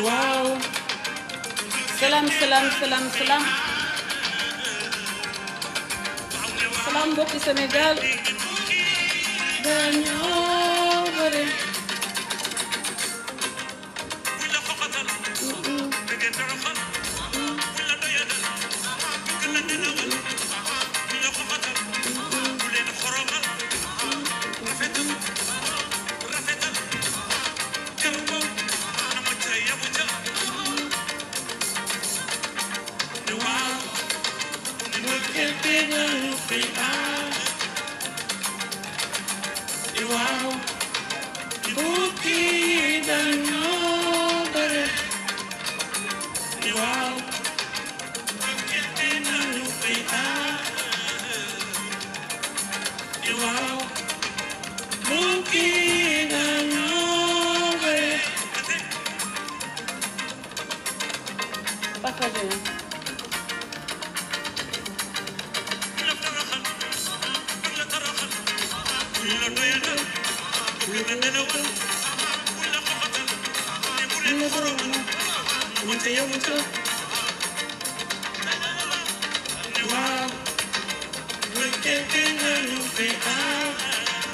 Wow. Salam. Salam mbokki Sénégal. Dañoo bare.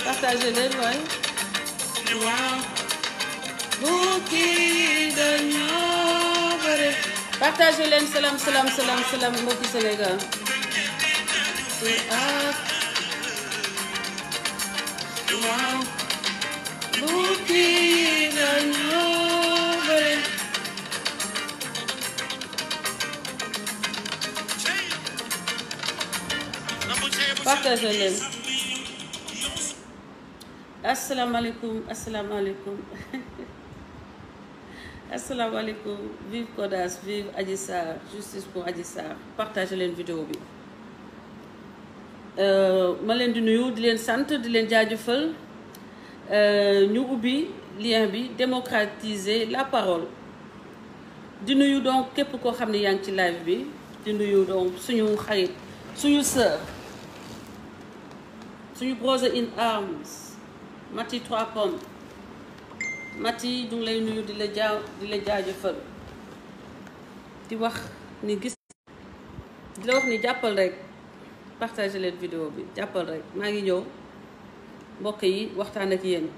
Partagez-les, ouais. Partagez-les, salam, mbokki Sénégal. Partagez-les. Asalaamaaleykum. Asalaamaaleykum. Vive Kodas, vive Adji Sarr, justice pour Adji Sarr. Partagez leen vidéo bi. Ma leen di nuyu di leen sant di leen jaajëfal ñu ubbi lien bi démocratiser la parole. Di nuyu donc képp koo xam ne yaa ngi ci live bi di nuyu donc suñu xarit suñu sœur suñu brother in arms Mati 3 pommes Mati du ngi lay nuyu di la jaajëfal di wax ni gis di la wax ni jàppal rek partager leen vidéo bi jàppal rek maa ngi ñëw mbokk yi waxtaan ak yéen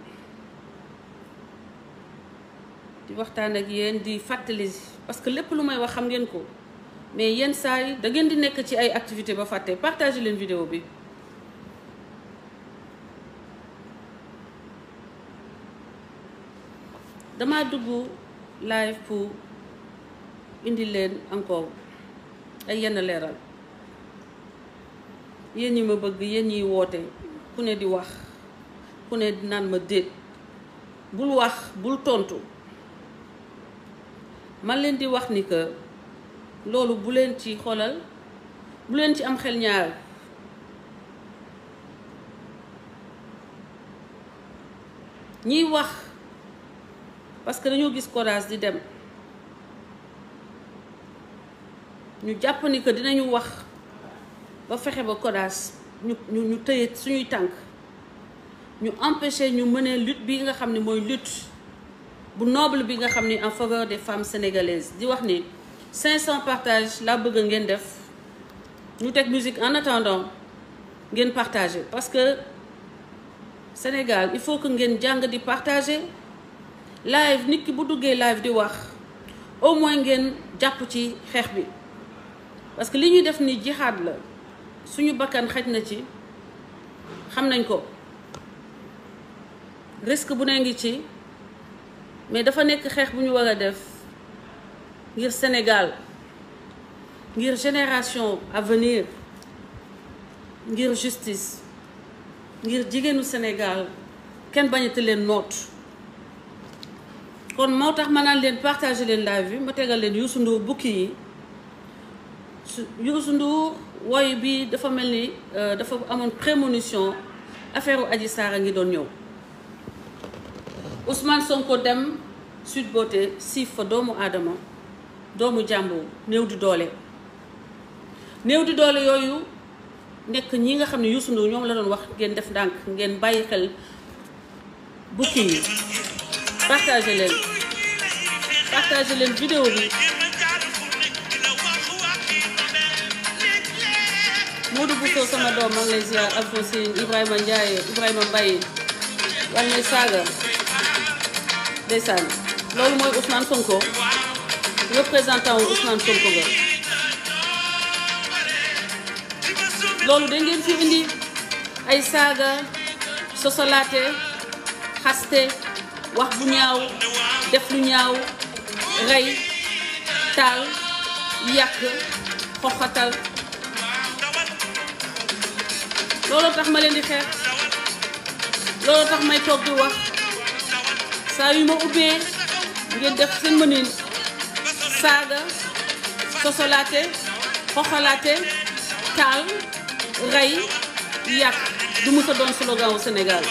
di fàttali parce que lépp lu may wax xam ngeen ko mais yenn saa yi da ngeen di nekk ci ay activité ba fàtte partager leen vidéo bi dama dugg live pour indi leen encore ay yenn leeral yéen ñi ma bëgg yéen ñiy woote ku ne di wax ku ne di naan ma déet bul wax bul tontu man leen di wax ni que loolu bu leen ci xoolal bu leen ci am xel ñaar. ñiy wax parce que dañoo gis Kodas di dem ñu jàpp ni que dinañu wax ba fexe ba Kodas ñu tëye suñuy tànk ñu empêcher ñu mener lutte bi nga xam ne mooy lutte bu noble bi nga xam ni en faveur des femmes sénégalaises. di wax ni 500 partages laa bëgg ngeen def ñu teg musique en attendant ngeen partager parce que Sénégal il faut que ngeen jàng di partager live nit ki bu duggee live di wax au moins ngeen jàpp ci xeex bi parce que li ñuy def ni jihad la suñu bakkan xaj na ci xam nañ ko risque bu ne ngi ci mais dafa nekk xeex bu ñu war a def ngir Sénégal ngir génération à venir ngir justice ngir jigéenu Sénégal kenn bañati leen noot kon moo tax ma naan leen partager leen live bi ma tegal leen Youssou Ndour bukki yi Youssou Ndour woy bi dafa mel ni dafa amoon prémonition affaire u Adji Sarr a ngi doon ñëw Ousmane Sonko dem Sweet Beauté siif fa doomu aadama doomu jàmbur néew di doole yooyu nekk ñi nga xam ne Youssou Ndour ñoom la doon wax ngeen def ndànk ngeen bàyyi xel bukki yi partagé leen vidéo bi Modou Bousso sama doom maa ngi lay ziar Alphonsine Ibrahima Ndiaye Ibrahima Mbaye wàll may saaga ndeysaan loolu mooy Ousmane Sonko représentant wu Ousmane Sonko ga loolu da ngeen fi indi ay saaga sosolaate xaste wax bu ñaaw def lu ñaaw rey taal yàq xoxatal loolu tax ma leen di xeex loolu tax may toog di wax saa yu ma ubbee ngeen def seen mënin saaga sosolaate xoxalaate taal rey yàq du mës a doon slogan wu Sénégal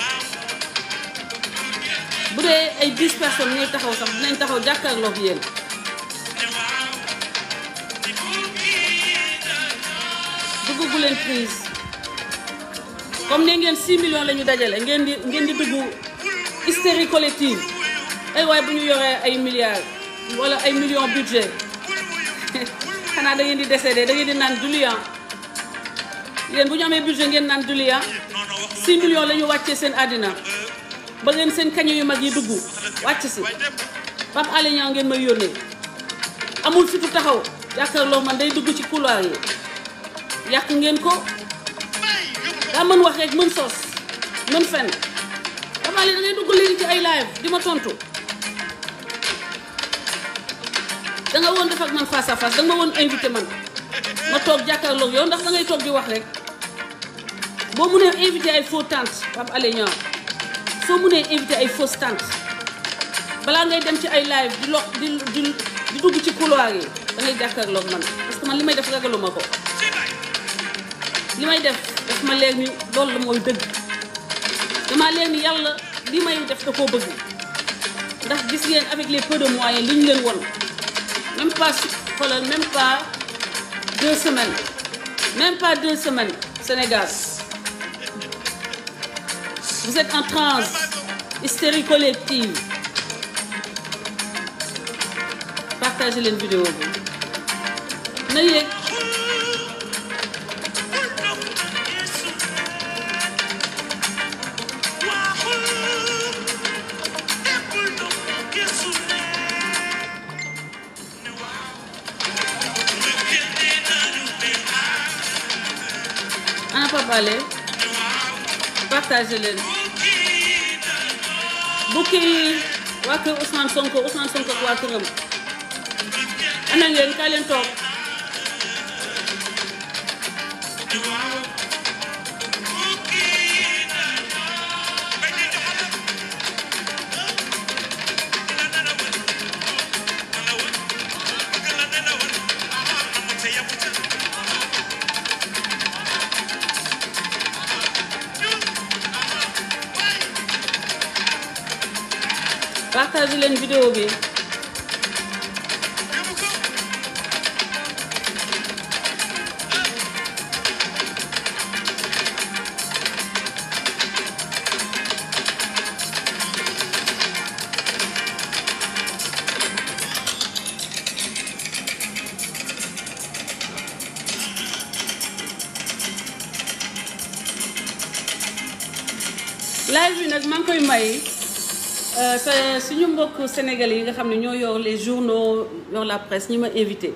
bu dee ay 10 personnes ñooy taxaw sax dinañ taxaw jàkkaarloog yéen duggu leen prise comme ne ngeen 6 millions la ñu dajale ngeen di dugg hystérie collective ay waaye bu ñu yoree ay milliards wala ay millions budget xanaa da ngeen di décédé da ngeen di naan dulian yéen bu ñu amee budget ngeen naan dulian 6 millions la ñu wàccee seen àddina ba ngeen seen kaño yu mag yi dugg wàcc si Pape Alé Niang ngeen may yónnee amul fitu taxaw jàkkaarloo man day dugg ci couloir yi yàq ngeen ko daa mën wax rek mën sos mën fen Pape Alé da ngay dugg léegi ci ay live di ma tontu da nga woon def ak man face à face da nga ma woon invité man ma toog jàkkaarloog yow ndax da ngay toog di wax rek boo mënee invité ay faux tante Pape Alé Niang soo mënee invité ay fausse tante balaa ngay dem ci ay live di dugg ci couloir yi da ngay jàkkaarloog man parce que man li may def ragaluma ko li may def daf ma leer ni loolu la mooy dëgg dama leer ni yàlla li may def da koo bëgg ndax gis ngeen avec les peu de moyens li ñu leen won même pas xoolal même pas 2 semaines Sénégal vous êtes en transe hystérie collective partagez leen vidéo bi na yéeg ana Pape Alé partagez leen bukki yi waa kër Ousmane Sonko ak waa këram ana ngeen kaa leen toog partage leen vidéo bi. live bi nag maa ngi koy may suñu mbokk sénégalais yi nga xam ne ñoo yor les journaux yor la presse ñi ma invité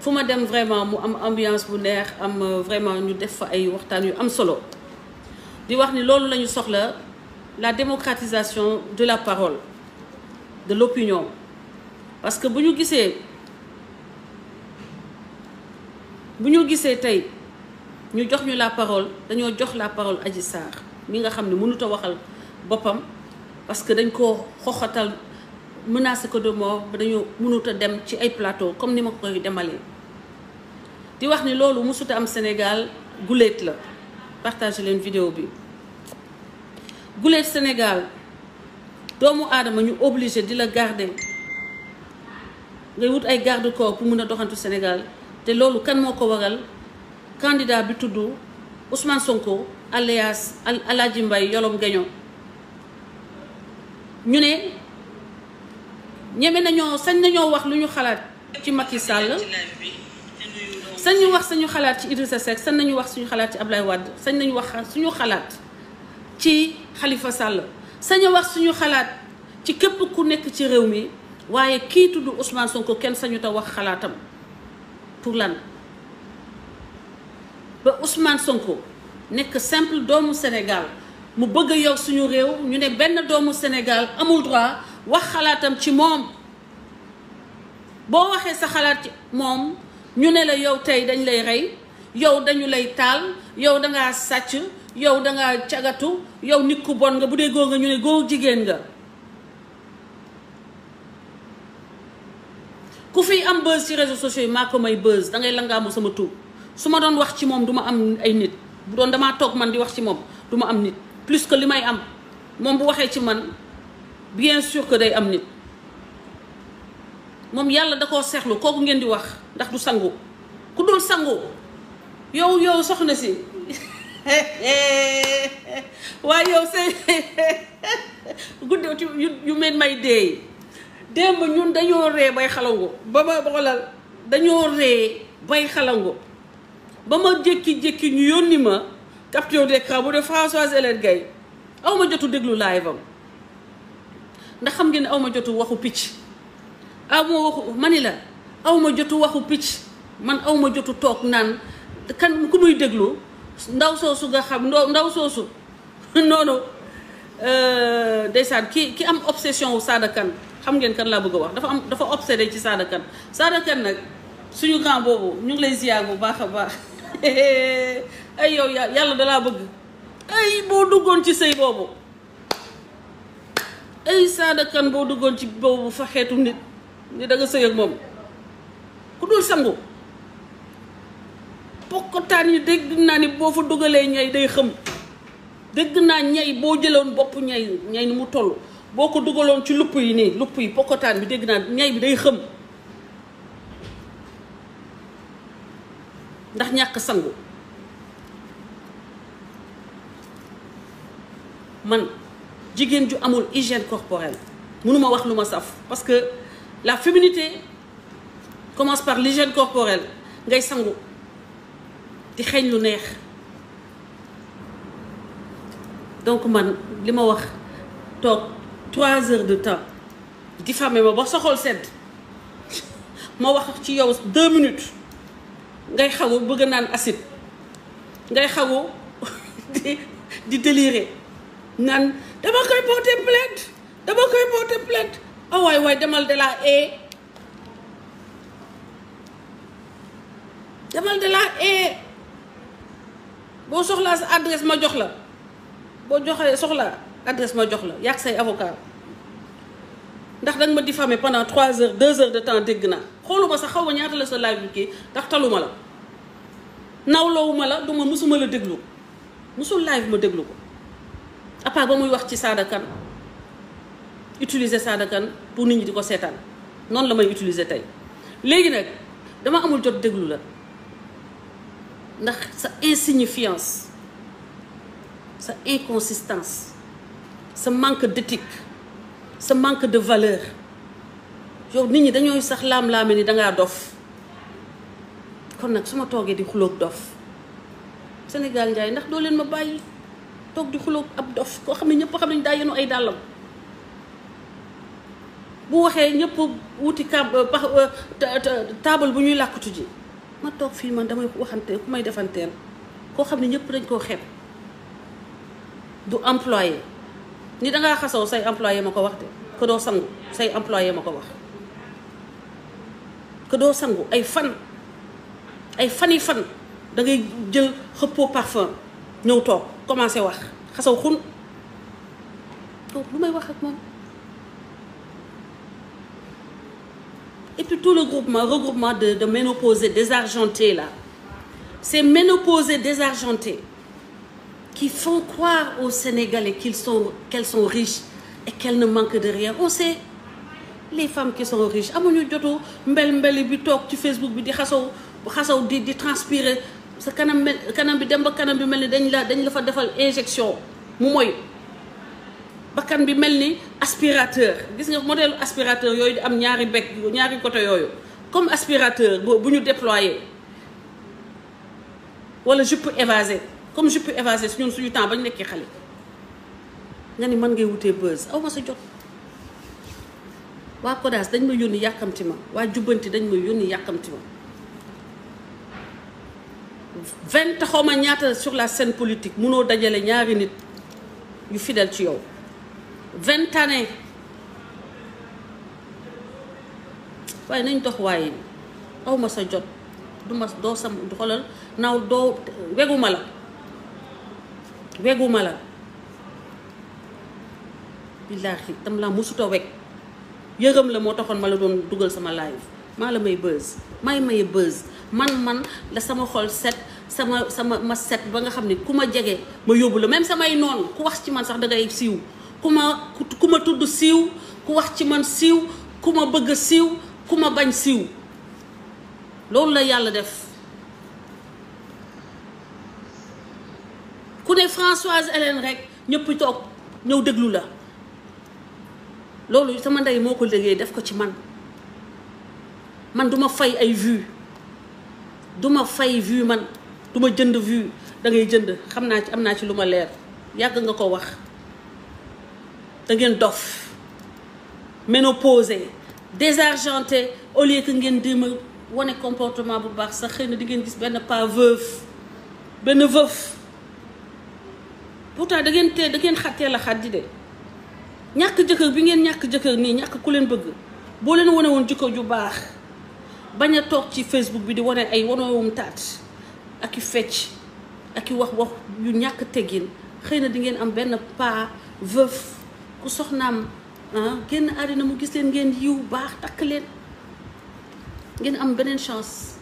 fu ma dem vraiment mu am ambiance bu neex am vraiment ñu def fa ay waxtaan yu am solo di wax ni loolu la ñu soxla, la démocratisation de la parole, de l'opinion. Parce que bu ñu gisee tey ñu jox ñu la parole, dañoo jox la parole Adji Sarr mi nga xam ne mënut a waxal boppam parce que dañ ko xoxatal menacé ko de mort ba dañoo mënut a dem ci ay plateau comme ni ma koy demalee. di wax ni loolu mësut a am Sénégal, guléet la. Partagez leen vidéo bi. guléet Sénégal doomu aadama ñu obligé di la garder ngay wut ay garde corps pour mun a doxantu Sénégal te loolu kan moo ko waral candidat bi tudd Ousmane Sonko alias Aladji Mbaye Yolom Geño ñu ne ñeme nañoo sañ nañoo wax lu ñu xalaat ci Macky Sall, sañ nañu wax suñu xalaat ci Idrissa Seck, sañ nañu wax suñu xalaat ci Ablaye Wade, sañ nañu wax suñu xalaat ci Khalifa Sall, sañ wax suñu xalaat ci képp ku nekk ci réew mi. waaye kii tudd Ousmane Sonko kenn sañu ta wax xalaatam pour lan ba Ousmane Sonko nekk simple doomu Sénégal mu bëgg a yor suñu réew ñu ne benn doomu Sénégal amul droit wax xalaatam ci moom. boo waxee sa xalaat ci moom ñu ne la yow tey dañ lay rey, yow dañu lay taal, yow dangaa sàcc, yow dangaa cagatu, yow nit ku bon nga, bu dee góor nga ñu ne góor jigéen nga. ku fi am buzz ci réseaux sociaux yi maa ko may buzz dangay langaamu sama tuub su ma doon wax ci moom du ma am ay nit, bu doon damaa toog man di wax ci moom du ma am nit plus que li may am moom bu waxee ci man bien sûr que day am nit. moom yàlla da koo seexlu kooku ngeen di wax ndax du sangu ku dul sangu yow soxna si waaye yow c'est guddi you made my day. démb ñun dañoo ree bay xalangu ba xoolal dañoo ree bay xalangu ba ma jékki-jékki ñu yónni ma capture d'écran bu de Françoise Hélène Gaye aw ma jotu déglu live am ndax xam ngeen ne aw ma jotu waxu picc mani la aw ma jotu waxu picc man aw ma jotu toog naan kan ku muy déglu ndaw soosu nga xam ndaw soosu noonu ndeysaan ki am obsession wu Sada Kane xam ngeen kan laa bëgg a wax dafa obsédé ci Sada Kane. Sada Kane nag suñu grand boobu ñu ngi lay ziar bu baax a baax ay yow yàlla dalaa bëgg ay boo duggoon ci sëy boobu ay Sada Kane boo duggoon ci boobu fa xeetu nit ni da nga sëy ak moom ku dul sangu pokkotaan yi dégg naa ni boo fa dugalee ñay day xëm. dégg naa ñay boo jëloon bopp ñay ni mu toll boo ko dugaloon ci lupp yi nii lupp yi pokkotaan bi dégg naa ñay bi day xëm ndax ñàkk sangu. man jigéen ju amul hygiène corporelle mënuma wax lu ma saf parce que la féminité commence par l'hygiène corporelle. ngay sangu di xeeñ lu neex. donc man li ma wax toog 3 heures de temps diffamé ma ba soxol sedd ma wax ci yow 2 minutes ngay xawu bëgg naan acide ngay xawu di délirer naan dama koy porter plainte ah waay demal de la boo soxlaa sa adresse ma jox la. boo joxee soxla adresse ma jox la yàgg say avocat ndax danga ma diffamé pendant 3 heures 2 heures de temps dégg naa xooluma sax xaw ma ñaata la sa live bi kii ndax taluma la nawloowuma la duma musuma la déglu musul live ma déglu ko à part ba muy wax ci Sada Kane utiliser Sada Kane pour nit ñi di ko seetaan noonu la may utiliser tey léegi nag dama amul jot déglu la ndax sa insignifiance sa inconsistance sa manque d'éthique sa manque de valeur yow nit ñi dañooy sax laam-laame ni dangaa dof kon nag su ma toogee di xuloog dof Sénégal njaay ndax doo leen ma bàyyi toog di xuloog ab dof koo xam ne ñëpp xam nañ daa yenu ay dàllam bu waxee ñëpp wuti taabal bu ñuy làkkatu ji ma toog fii man damay waxante ku may defanteel koo xam ne ñëpp dañ koo xeeb du employé ni dangaa xasaw say employé ma ko wax de que doo sangu say employé ma ko wax que doo sangu ay fani fan da ngay jël xëppoo parfum ñëw toog commencé wax xasaw xun kooku lu may wax ak moom. Et puis tout le regroupement de ménopausés désargentés là, ces ménopausés désargentés qui font croire aux Sénégalais qu'elles sont riches et qu'elles ne manquent de rien. On sait, les femmes qui sont riches amuñu jotu mbel bi toog ci Facebook bi di xasaw di transpirer sa kanam bi dem ba kanam bi mel ni dañ la fa defal injection mu mooy bakkan bi mel ni aspirateur gis nga modèle aspirateur yooyu di am ñaari bec ñaari côté yooyu comme aspirateur bu ñu déployé wala jupe évasée comme jupe évasée ñun suñu temps bañ nekkee xale nga ni mën ngay wutee buzz aw ma sa jot waa Kodas dañ ma yónni yàkkamti ma waa jubbanti dañ ma yónni yàkkamti ma 20 xawma ñaata sur la scène politique munoo dajale ñaari nit yu fidèle ci yow 20 années waaye nañ dox waaye aw ma sa jot doo sam du xoolal naaw doo weguma la billaahi tam la musuta weg yërëm la moo taxoon ma la doon dugal sama live maa la may buzz maye buzz man la sama xol set ma set ba nga xam ne ku ma jege ma yóbbu la même samay noonu ku wax ci man sax dangay siiw ku ma tudd siiw ku wax ci man siiw ku ma bëgg siiw ku ma bañ siiw loolu la yàlla def ku ne Françoise Hélène rek ñëpp toog ñëw déglu la loolu sama ndey moo ko liggéey def ko ci man duma fay ay vue duma fay vue man duma jënd vue da ngay jënd xam naa ci am naa ci lu ma leer yàgg nga ko wax da ngeen dof ménopausé désargenté au lieu que ngeen di ma wane comportement bu baax sax xëy na di ngeen gis benn veuf pourtant da ngeen xàttee xaddi de ñàkk jëkkër bi ngeen ñàkk jëkkër nii ñàkk ku leen bëgg boo leen wane woon jikko ju baax bañ a toog ci Facebook bi di wane ay wanowum taat ak i fecc ak i wax yu ñàkk teggin xëy na di ngeen am benn veuf ku soxnaam génn àddina mu gis leen ngeen yiw baax takk leen ngeen am beneen chance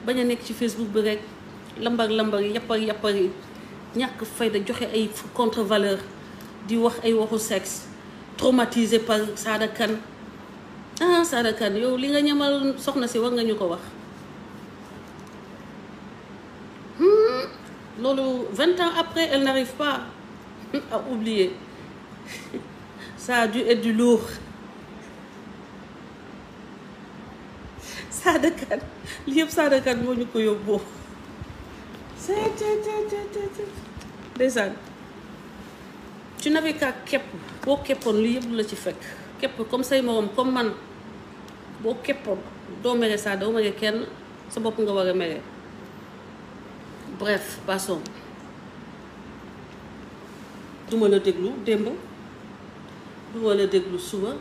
bañ a nekk ci Facebook bi rek lambar yappar yi ñàkk fayda joxe ay contre valeur di wax ay waxu sexe traumatisé par Sada Kane Sada Kane yow li nga ñamal soxna si war nga ñu ko wax loolu 20 ans après elle n'arrive pas à oublier ça a dû être du lourd Sada Kane li yëpp Sada Kane moo ñu ko yóbboo ndeysaan tu n'avais qu'à képp boo képpoon li yëpp la ci fekk képp comme say morom comme man boo képpoon doo mere saa doo mere kenn sa bopp nga war a mere bref passons duma la déglu démb duma la déglu suba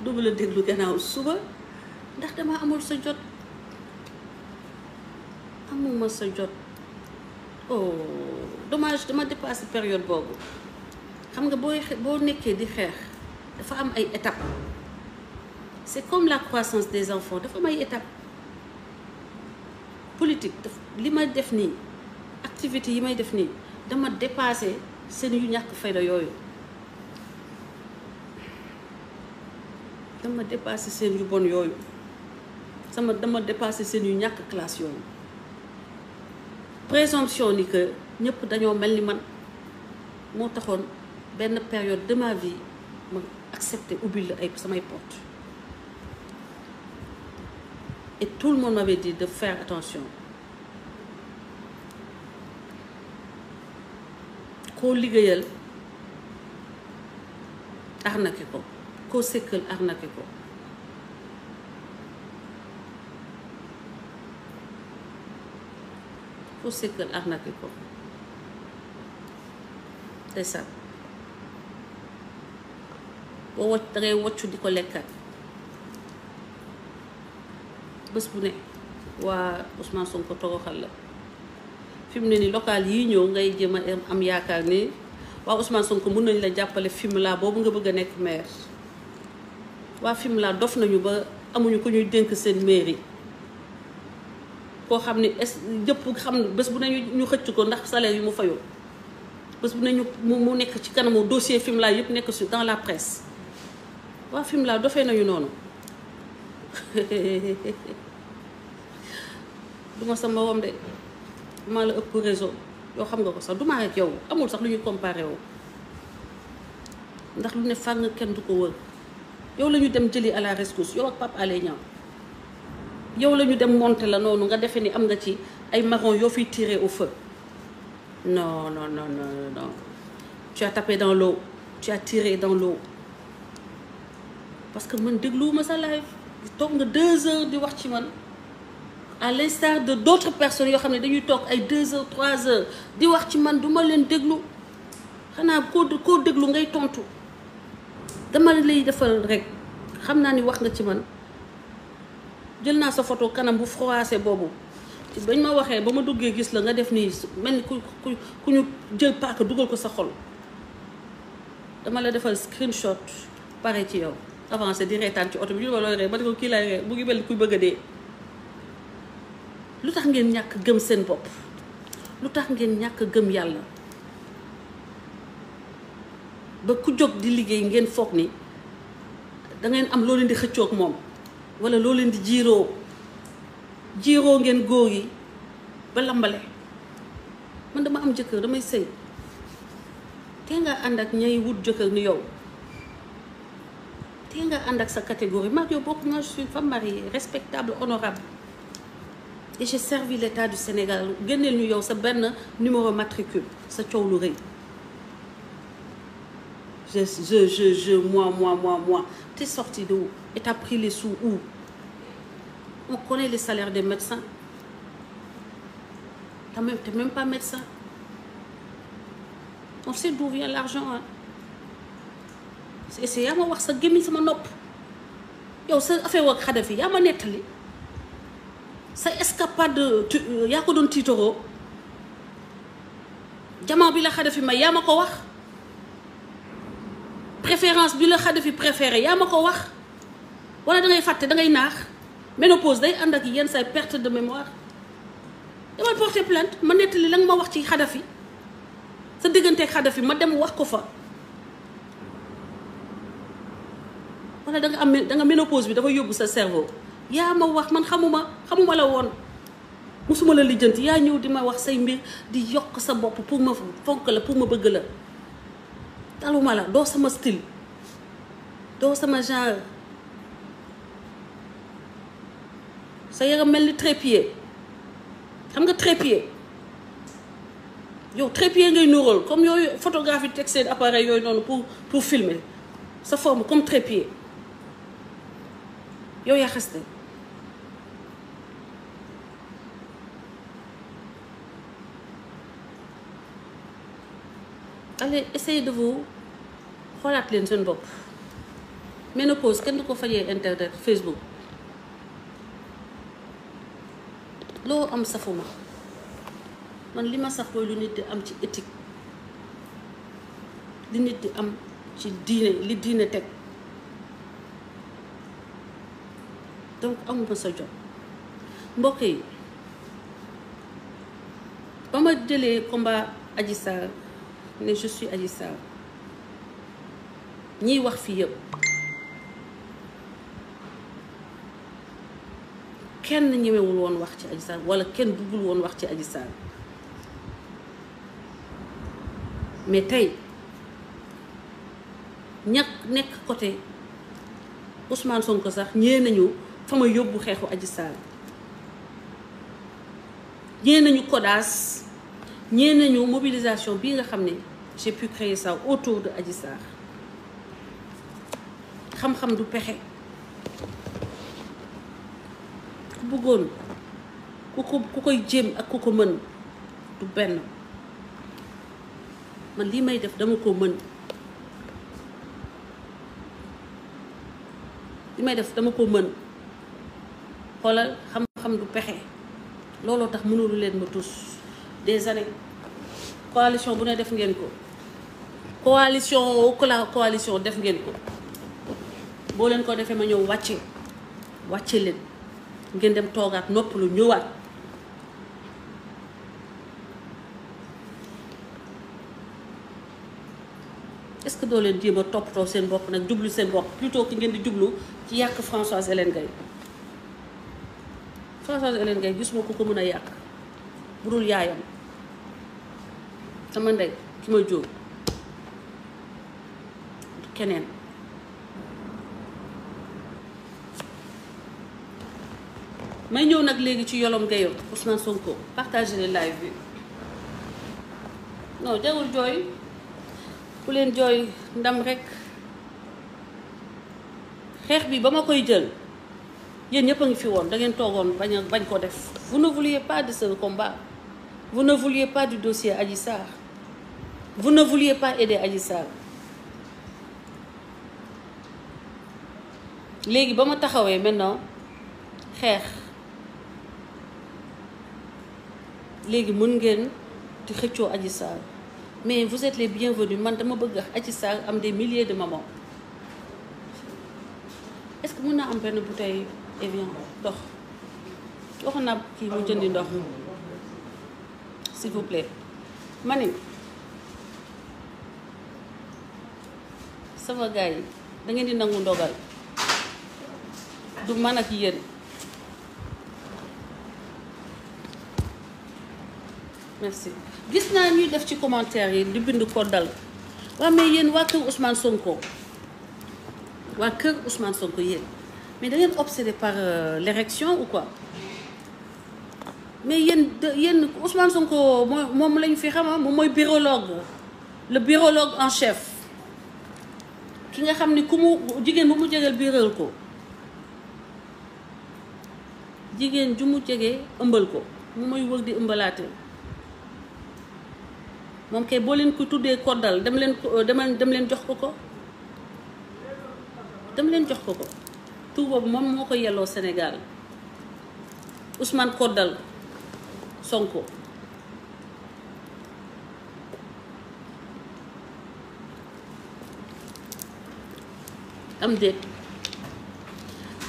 duma la déglu gannaaw suba ndax dama amul sa jot amuma sa jot oh dommage dama dépassé période boobu xam nga boo nekkee di xeex dafa am ay étapes c'est comme la croissance des enfants dafa am ay étapes politique li may def nii activité yi may def nii dama dépassé seen yu ñàkk fayda yooyu dama dépassé seen yu bon yooyu dama dépassé seen yu ñàkk classe yooyu présomption ni que ñëpp dañoo mel ni man moo taxoon benn période de ma vie ma accepté ubbil la ay samay porte et tout le monde m'avait dit de faire attention koo liggéeyal arnaqué ko koo sekkal arnaqué ko koo sekkal arnaqué ko c'est ça boo wacc dangay waccu di ko lekkat bés bu ne waa Ousmane Sonko toroxal la fi mu ne ni local yii ñëw ngay jéem a am yaakaar ni waa Ousmane Sonko mën nañ la jàppale Fimela boobu nga bëgg a nekk maire waa Fimela dof nañu ba amuñu ko ñuy dénk seen mairie koo xam ne jëpp xam ne bés bu ne ñu xëcc ko ndax salaire yi mu fayoo bés bu ne ñu mu nekk ci kanamu dossier Fimela yëpp nekk sur dans la presse waa Fimela dofee nañu noonu duma sa moroom de maa la ëpp réseau yoo xam nga ko sax duma ak yow amul sax lu ñuy comparé woo ndax lu ne fàng kenn du ko wër yow la ñu dem jëli à la rescousse yow ak Pape Alé Niang yow la ñu dem monter la noonu nga defee ni am nga ci ay marron yoo fiy tirer au feu non non non non non tu as tapé dans l'eau tu as tiré dans l'eau parce que man dégluwuma sa live toog nga 2 heures di wax ci man à l'instar de d'autres personnes yoo xam ne dañuy toog ay 2 heures 3 heures di wax ci man duma leen déglu xanaa koo déglu ngay tontu dama lay defal rek xam naa ni wax nga ci man jël naa sa photo kanam bu froissé boobu bañ ma waxee ba ma duggee gis la nga def nii mel ni ku ñu jël paaka dugal ko sa xol dama la defal screenshot pare ci yow avancé di reetaan ci oto bi ñu ma looy ree ba di ko kii lay ree bu ngi mel ni kuy bëgg a dee lu tax ngeen ñàkk gëm seen bopp lu tax ngeen ñàkk gëm yàlla ba ku jóg di liggéey ngeen foog ni dangeen am loo leen di xëccoog moom wala loo leen di jiiroo ngeen góor yi ba lambale man dama am jëkkër damay sëy te nga ànd ak ñay wut jëkkër ni yow te nga ànd ak sa catégorie maag yow bokk na je suis une femme mariée respectable honorable et j'ai servi l'état du Sénégal génneel ñu yow sa benn numéro matricule sa coow lu rëy moi t'es sorti de où et t'as pris les sous où? On connaît les salaires des médecins. T'es même pas médecin. On sait d'où vient l'argent. Hein. C'est yaa ma wax sa gémmiñ sama nopp yow sa affaire ak Kadhafi yaa ma nettali sa escapade yaa ko doon tiitaroo jamono bi la Kadhafi may yaa ma ko wax préférence bi la Kadhafi préféré yaa ma ko wax wala dangay fàtte dangay naax ménopause day ànd ak yenn say perte de mémoire demal porter plainte ma nettali la nga ma wax ci Kadhafi sa digganteeg Kadhafi ma dem wax ko fa wala danga ménopause bi dafa yóbbu sa cerveau yaa ma wax man xamuma la woon musuma la lijjanti yaa ñëw di ma wax say mbir di yokk sa bopp pour ma fonk la pour ma bëgg la taluma la doo sama style doo sama genre sa yaram mel ni trépied xam nga trépied yow trépied ngay nuróol comme yooyu photographie teg seen appareil yooyu noonu pour filmer sa forme comme trépied yow yaa xaste allez essayez de vous xoolaat leen seen bopp ménopause kenn du ko fajee internet Facebook loo am safuma man li ma saf mooy lu nit di am ci éthique li nit di am ci diine li diine teg donc amuma sa jot mbokk yi ba ma jëlee combat Adji Sarr ne je suis Adji Sarr ñiy wax fii yëpp kenn ñemewul woon wax ci Adji Sarr wala kenn buggul woon wax ci Adji Sarr mais tey nekk côté Ousmane Sonko sax ñee nañu fa ma yóbbu xeexu Adji Sarr ñee nañu kodaas ñee nañu mobilisation bii nga xam ne j'ai pu créer ça autour de Adji Sarr xam-xam du pexe ku bëggoon ku koy jéem ak ku ko mën du benn man lii may def dama ko mën li may def dama ko mën xoolal xam-xam du pexe looloo tax mënulu leen ma tus des années coalition bu ne def ngeen ko coalition def ngeen ko boo leen ko defee ma ñëw wàcce leen ngeen dem toogaat noppalu ñëwaat est-ce que doo leen jéem a toppatoo seen bopp nag jublu seen bopp plutôt que ngeen di jublu ci yàq Françoise Hélène Gaye Françoise Hélène Gaye gisuma ku ko mën a yàq bu dul yaayam sama ndey ki ma jóg keneen may ñëw nag léegi ci yolom Gaye Ousmane Sonko partagez les live bi non jarul jooy ku leen jooy ndam rek xeex bi ba ma koy jël yéen ñëpp a ngi fi woon da ngeen toogoon bañ ko def vous ne vouliez pas de ce combat vous ne vouliez pas du dossier Adji Sarr vous ne vouliez pas aider Adji Sarr léegi ba ma taxawee maintenant xeex léegi mën ngeen di xëccoo Adji Sarr mais vous êtes les bienvenus man dama bëgg Adji Sarr am des milliers de mamans est-ce que mën naa am benn bouteille Evian ndox waxoon naa kii mu jëndi ndox s'il vous plaît ma ni sama gars yi da ngeen di nangu ndogal du man ak yéen merci gis naa ñuy def ci commentaire yi di bind ko dal waaw mais yéen waa kër Ousmane Sonko yéen mais da ngeen obsédé par l'érection ou quoi mais yéen Ousmane Sonko moom lañu fi xama moom mooy birologue le birologue en chef ki nga xam ni ku mu jigéen bu mu jegeel biiral ko jigéen ju mu jege ëmbal ko mu may wër di ëmbalaate moom kay boo leen ko tuddee koddal dem leen jox ko tur boobu moom moo ko yelloo Sénégal Ousmane Koddal Sonko am déet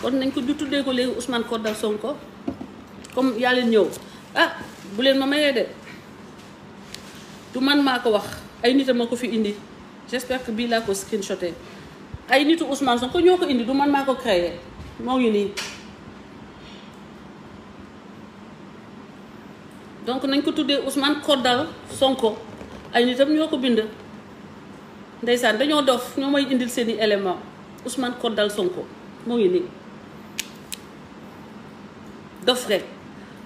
kon nañ ko ju tuddee ko léegi Ousmane Koddal Sonko comme yaa leen ñëw bu leen ma mayee de du man maa ko wax ay nit a ma ko fi indi j'espère que bii laa ko screenshoté ay nitu Ousmane Sonko ñoo ko indi du man maa ko créé moo ngi nii donc nañ ko tuddee Ousmane Koddal Sonko ay nitam ñoo ko bind ndeysaan dañoo dof ñoo may indil seeni élément Ousmane Koddal Sonko moo ngi nii dof rek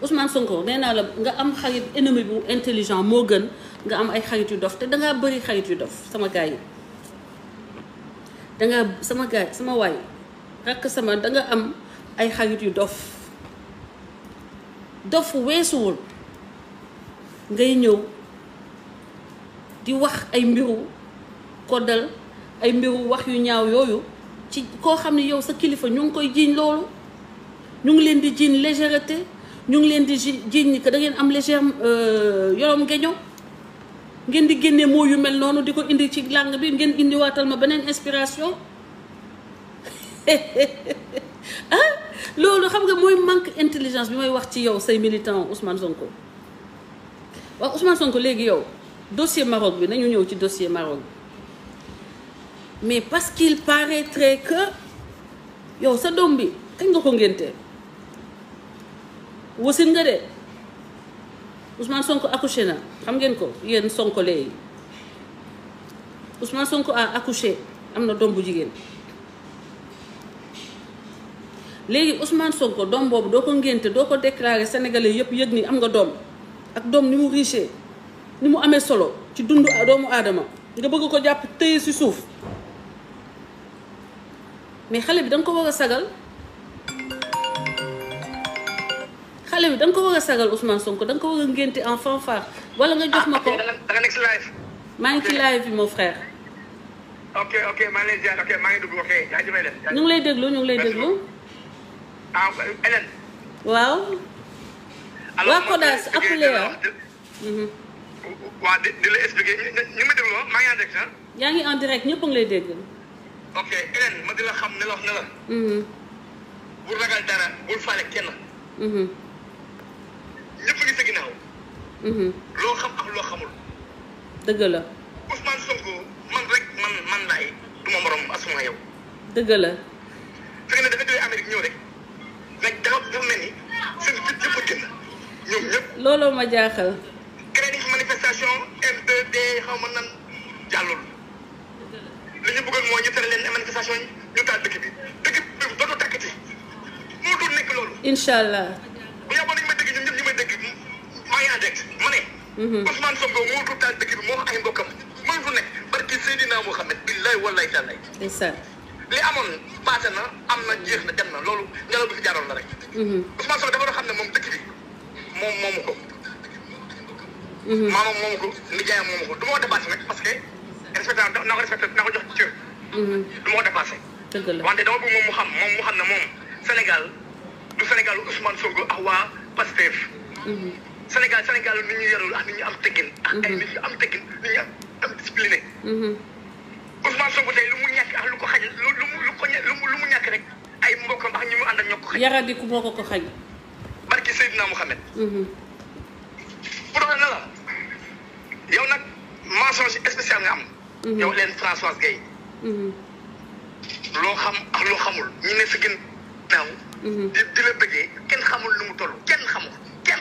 Ousmane Sonko nee naa la nga am xarit ennemi bu intelligent moo gën nga am ay xarit yu dof te dangaa bëri xarit yu dof sama gars yi danga sama gaay sama waay rakk sama danga am ay xarit yu dof weesuwul ngay ñëw di wax ay mbiru koddal ay mbiru wax yu ñaaw yooyu ci koo xam ne yow sa kilifa ñu ngi koy jiiñ loolu ñu ngi leen di jiiñ légèreté ñu ngi leen di jiiñ ni que da ngeen am légère yolom geño ngeen di génne moo yu mel noonu di ko indi ci langue bi ngeen indi waatal ma beneen inspiration loolu xam nga mooy manque intelligence bi may wax ci yow say militant Ousmane Sonko waaw Ousmane Sonko léegi yow dossier Maroc bi nañu ñëw ci dossier Maroc bi mais parce qu'il paraîtrait que yow sa doom bi kañ nga ko ngénte wasin nga de Ousmane Sonko accouché na xam ngeen ko yéen Sonko léegi Ousmane Sonko a accouché am na doom bu jigéen léegi Ousmane Sonko doom boobu doo ko ngénte doo ko déclaré sénégalais yëpp yëg ni am nga doom ak doom ni mu riche ni mu amee solo ci dundu doomu aadama nga bëgg ko jàpp téye ci suuf mais xale bi da nga ko war a sagal xale bi da nga ko war a sagal Ousmane Sonko da nga ko war a ngénte en fanfare wala nga jox ma ko. da nga nekk si live. maa ngi ci live bi mon frère. ok maa ngi lay ziar ok maa ngi dugg ok jaajëf leen. ñu ngi lay déglu ñu ngi lay déglu. ah Hélène. waaw. waa Kodas appelé waa di la expliqué ñu ma déglu maa ngi en direct ah. yaa ngi en direct ñëpp a ngi lay dégg. ok Hélène ma di la xam ne la wax ne la. bul ragal dara bul faale kenn. ñëpp ngi sa ginnaaw. loo xam ak loo xamul. dëgg la. Ousmane Sonko man rek man laay du ma morom asuma yow. dëgg la. fekk na dafa jógee Amérique ñëw rek dafa mel ni seen fit yëpp a génn ñoom ñëpp. looloo ma jaaxal. créé nañ fi manifestation M2D xaw ma nan jàllul. li ñu bëggoon mooy ñu tere leen manifestation ñu taal dëkk bi dootoo takkati moo dul nekk loolu. incha allah. bu yàggoon nañu may dégg ñun ñëpp ñu may dégg maa ngi en direct ma ne. Ousmane Sonko moo dul taal dëkk bi moo wax ay mbokkam mënu fu nekk barki Seydina Mouhamed billahi wallahi taalaay. ndeysaan. li amoon passé na am na jeex na dem na loolu ngelaw bi fi jaaroon la rek. Ousmane Sonko dafa doon xam ne moom dëkk bi moom moomu ko. maamam moomu ko nijaayam moomu ko du ma ko dépassé nag parce que respecté naa ko respecté naa ko jox cër. du ma ko dépassé. dëgg la wante dama bëgg moom mu xam ne moom Sénégal du Sénégal Ousmane Sonko ak waa Pastef. Sénégal nit ñu yarul ak nit ñu am teggin. ak ay nit ñu am teggin nit ñu am discipliné. Ousmane Sonko tey lu mu ñàkk ak lu ko xaj lu mu ñàkk rek ay mbokkam ak ñi mu ànd ak ñoo ko xaj. yaradiku moo ko xaj. barki Seydina Mouhamed. pour doon na la yow nag mention spéciale nga am. yow leen Françoise Gueye. loo xam ak loo xamul ñu ne sa ginnaaw. di la bëggee kenn xamul lu mu toll kenn xamul kenn.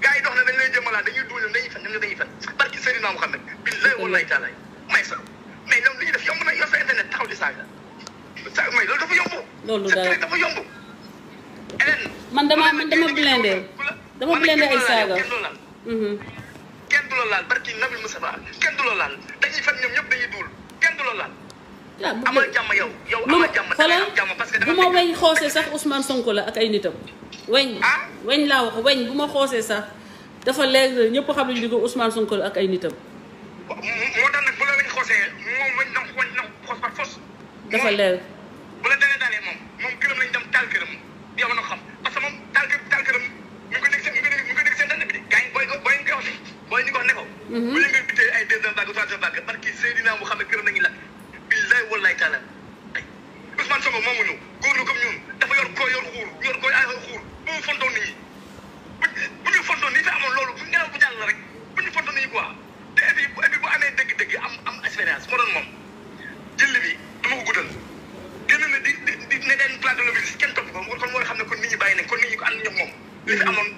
gars yi dox na dañ lay jëmalaat dañuy dugal dañuy fen dañuy fen barki Seydina Mouhamed billahi wallahi taalaay may sa mais ñoom li ñuy def yomb na yor sa internet taxaw di saaga mais loolu dafa yomb. loolu dara dafa yomb. Hélène. man dama blindé ay saaga. kenn du la laal barki Nabil Moustapha kenn du la laal dañuy fen ñoom ñëpp dañuy duul kenn du la laal. amal jàmm yow amal jàmm jàmm parce que bu ma weñ xoosee sax Ousmane Sonko la ak ay nitam. weñ laa wax weñ bu ma xoosee sax dafa leer ñëpp xam nañu ko Ousmane Sonko la ak ay nitam. moo tax nag bu la weñ xoosee moom weñ na xoos par force. dafa leer. bu la dalee moom këram lañ dem taal këram yow na xam parce que moom taal këram mu ngi ko dégg seen dënn bi de gars yi booy ñu ko ne ko. bu leen nga bitee ay deuxième vague troisième vague barki Seydina mu xam ne këram nañu lakk billahi wallahi taala Ousmane Sonko moomu ñu góor lu comme ñun dafa yor koy ay xuur bu mu fontoon nit ñi bu ñu fontoon nii fi amoon loolu bu ngelaw bu jàll la rek bu ñu fontoon nit ñi quoi te et puis bu amee dëgg-dëgg am expérience moo doon moom jël bi du ma ko guddal génn na di ne den plateau le ministre kenn topp ko kon moo xam ne kon nit ñi bàyyi nañ kon nit ñi ko ànd ñoom moom li fi amoon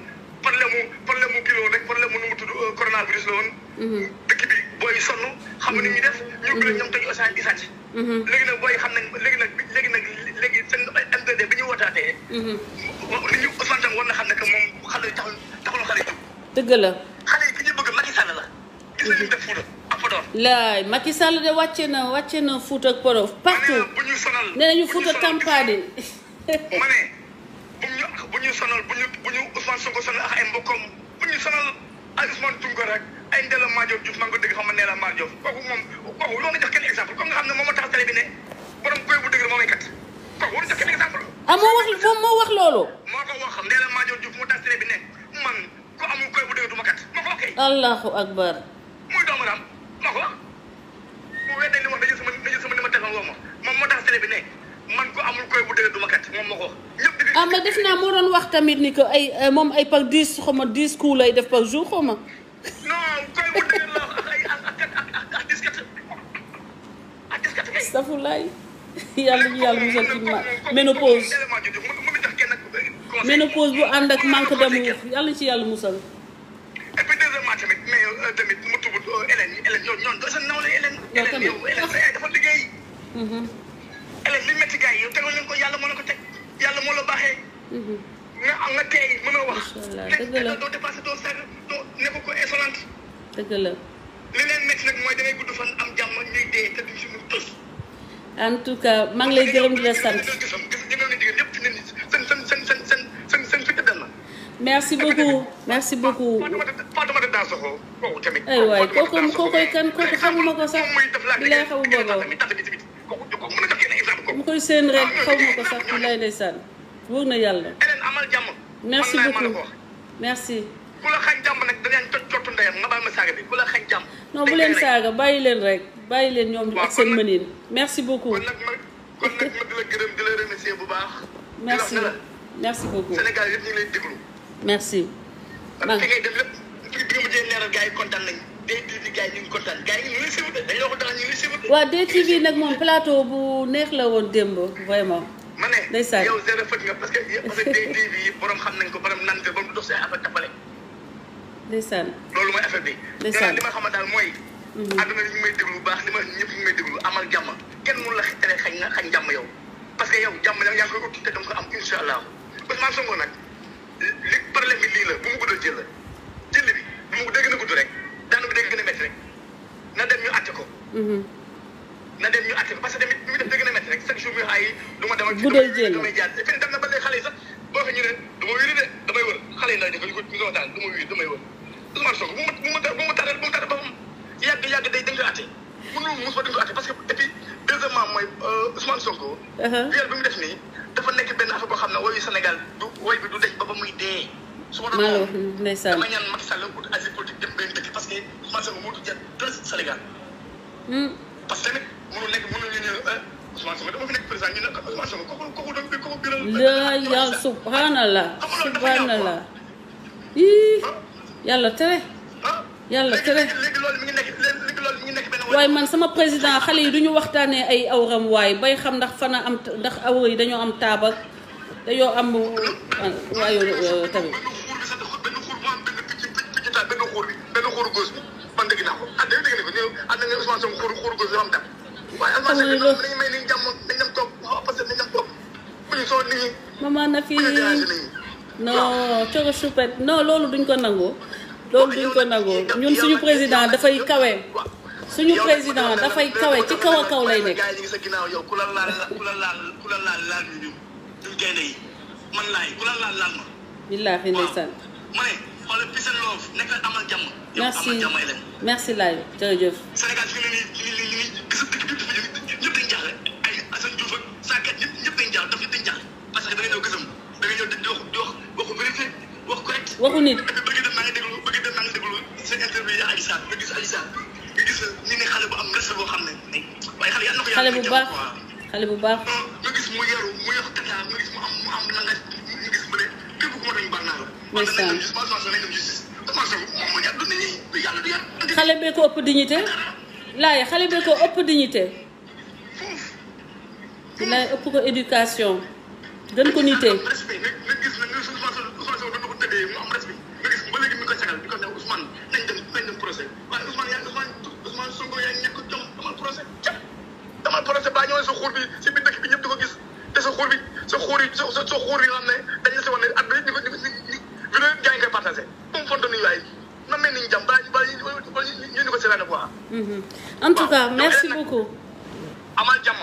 problème mu kilo rek problème mu nu mu tudd coronavirus la woon dëkk bi booy sonn xam nga ni ñuy def ñu gën a ñoom tey osaan di sàcc léegi nag booy xam nañ léegi seen M2D bi ñu wootaatee nit ñi Ousmane Sonko war na xam ne que moom xale yi taxul xale yi jóg dëgg la xale yi ki ñu bëgg Macky Sall la gis nañu def Fouta ak Podor laay Macky Sall de wàcce na Fouta ak Podor partout bu ñu sonal nee nañu Fouta Tampadi ma ne bu ñu sonal bu ñu Ousmane Sonko sonal ak ay mbokkam bu ñu sonal ay Ousmane Tounkara rek ay Ndella Madior Diouf maa ngi ko dégg xam nga Ndella Madior Diouf kooku loolu jox kenn exemple comme nga xam ne moom moo tax télé bi ne borom koy bu dëgg moo may kat kooku waru jox kenn exemple moo wax loolu moo ko wax Ndella Madior Diouf mu tax télé bi ne man ku amul koy bu dëgg du ma kat moo ko ok allahu akbar muy doomu daam moo ko wax bu weddee li wax dañu sama ni ma téléphone woo ma moom moo tax télé bi ne man ko amul koy bu dëgg du ma kat moom moo ko wax ñëpp mais def naa moo doon wax tamit ni que ay moom ay par 10 xaw ma 10 coups lay def par jour xaw ma non koy bu dëgg la astafurlaay yàlla ñu yàlla musal ci ménopause ménopause bu ànd ak manque d'amour yàlla ci yàlla musal. et puis deuxièmement tamit mais tamit mu tudd Hélène ñoon doo sa nawle Hélène yow Hélène dafa liggéey. Hélène li métti gars yi yow tegoon leen ko yàlla moo la ko teg yàlla moo la baaxee. nga tey mën a wax. dëgg la doo dépassé doo sag doo nekk ko insolente. dëgg la. li leen métti nag mooy da ngay gudd fan am jàmm ñuy dee te duñ si mun tos. en tout cas maa ngi lay gërëm di la sant. merci beaucoup merci beaucoup. Fatoumata Dansokho kooku tamit. ay waay kookoy kan kooku xamuma ko sax bi lay xamuma ko mu koy seen rek xamuma ko sax bi lay ndeysaan wóor na yàlla. merci beaucoup merci. ku la xañ jàmm nag dañu toj cottu ndeyam nga baal ma saaga bi ku la xañ jàmm. non bu leen saaga bàyyi leen rek bàyyi leen ñoom ak seen mënin merci beaucoup. kon nag ma di la gërëm di la remercier bu baax. merci merci beaucoup. Sénégal yëpp ñu ngi lay déglu. merci. man fi ngay dem lépp fi nga mujjee leeral gars yi kontaan nañ DTV gars yi ñu ngi kontaan gars yi ñu ngi lay suivre dañoo ko tax ñu ngi lay suivre. waaw DTV nag moom plateau bu neex la woon démb vraiment. ma ne ndeysaan yow zéro fët nga parce que DTV borom xam nañ ko borom nante ba mu dox si affaire tapale. ndeysaan. loolu mooy affaire bi. ndeysaan li ma xamal daal mooy. àdduna ñu may déglu bu baax li ma ñëpp ñu may déglu amal jàmm kenn mënu la tere xañ jàmm yow parce que yow jàmm yaa ngi koy ut te danga ko am incha allah Ousmane Sonko nag li problème bi lii la bu mu guddal jël bi bu mu dégg na gudd rek daanu bi dégg gën a métti rek na dem ñu àtte ko. na dem ñu àtte ko parce que tamit bi mu def dégg na métti rek chaque jour muy xaay du ma demal. guddal jël damay jaar fi dem na ba léegi xale yi sax boo ko ñu ne du ma wéri de damay wër xale yi lay def ñu ko waxtaan du ma wéri damay wër Ousmane Sonko bu mu tardé ba mu yàgg day dañ ko àtte mënul mos ba dañ ko àtte parce que et puis deuxièmement mooy Ousmane Sonko. viol bi mu def nii dafa nekk benn affaire boo xam ne woyu Sénégal du woy bi du deñ ba muy dee. su ma doon ndeysaan dama ñaan Macky Sall ut asile politique dem benn dëkk parce que Ousmane Sonko moo tudd dara Sénégal. parce que tamit mënul ñu ne Ousmane Sonko dama fi nekk président ñu ne Ousmane Sonko kooku doon kooku biral. la yàlla subhanallah subhanallah yàlla tere. yàlla tere léegi loolu mi ngi nekk benn waaye man sama président xale yi duñu waxtaanee ay awram waaye bay xam ndax fana am ndax awra yi dañoo am taabak dañoo am waaye tamit. benn xuur bu am benn xuuru góos bi man dégg naa ko dégg nga ko ñëw na nga Ousmane Sonko xuuru góos bi am tam waaye almasi bi loolu dañu may ni jàmm dañ dem toog parce que dañ dem toog bu ñu soo nit ñi maman na fi non coro choupette non loolu duñ ko nangoo loolu duñ ko nangoo ñun suñu président dafay kawe suñu président dafay kawe ci kaw a kaw lay nekk. gars yi ñu ngi sa ginnaaw yow ku la laal ñu ñun gaynde yi man laay ku la laal ma. billaahi ndeysaan. ma ne xoolal peace and love nekk amal jàmm. merci amal jàmm leen. merci laay jërëjëf. Sénégal fi mu ne nii gis ñëpp dañu jaaxle ay Assane Diouf ak Saket ñëpp dañu jaaxle daf ñëpp dañu jaaxle parce que da nga ñëw gësam da nga ñëw di wax waxu vérité wax correct. waxu nit. bëgg dem maa ngi déglu seen interview yi Adji Sarr nga gis Adji Sarr nga gis ñu ne xale bu am respect boo xam ne waaye xale yàlla na ko xale bu baax xale bu baax. nga gis mu yaru mu yox tata nga gis mu am la nga gis mu ne képp ku ma dañu baax naa la. ndeysaan xale xale bee ko ëpp dignité laay xale bee ko ëpp dignité laay ëpp ko éducation gën ko nité. respect nga gis na nga Ousmane ko tëddee mu am respect nga gis ba léegi mi ngi koy sagal di ko ne Ousmane nañ dem procès waaye Ousmane Sonko yaa ñàkk jom damal procès baa ñëwee sa xuur bi si biir dëkk bi ñëpp di ko gis te sa xuur yi nga xam ne dañ la si wane at bi ñu vidéo gars yi ngay partagé comme fonto ni waay na mel ni jàmm ñu ni ko seetaan quoi. en tout cas merci beaucoup. amal jàmm.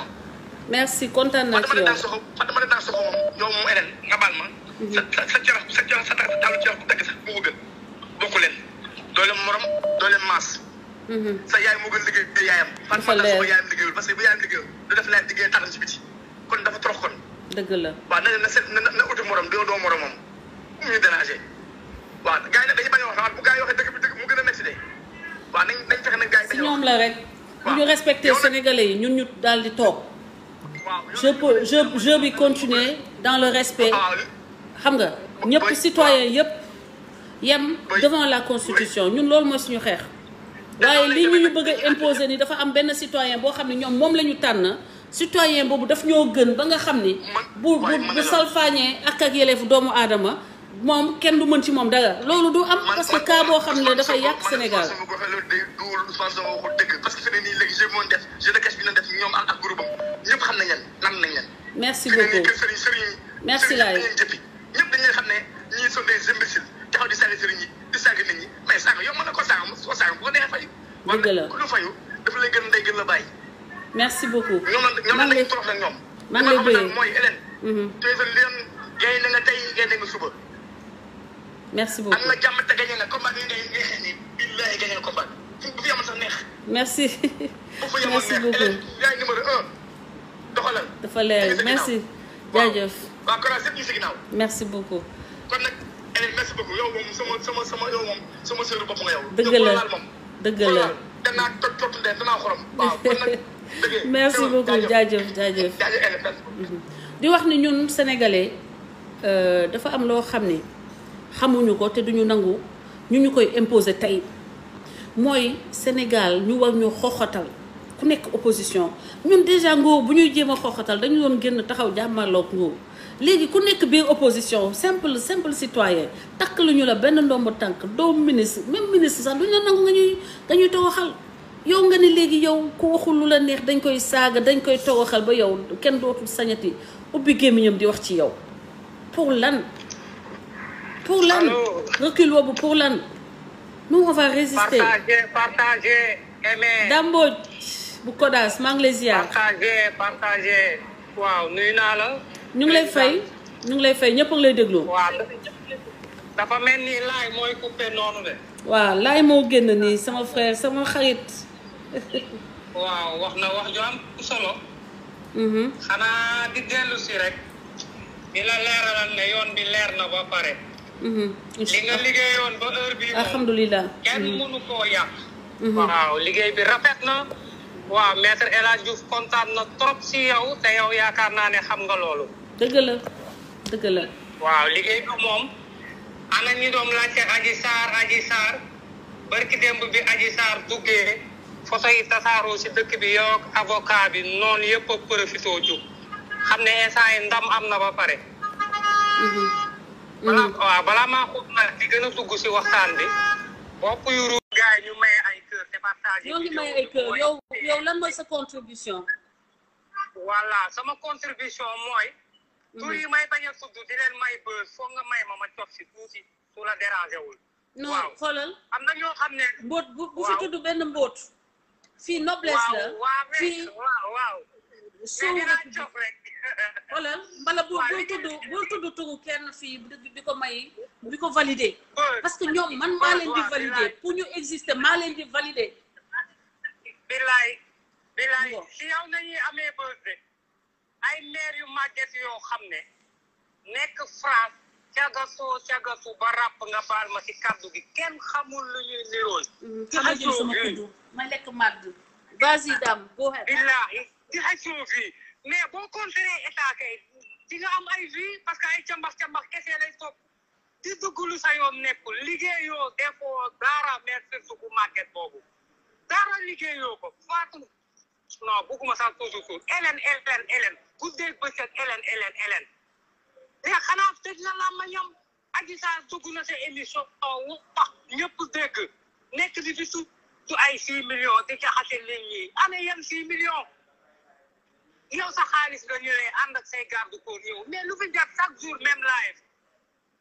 merci kontaan naa ci yow. Fatoumata Dansokho moom yow moom Hélène nga baal ma. sa taalu cerax bu dagg sax moo ko gën bokku leen doole morom doole maas. sa yaay moo gën liggéey yaayam. Fatoumata Dansokho yaayam liggéeyul parce que bu yaayam liggéeyul du def leen liggéey taxam ci biti kon dafa torox kon. dëgg la waaw na uti morom doo moromam mu ñu déranger waaw gars yi nag dañuy bañ a wax bu gars yi waxee dëgg mu gën a métti de waaw nañ fexe nag gars yi si ñoom la rek. bu ñu respecté sénégalais yi ñun ñu daal di toog. je bi continuer dans le respect xam nga ñëpp citoyen yëpp yem devant la constitution ñun loolu mooy suñu xeex waaye li ñu bëgg a imposer ni dafa am benn citoyen boo xam ne ñoom moom la ñu tànn citoyen boobu daf ñoo gën ba nga xam ni bu salfaañee ak yeleefu doomu aadama moom kenn du mën ci moom dara loolu du am parce que cas boo xam ne dafay yàq Sénégal. parce que fi ne nii léegi je moon def je le cache bi na def ñoom ak groupe am ñëpp xam nañ leen nan nañ leen. merci beaucoup merci laay ñëpp dañ leen xam ne ñii sont des imbéciles taxaw di saaga sëriñ yi di saaga nit ñi mais saaga yow mën na ko saaga soo saaga bu ko neexee fayu. dëgg la ku la fayu dafa lay gën ndey gën la bàyyi. merci beaucoup. ñoom dañuy torox nag ñoom. maa ngi lay bëggee mooy Hélène. tey sa leen gay na nga tey gay na nga suba. merci beaucoup am na jàmm te gañe nga combat bi ngay xeex nii billahi gañe nga combat bu fi amoon sax neex. merci merci beaucoup Hélène yaay numéro 1 doxalal. dafa leer merci jaajëf. waaw kon ñëpp ñu si ginnaaw. merci beaucoup. kon nag Hélène merci beaucoup yow moom sama yow moom sama sœur bopp nga yow. dëgg la dëgg la danaa tot ndee danaa xorom. waaw kon nag merci beaucoup jaajëf di wax ni ñun sénégalais dafa am loo xam ne xamuñu ko te duñu nangu ñu koy imposer tey mooy Sénégal ñu war ñu xoxatal ku nekk opposition ñun déjà nguur bu ñuy jéem a xoxatal dañu doon génn taxaw jàmmarloog nguur léegi ku nekk biir opposition simple citoyen takk lu ñu la benn ndombo tànk doomu ministre même ministre sax duñu la nangu nga ñuy toroxal yow nga ni léegi yow ku waxul lu la neex dañ koy saaga dañ koy toroxal ba yow kenn dootul sañati ubbi gémmiñam di wax ci yow pour lan recul boobu pour lan nous on va résister. Partagez, aimer. Damboj bu Kodas maa ngi lay ziar. Partagez. waaw nuyu naa la. ñu ngi lay fay ñëpp a ngi lay déglu. waaw dafa mel ni laay mooy coupé noonu de. waaw laay moo génn nii sama frère sama xarit. waaw wax na wax ju am solo. xanaa di dellu si rek. di la leeralal ne yoon bi leer na ba pare. li nga liggéeyoon ba heure bii. alhamdulilah kenn mënu koo yàq. waaw liggéey bi rafet na. waaw maître El Hadj Diouf kontaan na trop si yow te yow yaakaar naa ne xam nga loolu. dëgg la. waaw liggéey bi moom. ana ñi doon laajte Adji Sarr barki démb bi Adji Sarr duggee photo yi tasaaroo si dëkk bi yow ak avocat bi noonu yëpp a profité jóg xam ne instant yi ndam am na ba pare. balaa maa xool nag di gën a dugg si waxtaan bi bopp yu ruur gars yi ñu maye ay kër te partage ñoo ngi maye ay kër yow lan mooy sa contribution. voilà sama contribution mooy. tur yi may bañ a tudd di leen may bës foog nga may ma cof si tuuti su la dérangé wul. non xoolal am na ñoo xam ne. mbóot bu fi tudd benn mbóot. fii noblesse la fii waaw soo rek. xoolal mbala bul tudd turu kenn fii di ko may di ko valider. parce que ñoom man maa leen di valider pour ñu exister maa leen di valider. bilaay si yow nañuy amee bës de. ay maire yu màgget yoo xam ne nekk France cagasu ba ràpp nga baal ma ci kàddu gi kenn xamul lu ñuy nirool. ci xajul sama kuddu ma lekk màdd. vas-y Dame go ahead. billahi ci xajul fii mais boo contré état kay di nga am ay vie parce que ay cambax kese lay topp di dugg lu sa yoon nekkul liggéeyoo defoo dara maire su bu màgget boobu dara liggéeyoo ko faatu. non bëgguma sax toujours Hélène guddeeg bëccëg Hélène mais xanaa tëj na la ma ñoom Adji Sarr dugg na sa émission wax ñëpp dégg nekk di fi su ay 6 millions di jaxase nit ñi ana yan 6 millions yow sa xaalis nga ñëwee ànd ak say garde corps ñëw mais lu fi jar chaque jour même live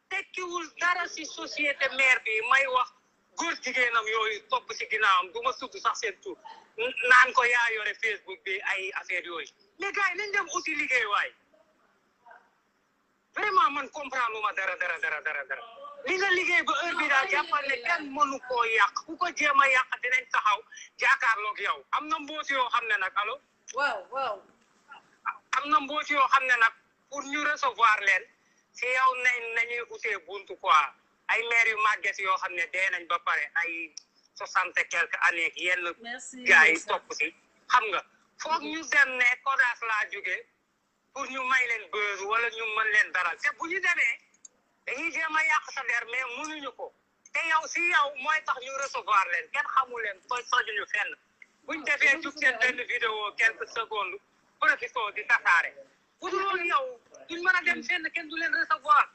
tekkiwul dara si société mère bi may wax góor jigéenam yooyu topp si ginnaawam du ma tudd sax seen tur naan ko yaa yore Facebook bi ay affaire yooyu mais gars yi nañ dem aussi liggéey waay vraiment man comprendre ma dara li nga liggéey ba heure bi daal jàppal ne kenn mënu koo yàq ku ko jéem a yàq dinañ taxaw jaakaarloog yow am na mbooti yoo xam ne nag allo waaw am na mbooti yoo xam ne nag pour ñu recevoir leen si yow nañuy utee buntu quoi ay maire yu màgget yoo xam ne dee nañ ba pare ay 60 et quelques années yenn gars yi topp si xam nga foog ñu dem ne Kodas laa jóge pour ñu may leen buzz wala ñu mën leen dara te bu ñu demee dañuy jéem a yàq sa der mais mënuñu ko te yow si yow mooy tax ñu recevoir leen kenn xamu leen tojuñu fenn buñ defee jug seen benn vidéo quelques secondes profito di tasaare bu dul woon yow duñ mën a dem fenn kenn du leen recevoir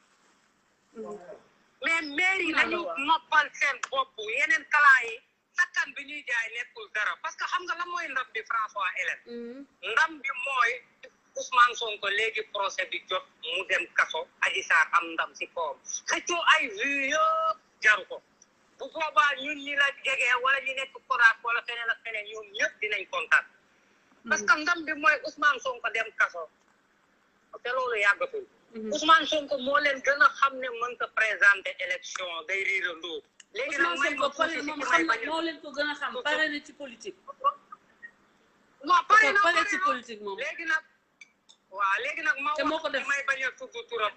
mais mairie nañu noppal seen bopp yeneen clan yi sakkan bi ñuy jaay nekkul dara parce que xam nga la mooy ndam bi François Hélène ndam bi mooy Ousmane Sonko léegi procès bi jot mu dem kaso Adji Sarr am ndam si kawam xëccoo ay vues yëpp jaru ko bu boobaa ñun ñi la jege wala ñu nekk Kodak wala feneen ak feneen ñoom ñëpp dinañ kontaan parce que ndam bi mooy Ousmane Sonko dem kaso te loolu yàggatul Ousmane Sonko moo leen gën a xam ne mën ko présenter élection day riirandoo léegi nag may ko moom xam na moo leen ko gën a xam pare na ci politique non pare ci politique moom léegi nag waaw léegi nag ma wax may bañ a tudd turam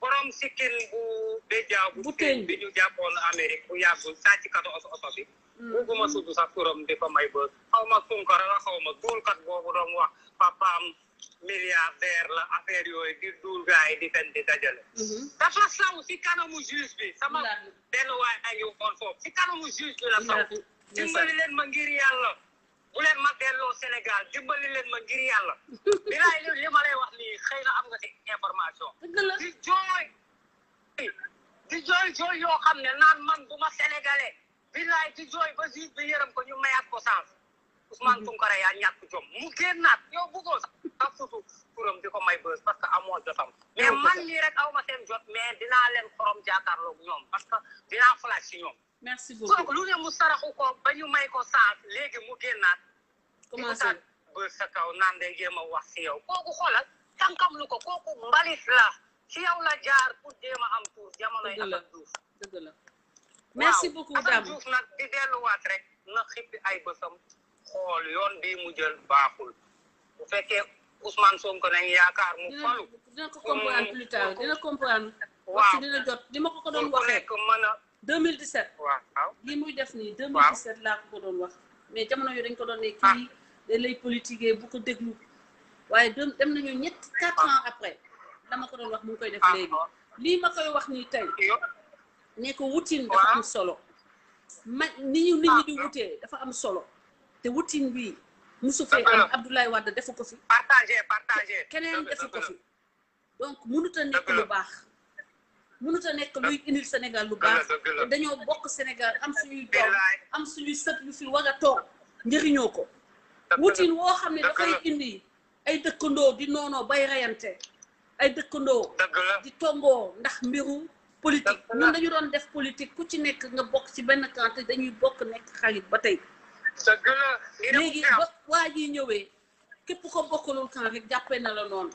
borom sikkin bu béjjaaw bu teeñ bi ñu jàppoon Amérique bu yàggul sàcc katu oto bi bugguma tudd sax turam di ko may bës xaw ma Tunkara la xaw ma duulkat boobu doon wax papaam milliardaire la affaire yooyu di duul gars yi di fen di dajale dafa saw si kanamu juge bi sama benn waay ay yu woon foofu si kanamu juge bi la saw dimbali leen ma ngir yàlla bu leen ma delloo Sénégal dimbali leen ma ngir yàlla bilaay li ma lay wax nii xëy na am nga ci information di jooy yoo xam ne naan man du ma sénégalais bilaay di jooy ba juge bi yërëm ko ñu mayaat ko chance Ousmane Tounkara yaa ñàkk jom mu génnaat yow bëggoo sax surtout turam di ko may bës parce que amoo jotam mais man nii rek aw ma seen jot mais dinaa leen xorom jàkkaarloog ñoom parce que dinaa flash si ñoom merci beaucoup lu ne mu saraxu ko ba ñu may ko chance léegi mu génnaat commencé bës sa kaw naan day jéem a wax si yow kooku xoolal tànkam lu ko kooku mbalit la si yow la jaar pour jéem a am tuur jamonoy Assane Diouf dëgg la merci beaucoup Assane Diouf nag di delluwaat rek na xippi ay bësam xool yoon bii mu jël baaxul bu fekkee Ousmane Sonko nañ yaakaar mu falu dina ko comprendre plus tard dina comprendre waaw dina jot di ma ko doon waxee nekk mën a 2017 waaw lii muy def nii 2017 laa ko doon wax mais jamono yooyu dañ ko doon ne kii da lay politiquer bu ko déglu waaye dem nañu 4 ans après dama ko doon wax mu ngi koy def léegi lii ma koy wax nii tey ne ko wutin dafa am solo ni ñu nit ñi di wutee dafa am solo te wutin bi musu fee am Abdoulaye Wade defu ko fi partagé keneen defu ko fi donc mënut a nekk lu baax mënut a nekk luy indil Sénégal lu baax te dañoo bokk Sénégal am suñuy doom am suñuy sët yu fi war a toog njëriñoo ko wutin woo xam ne dafay indi ay dëkkandoo di noonoo bay reyante ay dëkkandoo di tongoo ndax mbiru politique ñun dañu doon def politique ku ci nekk nga bokk ci benn camp te dañuy bokk nekk xarit ba tey léegi ba waa ji ñëwee képp ko bokkalul camp rek jàppee na la noonu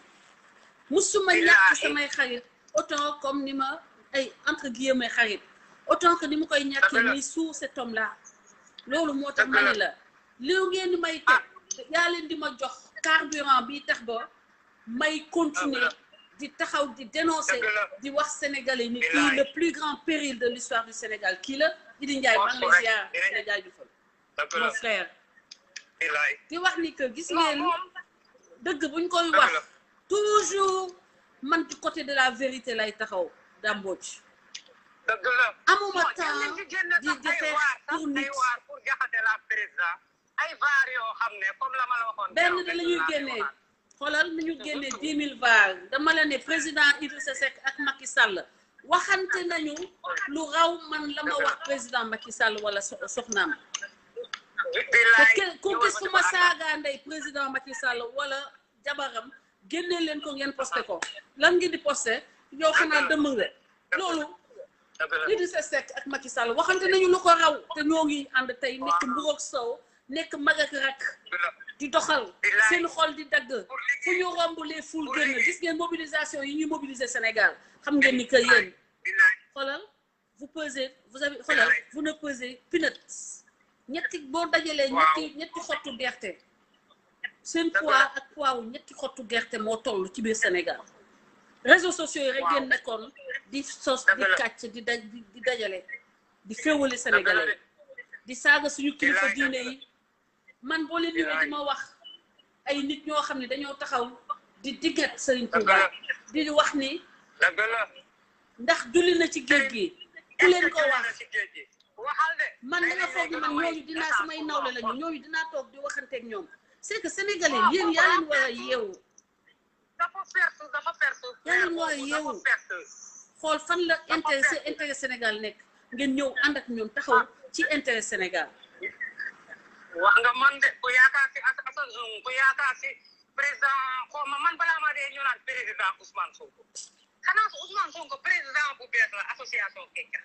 musuma ñàkk samay xarit autant comme ni ma ay entre guillemets xarit autant que ni ma koy ñàkkee nii sous cet homme là loolu moo tax ma ne la li ngeen di may teg yaa leen di ma jox carburant bi tax ba may continuer di taxaw di dénoncer di wax sénégalais ni kii le plus grand péril de l'histoire du Sénégal kii la Idi Ndiaye maa ngi lay ziar la jaajëfal mon frère di wax ni que gis ngeen dëgg buñ koy wax toujours man du côté de la vérité lay taxaw Dambodj amuma temps di xeex pour nit benn da la ñuy génnee xoolal ni ñu génnee 10 000 var dama la ne président Idrissa Seck ak Macky Sall waxante nañu lu raw man la ma wax président Macky Sall wala soxnaam te ku gis fu ma saagaa ndey président Macky Sall wala jabaram génne leen ko ngeen posté ko lan ngeen di posté yow xanaa dëmm nga loolu Idrissa Seck ak Macky Sall waxante nañu lu ko raw te ñoo ngi ànd tey nekk mburoog sow nekk mag ak rak di doxal seen xol di dagg fu ñu romb les foules génn gis ngeen mobilisation yi ñuy mobiliser Sénégal xam ngeen ni que yéen xoolal vous pesez vous avez xoolal vous ne pesez peanuts ñetti boo dajalee ñetti xottu gerte seen poids ak poids wu ñetti xottu gerte moo toll ci biir Sénégal réseaux sociaux yi rek ngeen nekkoon di sos di kàcc di dajale di féewale Sénégalais di saaga suñu kilifa diine yi man boo leen ñëwee di ma wax ay nit ñoo xam ne dañoo taxaw di diggat Serigne Touba di wax ni ndax julli na ci géej gi ku leen ko wax waxal de man da nga foog ni man ñooñu dinaa samay nawle lañu ñooñu dinaa toog di waxanteeg ñoom c'est que sénégalais yéen yaa leen war a yeewu dafa perse yaa leen war a yeewu xool fan la intérêt Sénégal nekk ngeen ñëw ànd ak ñoom taxaw ci intérêt Sénégal wax nga man de ku yaakaar si président xaw ma man balaa maa dee ñu naan président Ousmane Sonko xanaa ko Ousmane Sonko président bu bees la association Kekka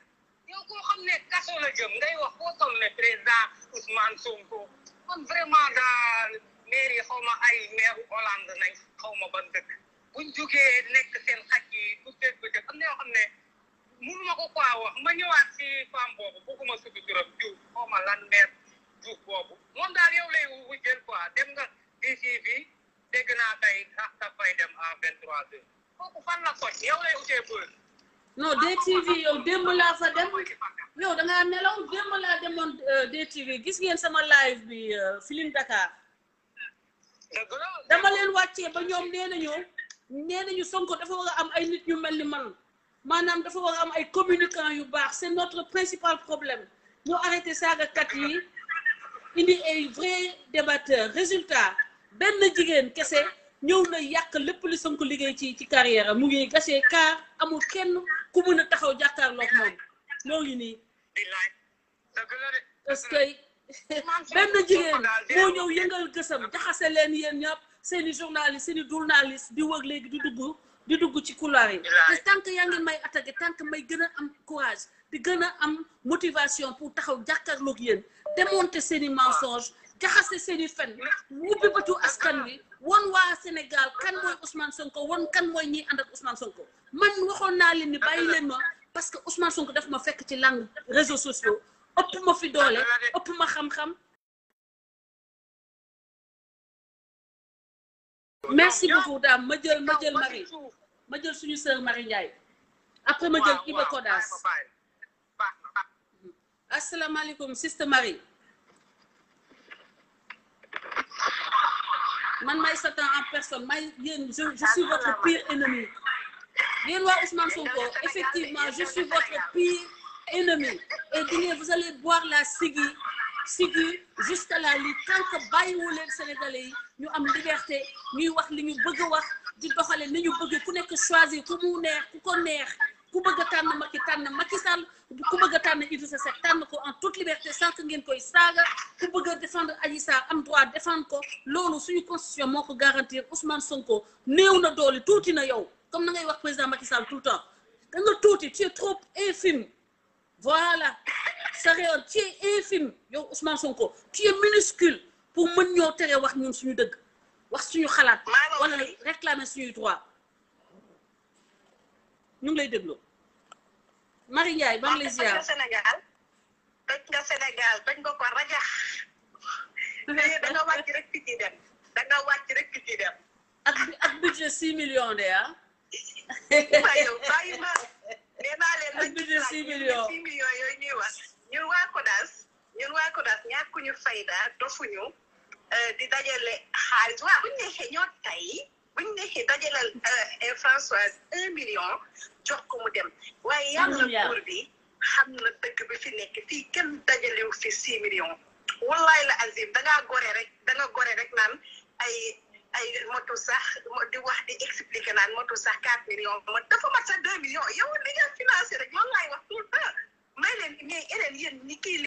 yow koo xam ne kaso la jëm ngay wax koo toll ne président Ousmane Sonko man vraiment daal mairie xaw ma ay maire Hollande nañ xaw ma ban dëkk buñ jógee nekk seen xaj yi bu dégg ba dëkk am na yoo xam ne mënu ma ko quoi wax ma ñëwaat si femme boobu bëgguma sudd turam Diouf xaw ma lan maire Diouf boobu moom daal yow lay wujjeel quoi dem nga DCV dégg naa tey dafay dem à 23h kooku fan la soj yow lay utee bër non DTV yow démb laa fa dem yow da ngaa nelaw démb laa demoon DTV gis ngeen sama live bi Feeling Dakar dama leen wàccee ba ñoom nee nañu Sonko dafa war a am ay nit ñu mel ni man maanaam dafa war a am ay communicants yu baax c'est notre principal problème ñu arrêté saagakat yi indi ay vrai débatteur résultat benn jigéen kese ñëw na yàq lépp li Sonko liggéey ci carrière mu ngi gasee car amul kenn ku mën a taxaw jàkkaarloog moom ñoo ngi nii parce que benn jigéen moo ñëw yëngal gësam jaxase leen yéen ñëpp seeni journaliste di wër léegi di dugg ci couloir yi te tant que yaa ngi may attaqué tant que may gën a am courage di gën a am motivation pour taxaw jàkkaarloog yéen démonter seeni mensonge jaxase seeni fen wubbi bëtu askan wi won waa Sénégal kan mooy Ousmane Sonko won kan mooy ñiy ànd ak Ousmane Sonko man waxoon naa leen ni bàyyi leen ma parce que Ousmane Sonko daf ma fekk ci langue réseaux sociaux ëpp ma fi doole ëpp ma xam-xam merci beaucoup daam ma jël Marie ma jël suñu sœur Marie Ndiaye après ma jël Iba Kodas asalaamaaleykum sister Marie man may Satan en personne may yéen je suis votre pire ennemi yéen waa Ousmane Sonko effectivement je suis votre pire ennemi et dingeen vous allez boire la ciguë jusqu'à la lit tant que bàyyiwu leen Sénégalais yi ñu am liberté ñuy wax li ñu bëgg a wax di doxale ni ñu bëgg ku nekk choisir ku mu neex ku ko neex ku bëgg a tànn Macky Sall ku bëgg a tànn Idrissa Seck tànn ko en toute liberté sans que ngeen koy saaga ku bëgg a défendre Adji Sarr am droit défendre ko loolu suñu constitution moo ko garantir Ousmane Sonko néew na doole tuuti na yow comme na ngay wax président Macky Sall tout le temps da nga tuuti tu es trop infime voilà sa réew tu es infime yow Ousmane Sonko tu es minuscule pour mën ñoo tere wax ñun suñu dëgg wax suñu xalaat wala réclamer suñuy droit ñu ngi lay déglu Marie Ndiaye ba ngi lay ziar toj nga Sénégal bañ nga ko rajax da nga wàcc rek fi ci dem ak budget 6 millions de yow bàyyi ma nee naa leen ak budget 6 millions yooyu ñuy wax ñun waa Kodas ñàkkuñu fayda dofuñu di dajale xaalis waaw buñ neexee ñoo tay buñ neexee dajalal Françoise 1 million jox ko mu dem waaye yàlla buur bi xam na dëkk bi fi nekk fii kenn dajalewu fi 6 millions wallahi la azim da nga gore rek naan ay moto sax di wax di expliquer naan moto sax 4 millions dafa mat sax 2 millions yow li nga financé rek loolu laay wax tout le temps may leen mais eneen yéen ñi kii li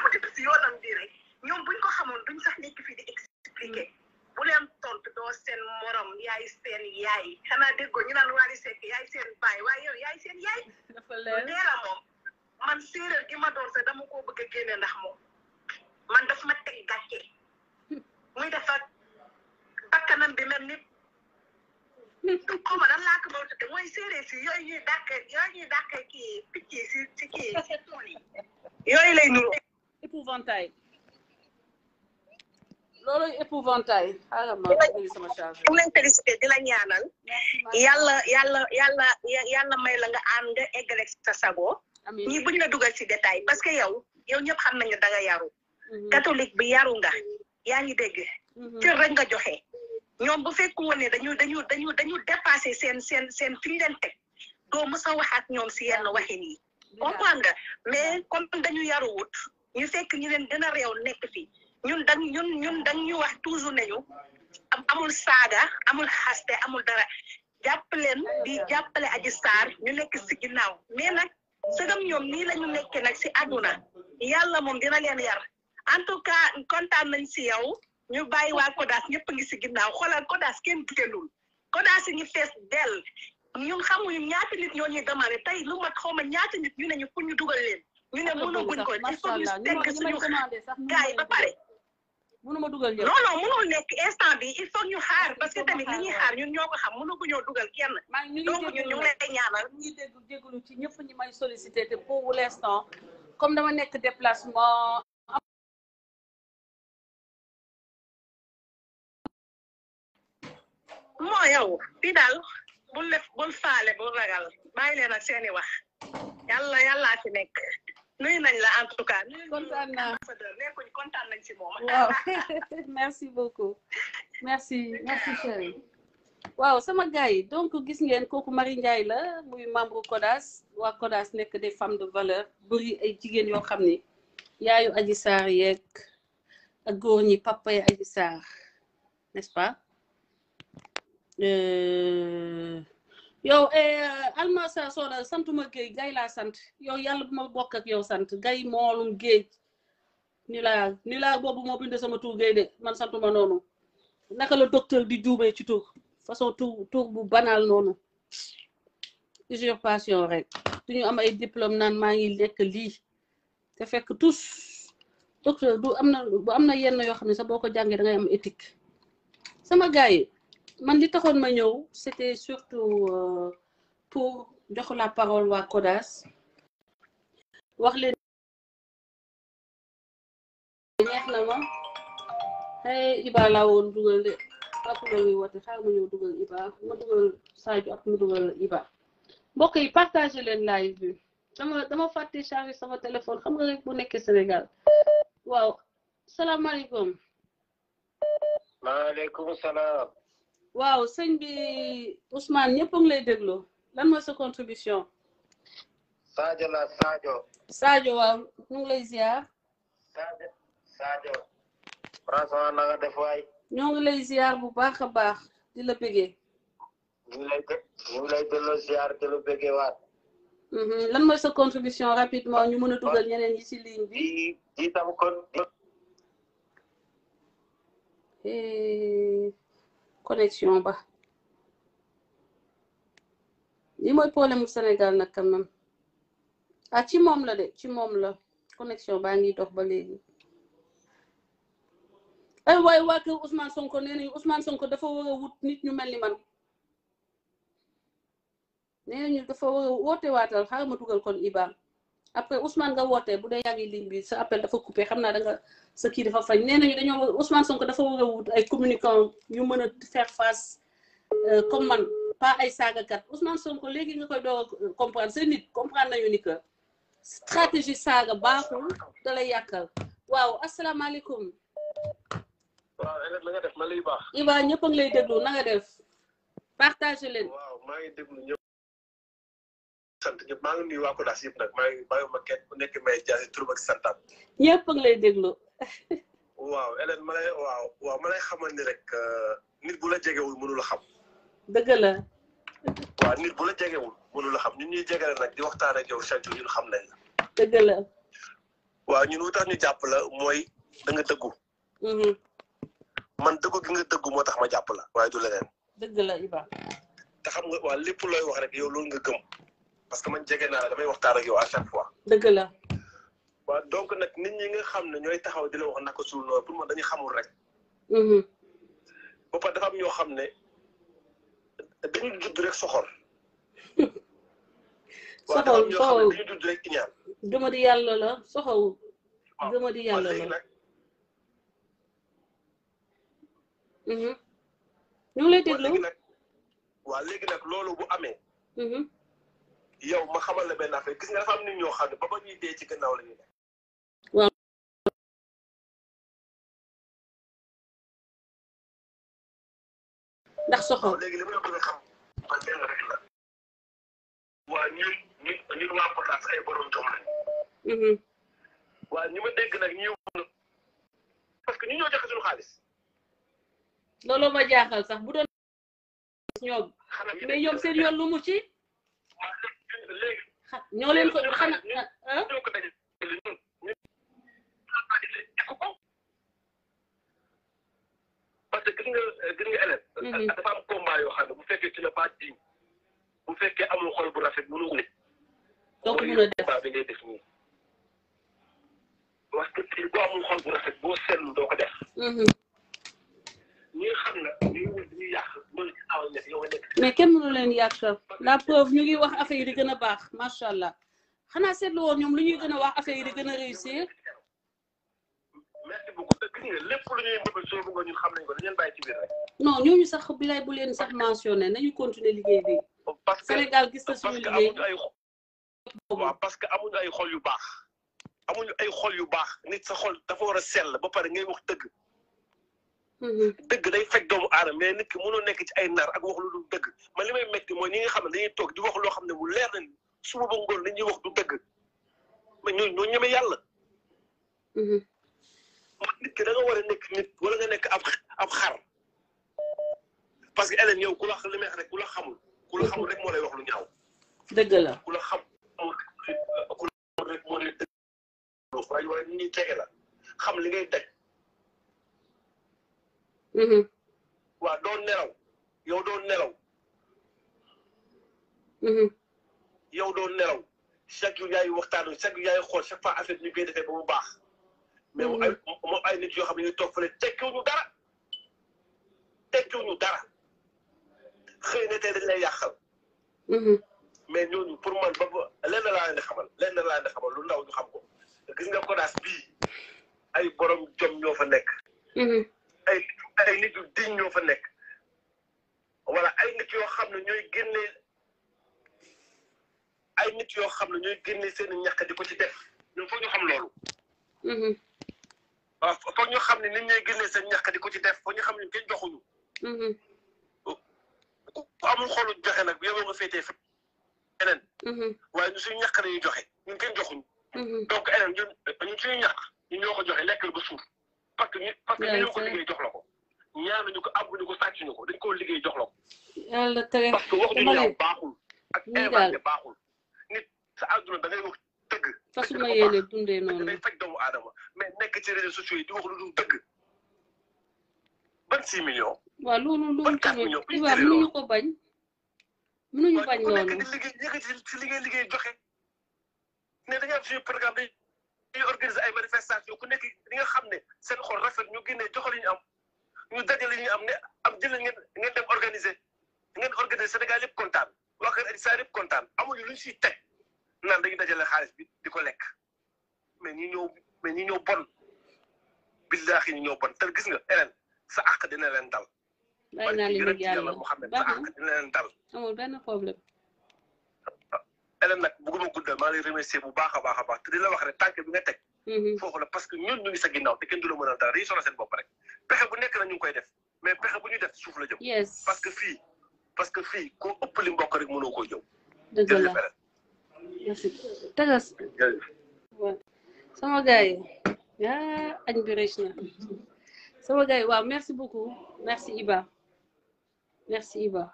mu def si yoonam di rek ñoom buñ ko xamoon duñ sax nekk fii di expliquer bu leen tontu doo seen morom yaay seen yaay xanaa déggoo ñu naan Wally Seck yaay seen baay waaye yow yaay seen yaay leera moom man séeréer gi ma doon sax dama koo bëgg a génne ndax moom man daf ma teg gàcce muy dafa bakkanam bi mel ni xaw ma nan laa ko mën a tudde mooy séeréer si yooyu ñuy dàqee kii picc yi si kii si tool yi yooyu lay nuru épouvantail loolu épouvantail xaaral ma indi sama charge mu leen félicité di la ñaanal yàlla may la nga ànd nga eggale sa sago ñi buñ la dugal ci détail parce que yow ñëpp xam nañu da nga yaru catholique bi yaru nga yaa ngi dégg cër rek nga joxe ñoom bu fekku woon ne dañu dépassé seen fi ñu leen teg doo mës a wax ak ñoom si yenn waxin yi comprendre nga mais comme dañu yaruwut ñu fekk ñu leen gën a réew nekk fi ñun dañ ñu wax toujours nañu amul saaga amul xaste amul dara jàpp leen di jàppale Adji Sarr ñu nekk si ginnaaw mais nag sëgam ñoom nii la ñu nekkee nag si àdduna yàlla moom dina leen yar en tout cas kontaan nañ si yow ñu bàyyi waa Kodas ñëpp ngi si ginnaaw xoolal Kodas kenn dugalul Kodas yi ñu fees dell ñun xamuñu ñaata nit ñoo ñuy demandé tey lu mat xaw ma ñaata nit ñu ne ñu pour ñu dugal leen ñu ne mënaguñ ko il faut ñu tegg suñu gars yi ba pare. mënuma dugal ñëpp non mënul nekk instant bi il faut ñu xaar parce que tamit li ñuy xaar ñun ñoo ko xam mënaguñoo dugal kenn. donc ñun ñu ngi lay ñaanal. ñu ngi jégalu ci ñëpp ñi may sollicité te pour l'instant comme dama nekk déplacement. moo yow fii daal bul faale bul ragal bàyyi leen ak seeni wax yàllaa ci nekk nuyu nañ la en tout cas. kontaan naa nekkuñ kontaan nañ ci moom. waaw merci beaucoup merci chérie. waaw sama gars yi donc gis ngeen kooku Marie Ndiaye la muy membre Kodas waa Kodas nekk des femmes de valeur bëri ay jigéen yoo xam ni yaayu Adji Sarr yeeg ak góor ñi papa yi Adji Sarr n'est-ce pas. yow almasa soda santuma géej gay laa sant yow yàlla bu ma bokk ak yow sant gay moolum géej ni laa boobu moo bind sama tur géej de man santuma noonu naka la docteur di juumee ci tur façon tur bu banal noonu usurpation rek duñu am ay diplôme naan maa ngi lekk lii te fekk tous docteur bu am na yenn yoo xam ne sax boo ko jàngee da ngay am éthique sama gars yi man li taxoon ma ñëw c'était surtout pour jox la parole waa Kodas wax leen neex na ma hey Iba laa woon dugal de ak la ñuy woote xaar ma ñëw dugal Iba ma dugal Sadio ak mu dugal Iba mbokk yi partagé leen live bi dama fàtte chargé sama téléphone xam nga rek bu nekkee Sénégal waaw salaamaaleykum. maaleykum salaam. waaw sëñ bi Ousmane ñëpp a ngi lay déglu lan mooy sa contribution. Sadio la Sadio waaw ñu ngi lay ziar. Sadio. François na nga def waay. ñoo ngi lay ziar bu baax a baax di la bëggee. ñu ngi lay delloo ziar di la bëggee waat. lan mooy sa contribution rapidement ñu mën a dugal ñeneen ñi ci ligne bi. di tam kon. connexion ba li mooy problème mu Sénégal nag quand même ci moom la de ci moom la connexion baa ngi dox ba léegi ay waay waa kër Ousmane Sonko nee nañu Ousmane Sonko dafa war a wut nit ñu mel ni man nee nañu dafa war a woote waatal xaaral ma dugal kon Iba après Ousmane nga woote bu dee yaa ngi ligne bi sa appel dafa coupé xam naa da nga sa kii dafa fañ nee nañu dañoo Ousmane Sonko dafa war a wut ay communicants yu mën a faire face comme man pas ay saagakat Ousmane Sonko léegi nga koy door a comprendre c'est nit comprendre nañu ni que stratégie saaga baaxul da lay yàqal waaw asalaamaaleykum. waaw la nga def ma lay baax. Iba ñëpp a ngi lay déglu na nga def partagé leen. waaw maa ngi déglu ñëpp. sant ñëpp maa ngi nuyu waa Kodas yëpp nag maa ngi bàyyiwuma kenn ku nekk may jaasi turam ak santam. ñëpp a ngi lay déglu. waaw Hélène ma lay xamal ni rek nit bu la jegewul mënu la xam. dëgg la. waaw nit bu la jegewul mënu la xam ñun ñuy jegele nag di waxtaan ak yow chaque jour ñun xam nañ la. dëgg la. waaw ñun lu tax ñu jàpp la mooy da nga dëggu. man dëggu gi nga dëggu moo tax ma jàpp la waaye du leneen. dëgg la Iba. te xam nga waa lépp looy wax rek yow loolu nga gëm parce que man jege naa la damay waxtaan ak yow à chaque fois. dëgg la. waaw donc nag nit ñi nga xam ne ñooy taxaw di la wax naka suul noonu pour man dañuy xamul rek. ba pare dafa am ñoo xam ne dañu judd rek soxor. waaw dafa am ñoo xam ne dañu judd rek iñaan. gëma di yàlla la soxor. gëma di yàlla la ñu ngi lay déglu léegi nag loolu bu amee. yow ma xamal la benn affaire gis nga dafa am nit ñoo xam ne ba ba ñuy dee ci gannaaw la ñuy nekk. waaw. ndax soxor. léegi li ma bëgg a xam man benn rek la. waa ñun waa Kodas ay borom jom lañ. waaw ñu ma dégg nag ñëw parce que ñu ñoo joxe suñu xaalis. looloo ma jaaxal sax bu doon ñoom mais ñoom seen yoon lu mu ci léegi ñoo leen ko xanaa ñoo ko dajale ñun parce que gis nga élève dafa am combat yoo xam ne bu fekkee ci la pas digne bu fekkee amul xol bu rafet mënu ne donc mën a def combat bi ngay def nii parce que fii boo amul xol bu rafet boo seetlu doo ko def ñi xam na ñu yàq mën ci aw nekk yow nga nekk mais kenn mënu leen yàq la preuve ñu ngi wax affaire yi di gën a baax macha allah xanaa seetlu woon ñoom lu ñuy gën a wax affaire yi di gën a réussir. merci beaucoup gis nga lépp lu ñuy mbëbal soo bëggoon ñun xam nañ ko dañ leen bàyyi ci biir rek. non ñooñu sax bilaay bu leen sax mentionné nañu continuer liggéey bi. parce que Sénégal gis na suñu liggéey waaw parce que amuñu ay xol yu baax. amuñu ay xol yu baax nit sa xol dafa war a sell ba pare ngay wax dëgg. dëgg day fekk doomu aadama mais nit ki mënoo nekk ci ay nar ak wax lu dul dëgg man li may metti mooy ñi nga xam ne dañuy toog di wax loo xam ne mu leer na suba ba ngoon dañuy wax du dëgg mais ñoo ñeme yàlla. nit ki da nga war a nekk nit wala nga nekk ab xar parce que Hélène yow ku la li may wax rek ku la xamul rek moo lay wax lu ñaaw. dëgg la ku la xamul rek moo lay dëgg waaye wala ñu ñuy tege la xam li ngay daj. waaw doo nelaw yow doo nelaw. yow doo nelaw chaque jour yaay waxtaan chaque jour yaay xool chaque fois affaire ñu koy defee ba mu baax. mais moom ay nit yoo xam ne ñu toog fële tekkiwuñu dara xëy na tey dañ lay yàqal. mais ñooñu pour man ba lenn laa leen di xamal lu ndaw ñu xam ko gis nga Kodas bii ay borom jom ñoo fa nekk. ay nit yu diñ ñoo fa nekk wala ay nit yoo xam ne ñooy génne seen ñàkk di ko ci def ñun foog ñu xam loolu. waaw foog ñu xam ne nit ñooy génne seen ñàkk di ko ci def foog ñu xam ne kenn joxuñu. ku amul xolu joxe nag yow nga féetee fi eneen waaye ñu suñu ñàkk dañuy joxe ñun kenn joxuñu. donc eneen ñun suñu ñàkk ñu ñoo ko joxe lekkal ba suuf parce que ñu ñoo ko liggéey jox la ko. ñaanuñu ko amuñu ko sàccuñu ko dañ koo liggéey jox la ko. yàlla tere parce que wax ñu ñaaw baaxul. ak inventé baaxul. nit sa àdduna da ngay wax dëgg. fasuma yéene dundee noonu day faj doomu aadama mais nekk ci réseaux sociaux yi di wax lu dul dëgg. 26 millions. waaw loolu 24 millions Iba mënuñu ko bañ. mënuñu bañ loolu. ku nekk di liggéey yëkkati si liggéey joxe. ne dañuy am suñu programme dañuy organiser ay manifestation ku nekk li nga xam ne seen xol rafet ñu génnee joxe li ñu am. ñu dajale li ñu am ne am jëlee ngeen dem organiser Sénégal yëpp kontaan waa kër Adji Sarr yëpp kontaan amuñu luñ siy teg naan dañuy dajale xaalis bi di ko lekk mais ñi ñëw bon billaahi ñi ñëw bon te gis nga Hélène sa àq dina leen dal. bàyyi naa leen ak yàlla Mouhamed sa àq dina leen dal. amul benn problème. Hélène nag bëgguma guddal maa ngi lay remercier bu baax a baax te di la wax rek tànk bi nga teg. foofu la parce que ñun ñu ngi sa ginnaaw te kenn du la mën a dara dañuy solo seen bopp rek pexe bu nekk na ñu ngi koy def mais pexe bu ñu def suuf la jëm. yes parce que fii koo ëpp li mbokk rek mënoo koo jëw. dëgg la merci tagas waaw sama gars yi añ bi rëcc na sama gars yi waaw merci beaucoup merci Iba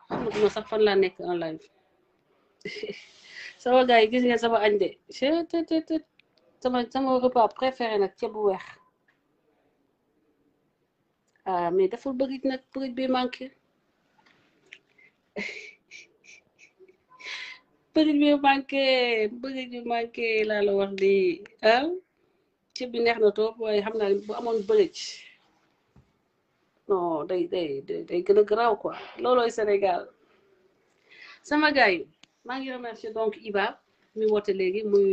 xamatuma sax fan laa nekk en live sama gars yi gis ngeen sama añ de sama repas préféré nag ceeb bu weex mais dafa bëgg nag bëgg bi manqué bëgg bi manqué laa la wax di ceeb bi neex na trop waaye xam naa bu amoon bëgg non day gën a garaaw quoi loolooy Sénégal sama gars yi maa ngi remercier donc Iba mi woote léegi muy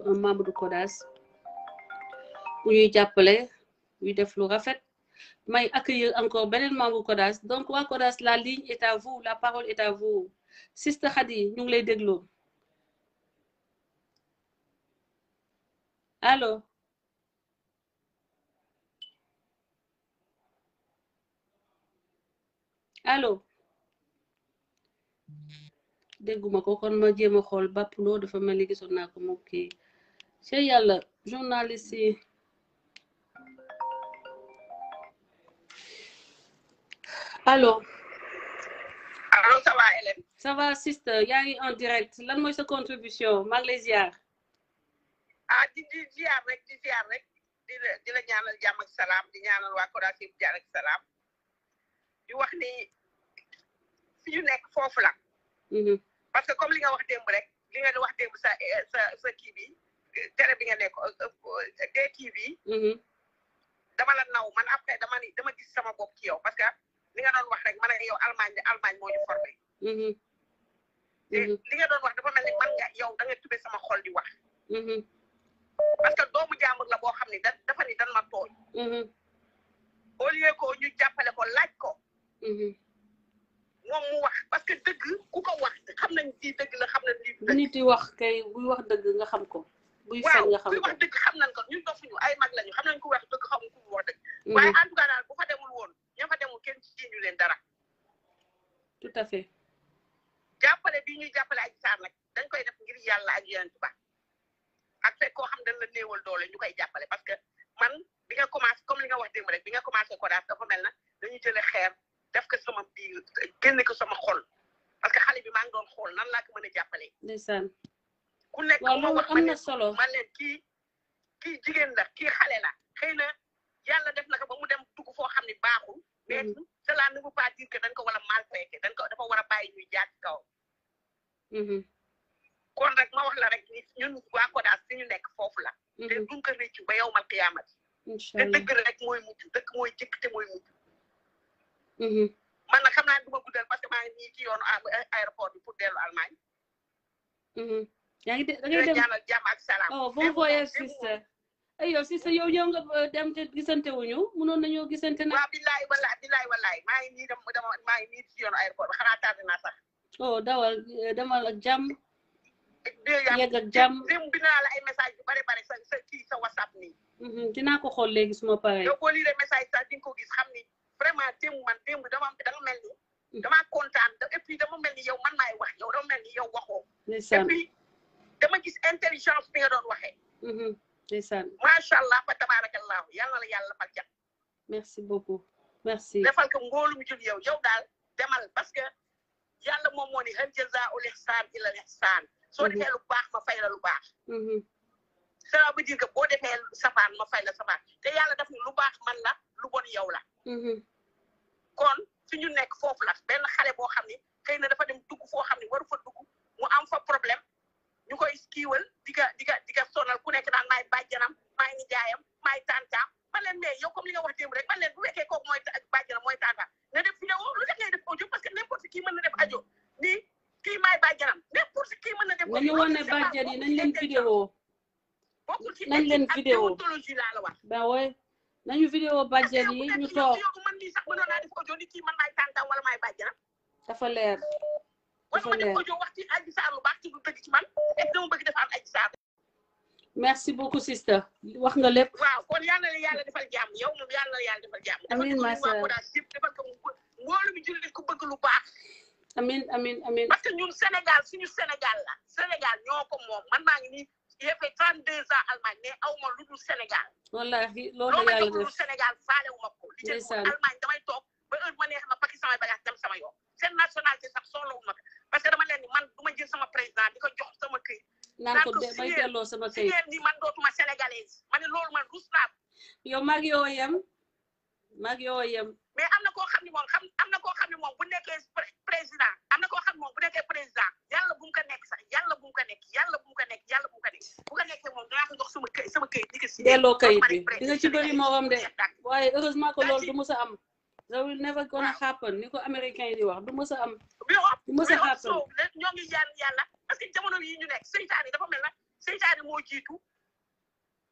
un membre de Kodas bu ñuy jàppale muy def lu rafet may accueillir encore beneen membre Kodas donc waa Kodas la ligne est à vous la parole est à vous Sister Khady ñu ngi lay déglu allo dégguma ko kon ma jéem a xool Baplo dafa mel ni gisoon naa ko moom kii ci yàlla journaliste yi allo allo ça va Hélène. ça va sister yaa ngi en direct lan mooy sa contribution maa ngi lay ziar. ah di ziar rek di la ñaanal jàmm ak salaam di ñaanal waa Kodas yëpp jàmm ak salaam di wax ni fi ñu nekk foofu la. parce que comme li nga wax démb rek li nga wax démb sa kii bi télé bi nga nekk DTV. dama la naw man après dama gis sama bopp ci yow parce que li nga doon wax rek man ak yow Allemagne moo ñu formé. li nga doon wax dafa mel ni man nga yow da nga tubbe sama xol di wax. parce que doomu jàmbur la boo xam ni dafa ni dan ma tooñ. au lieu que ñu jàppale ko laaj ko. moom mu wax parce que dëgg ku ko wax xam nañ ci dëgg la xam nañ lii. bu nit yi wax kay buy wax dëgg nga xam ko. buy fen nga xam ko buy wax dëgg xam nañ ko ñun dofuñu ay mag lañu xam nañ ku wax dëgg xamuñ ku wax dëgg. waaye en tout cas daal bu fa demul woon ña fa demul kenn ci ñu leen dara. tout à fait. jàppale bi ñuy jàppale Adji Sarr nag dañ koy def ngir yàlla ak Yonent ba ak fekk koo xam dañ la néewal doole ñu koy jàppale parce que man bi nga commencé comme li nga wax démb rek bi nga commencé Kodas dafa mel na dañuy jëlee xeer def ko sama biir génne ko sama xol parce que xale bi maa ngi doon xool nan laa ko mën a jàppale. ndeysaan. ku nekk waaw wax am na solo man leen kii jigéen la kii xale la xëy na yàlla def na ko ba mu dem dugg foo xam ne baaxul. mais cela ne veut pas dire que dañ ko war a maltraité dafa war a bàyyi ñuy jaar ci kaw. kon rek ma wax la rek ni ñun waa Kodas fi ñu nekk foofu la. te duñ ko rëccu ba yow mal qiyaamati. incha te allah dëgg rek mooy mujj dëgg mooy jëkk te mooy mujj. man nag xam naa ne du ma guddal parce que maa ngi nii ci yoonu aéroport bi pour dellu Allemagne. yaa ngi da ngay dem ñaanal jàmm ak salaam. oh bon voyage sister. ay yow sister yow nga dem te gisante wuñu mënoon nañoo gisante nag. waaw billaay wallaay maa ngi nii maa ngi nii ci yoonu aéroport bi xanaa tardé naa sax. oh demal ak jàmm. yegg ak jàmm démb bi naa la ay message yu bare sa kii sa WhatsApp nii. dinaa ko xool léegi suma paree. yow boo lire message sax di nga ko gis xam ni vraiment démb dama mel ni. damaa kontaan et puis dama mel ni yow man maay wax yow dama mel ni yow waxoo. ndeysaan et puis dama gis intelligence bi nga doon waxee. ndeysaan. macha allah fa tabarakallahu yàlla la yàlla fal jàpp. merci beaucoup merci. defal ko mboolu mu jul yow daal demal parce que yàlla moom moo ni hal jazaa'ul ihsaan illa al ihsaan. soo defee lu baax ma fay la lu baax. ça veut dire que boo defee safaan ma fay la safaan te yàlla def ni lu baax man la lu bon yow la. kon fi ñu nekk foofu la benn xale boo xam ni xëy na dafa dem dugg foo xam ni waru fa dugg mu am fa problème ñu koy kiiwal di nga sonal ku nekk naan maay bàjjanam maay nijaayam maay tantaam man leen mais yow comme li nga wax démb rek man leen bu fekkee kooku mooy bàjjanam mooy tantaam nga def vidéo lu tax ngay def audio parce que n'importe qui mën na def audio nii kii maay bàjjanam n'importe qui mën na def. nañu wane bàjjan yi nañ leen vidéo. bokkul ci nañ leen vidéo déontologie laa la wax. ba woy nañu vidéo bàjjan yi ñu toog. man lii sax mënoon naa def audio ni kii man maay tantaam wala maay bàjjanam. dafa leer. dafa ma def leer audio wax ci Adji Sarr lu baax ci lu dëgg ci man et dama bëgg defaan Adji Sarr. merci beaucoup sister wax nga lépp. waaw kon yal na la yàlla defal jàmm yow moom yal na la yàlla defal jàmm. amiin ma sœur defal ko mboolu mi jullit ko bëgg lu baax. amiin parce que ñun Sénégal suñu Sénégal la Sénégal ñoo ko moom man maa ngi nii j'ai fait 32 ans Allemagne mais aw ma lu dul Sénégal. wallaahi loolu la yàlla def Sénégal faale wu ma ko. li jël Allemagne damay toog ba heure ma neex ma pakki samay bagage dem sama yoon seen nationalité sax soxlawu ma ko parce que dama leen ni man du ma jël sama président di ko jox sama këyit. naan ko bay delloo sama këyit si ni man dootuma sénégalaise ma ne loolu man rus naa. yow maag yoo yem. mais am na koo xam ne moom bu nekkee président am na koo xam ne moom bu nekkee président yàlla bu mu ko nekk sax yàlla bu mu ko nekk bu ko nekkee moom dinaa ko jox sama këyit di ko si delloo këyit bi di nga ci bëri morom de waaye heureusement que loolu du mës a am that will never gonna happen ni ko américain yi di wax du mës a am du mës a happen ñoo ngi yàlla parce que jamono yi ñu nekk seytaane dafa mel na seytaane moo jiitu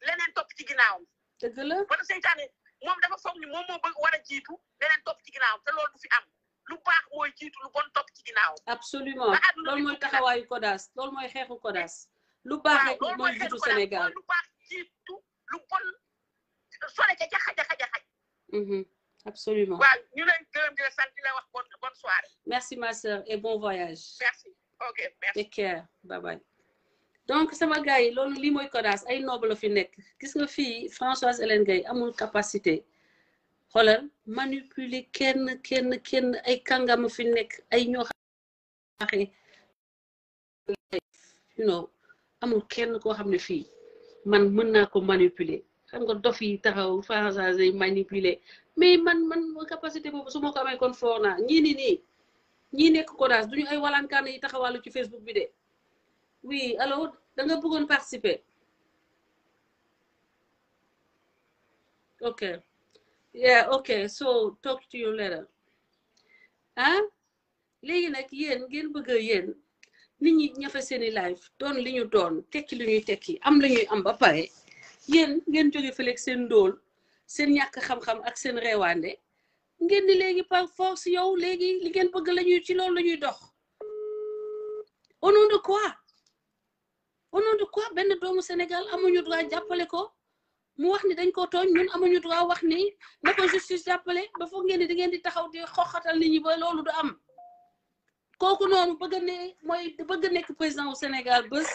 leneen topp ci ginnaawam dëgg la wala seytaane moom dafa foog ni moom moo bëgg war a jiitu leneen topp ci ginnaaw te loolu du fi am lu baax mooy jiitu lu bon topp ci ginnaaw. absolument loolu mooy taxawaayu Kodas loolu mooy xeexu Kodas. lu baax rek mooy jiitu Sénégal lu baax jiitu lu bon sore ca xaj. absolument waaw ñu lay gërëm di la sant di la wax bonne soirée. merci ma sœur et bon voyage. merci. ok merci. take care bye bye. donc sama gars yi loolu lii mooy CODAS ay noble la fi nekk gis nga fii Françoise Hélène Gaye amul capacité xoolal manipuler kenn ay kàngam fi nekk ay ñoo xam you know amul kenn koo xam ne fii man mën naa ko manipuler xam nga dof yi taxaw Françoise yi manipuler mais man capacité boobu su ma ko amee kon foor naa ñii nekk CODAS duñu ay walankaan yi taxawàllu ci Facebook bi de oui allo da nga bëggoon participer ok yeah ok so talk to you later léegi nag yéen ngeen bëgg yéen nit ñi ñafe seeni live doon li ñu doon tekki li ñuy tekki am la ñuy am ba pare yéen ngeen jóge fëleeg seen ndóol seen ñàkk xam-xam ak seen reewaande ngeen di léegi par force yow léegi li ngeen bëgg lañuy ci loolu la ñuy dox au nom de quoi benn doomu Sénégal amuñu droit jàppale ko mu wax ni dañ ko tooñ ñun amuñu droit wax ni na ko justice jàppale ba foog ngeen ni di ngeen di taxaw di xoxatal nit ñi ba loolu du am kooku noonu bëgg nekk président au Sénégal bés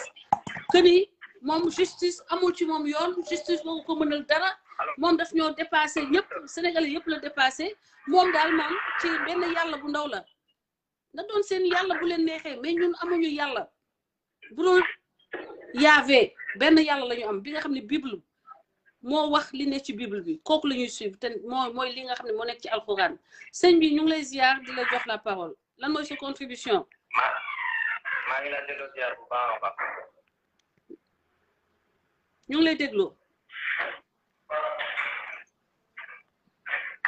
que ni moom justice amul ci moom yoon justice boo ko mënal dara moom daf ñoo dépassé ñëpp Sénégalais yëpp la dépassé moom daal moom ci benn yàlla bu ndaw la nga doon seen yàlla bu leen neexee mais ñun amuñu yàlla bu doon yaavee benn yàlla la ñu am bi nga xam ne bible moo wax li ne ci bible bi kooku la ñuy suivre te mooy li nga xam ne moo nekk ci alxuraan sëñ bi ñu ngi lay ziar di la jox la parole lan mooy sa contribution. maa ngi la delloo ziar bu baax a baax. ñu ngi lay déglu.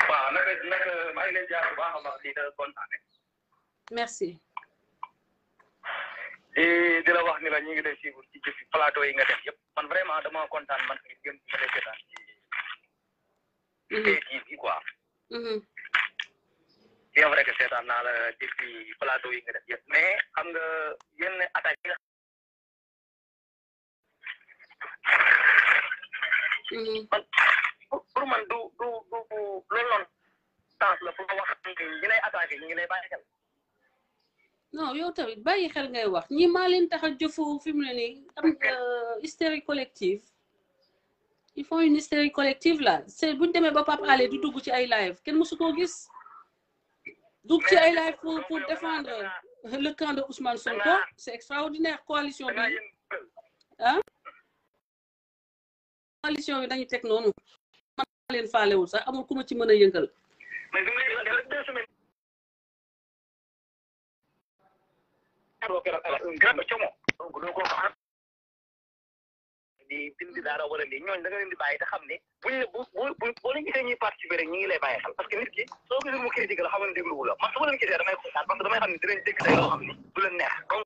waaw naka maa ngi lay ziar bu baax a baax di la kontaane. merci. di la wax ni la ñu ngi lay suivre ci jëfi plateau yi nga def yëpp man vraiment dama kontaan man fi gën ma lay seetaan ci TV quoi. bien vrai que seetaan naa la depuis plateau yi nga def yëpp mais xam nga yenn attaque yi man pour man du loolu noonu sens la pour wax ñi lay attaqué ñi ngi lay bàyyi xel. non yow tamit bàyyi xel ngay wax ñi maa leen tax a jëfu fi mu ne nii am hystérie collective ils font une hystérie collective là c'est buñ demee ba Pape Alé di dugg ci ay live kenn mësu koo gis dugg ci ay live pour défendre le camp de Ousmane Sonko c'est extraordinaire coalition bi coalition bi dañu teg noonu man leen faalewul sax amul ku ma ci mën a yëngal di dindi dara wala lii ñooñu da nga leen di bàyyi te xam ne buñ ne boo leen gisee ñuy participer rek ñu ngi lay bàyyi xel parce que nit ki soo gisee mu critique la xam ne dégluwu la man su ma leen gisee damay kontaan parce que damay xam ne dinañ dégg tey loo xam ne du leen neex donc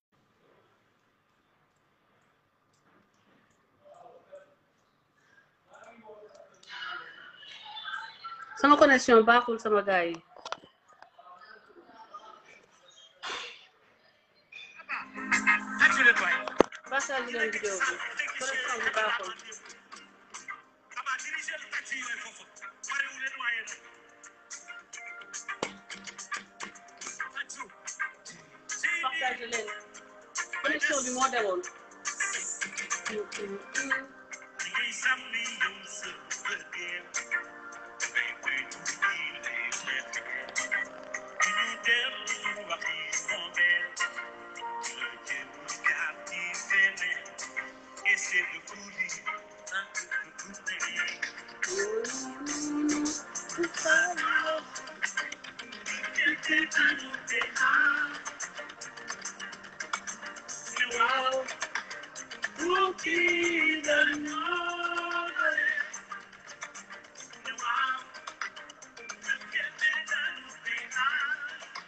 sama connexion baaxul sama gars yi partage leen vidéo bi connexion bi baaxul partage leen connexion bi moo demoon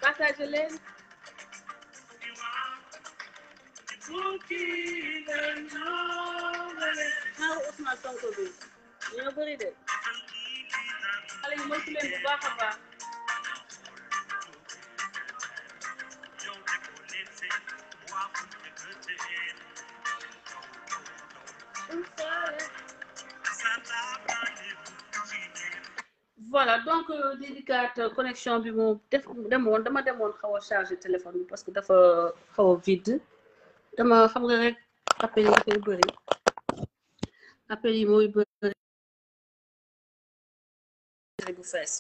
partage leen naaw Ousmane Sonko bi ñoo bëri de xale yi moytu leen bu baax a baax voilà donc dédicace connexion bi moom dama demoon xaw a chargé téléphone bi parce que dafa xaw a vide dama xam nga rek appel yi dafay bëri appel yi mooy bëri bu fees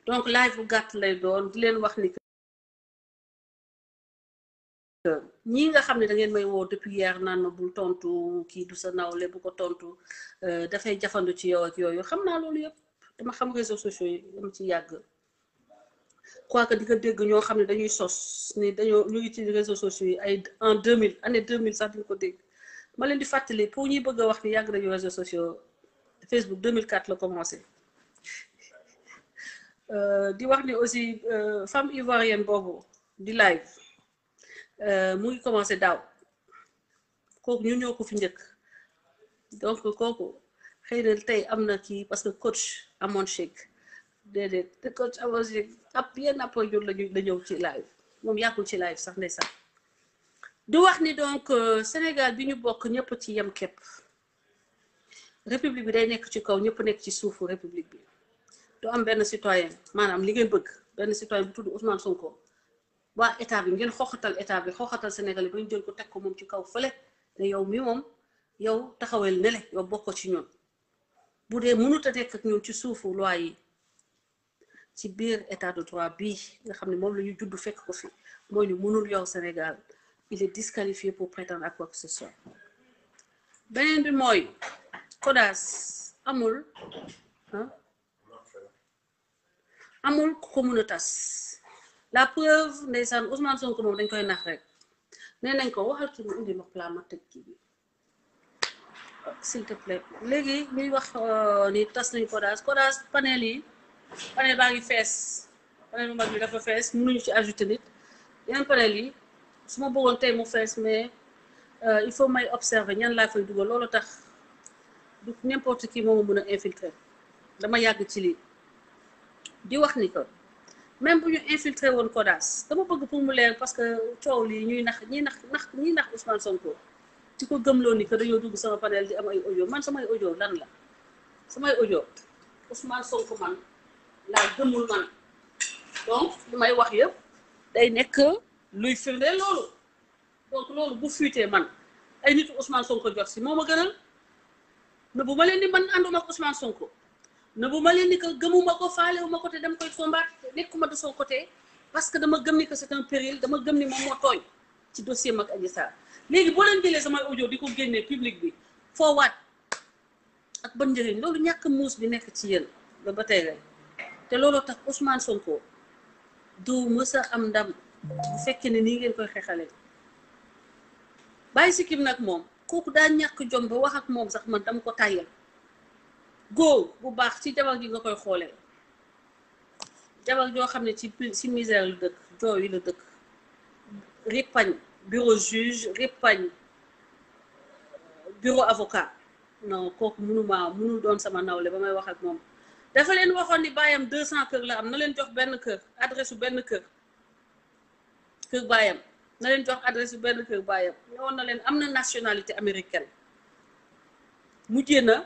donc live bu gàtt lay doon di leen wax ni que ñii nga xam ne da ngeen may woo depuis hier naan ma bul tontu kii du sa nawle bu ko tontu dafay jafandu ci yow ak yooyu xam naa loolu yëpp dama xam réseaux sociaux yi dama ci yàgg quoi que di nga dégg ñoo xam ne dañuy sos ni dañoo ñu ngi ci réseaux sociaux yi ay en 2000 année 2000 sax di nga ko dégg ma leen di fàttali pour ñuy bëgg a wax ni yàgg nañu réseaux sociaux Facebook 2004 la commencé di wax ni aussi femme ivoirienne boobu di live mu ngi commencé daaw kooku ñun ñoo ko fi njëkk donc kooku xëy na tey am na kii parce que coach Amon Cheikh déedéet te coach Amon Cheikh ab yenn apport jur la ñëw ci live moom yàggul ci live sax ndeysaan di wax ni donc Sénégal bi ñu bokk ñëpp ci yem képp république bi day nekk ci kaw ñëpp nekk ci suufu république bi du am benn citoyen maanaam li ngeen bëgg benn citoyen bu tudd Ousmane Sonko waa état bi ngeen xooxatal état bi xooxatal Sénégal yi ba ñu jël ko teg ko moom ci kaw fële ne yow mi moom yow taxawel nele yow bokk ci ñun bu dee mënut a nekk ak ñun ci suufu loi yi ci biir état de droit bii nga xam ne moom la ñu judd fekk ko fi mooy ñu mënul yor Sénégal il est disqualifié pour prétendre à quoi que ce soit beneen bi mooy CODAS amul amul ku ko mën a tas la preuve ndeysaan Ousmane Sonko moom dañ koy nax rek nee nañ ko waxal ci mu indi ma plat ma tëj kii bi s'il te plaît léegi ñuy wax ni tas nañ CODAS panel baa ngi fees panel bu mag bi dafa fees mënuñu ci ajouter nit yeneen panel yi su ma bëggoon tey mu fees mais il faut may observer ñan laa fay dugal loolu tax du n'importe qui moo ma mën a infiltrer dama yàgg ci lii di wax ni que même bu ñu infiltré woon CODAS dama bëgg pour mu leer parce que coow lii ñuy nax ñi nax Ousmane Sonko ci ko gëmloo ni que dañoo dugg sama panel di am ay audio man samay audio lan la samay audio Ousmane Sonko man laa gëmul man donc li may wax yëpp day nekk luy firnde loolu donc loolu bu fuitee man ay nitu Ousmane Sonko jot si moo ma gënal ne bu ma leen di man ànduma ak Ousmane Sonko ne bu ma leen ni que gëmuma ko faalewuma ko te dama koy combattre nekkuma de son côté parce que dama gëm ni que c'est un péril dama gëm ni moom moo tooñ ci dossier mag Adji Sarr léegi boo leen jëlee samay audio di ko génnee public bi foo waat ak ban njëriñ loolu ñàkk muus bi nekk ci yéen ba tey rek te loolu tax Ousmane Sonko du mës a am ndam bu fekkee ne nii ngeen koy xeexalee bàyyi sikkim nag moom kooku daa ñàkk jom ba wax ak moom sax man dama ko tàyyal góor bu baax ci jabar gi nga koy xoolee jabar joo xam ne ci misère la dëkk jooy la dëkk ripañ bureau juge ripañ bureau avocat non kooku mënul doon sama nawle ba may wax ak moom dafa leen waxoon ni baayam 200 kër la am na leen jox benn kër adresse su benn kër baayam na leen jox adresse su benn kër baayam ñëwoon na leen am na nationalité américaine mujjee na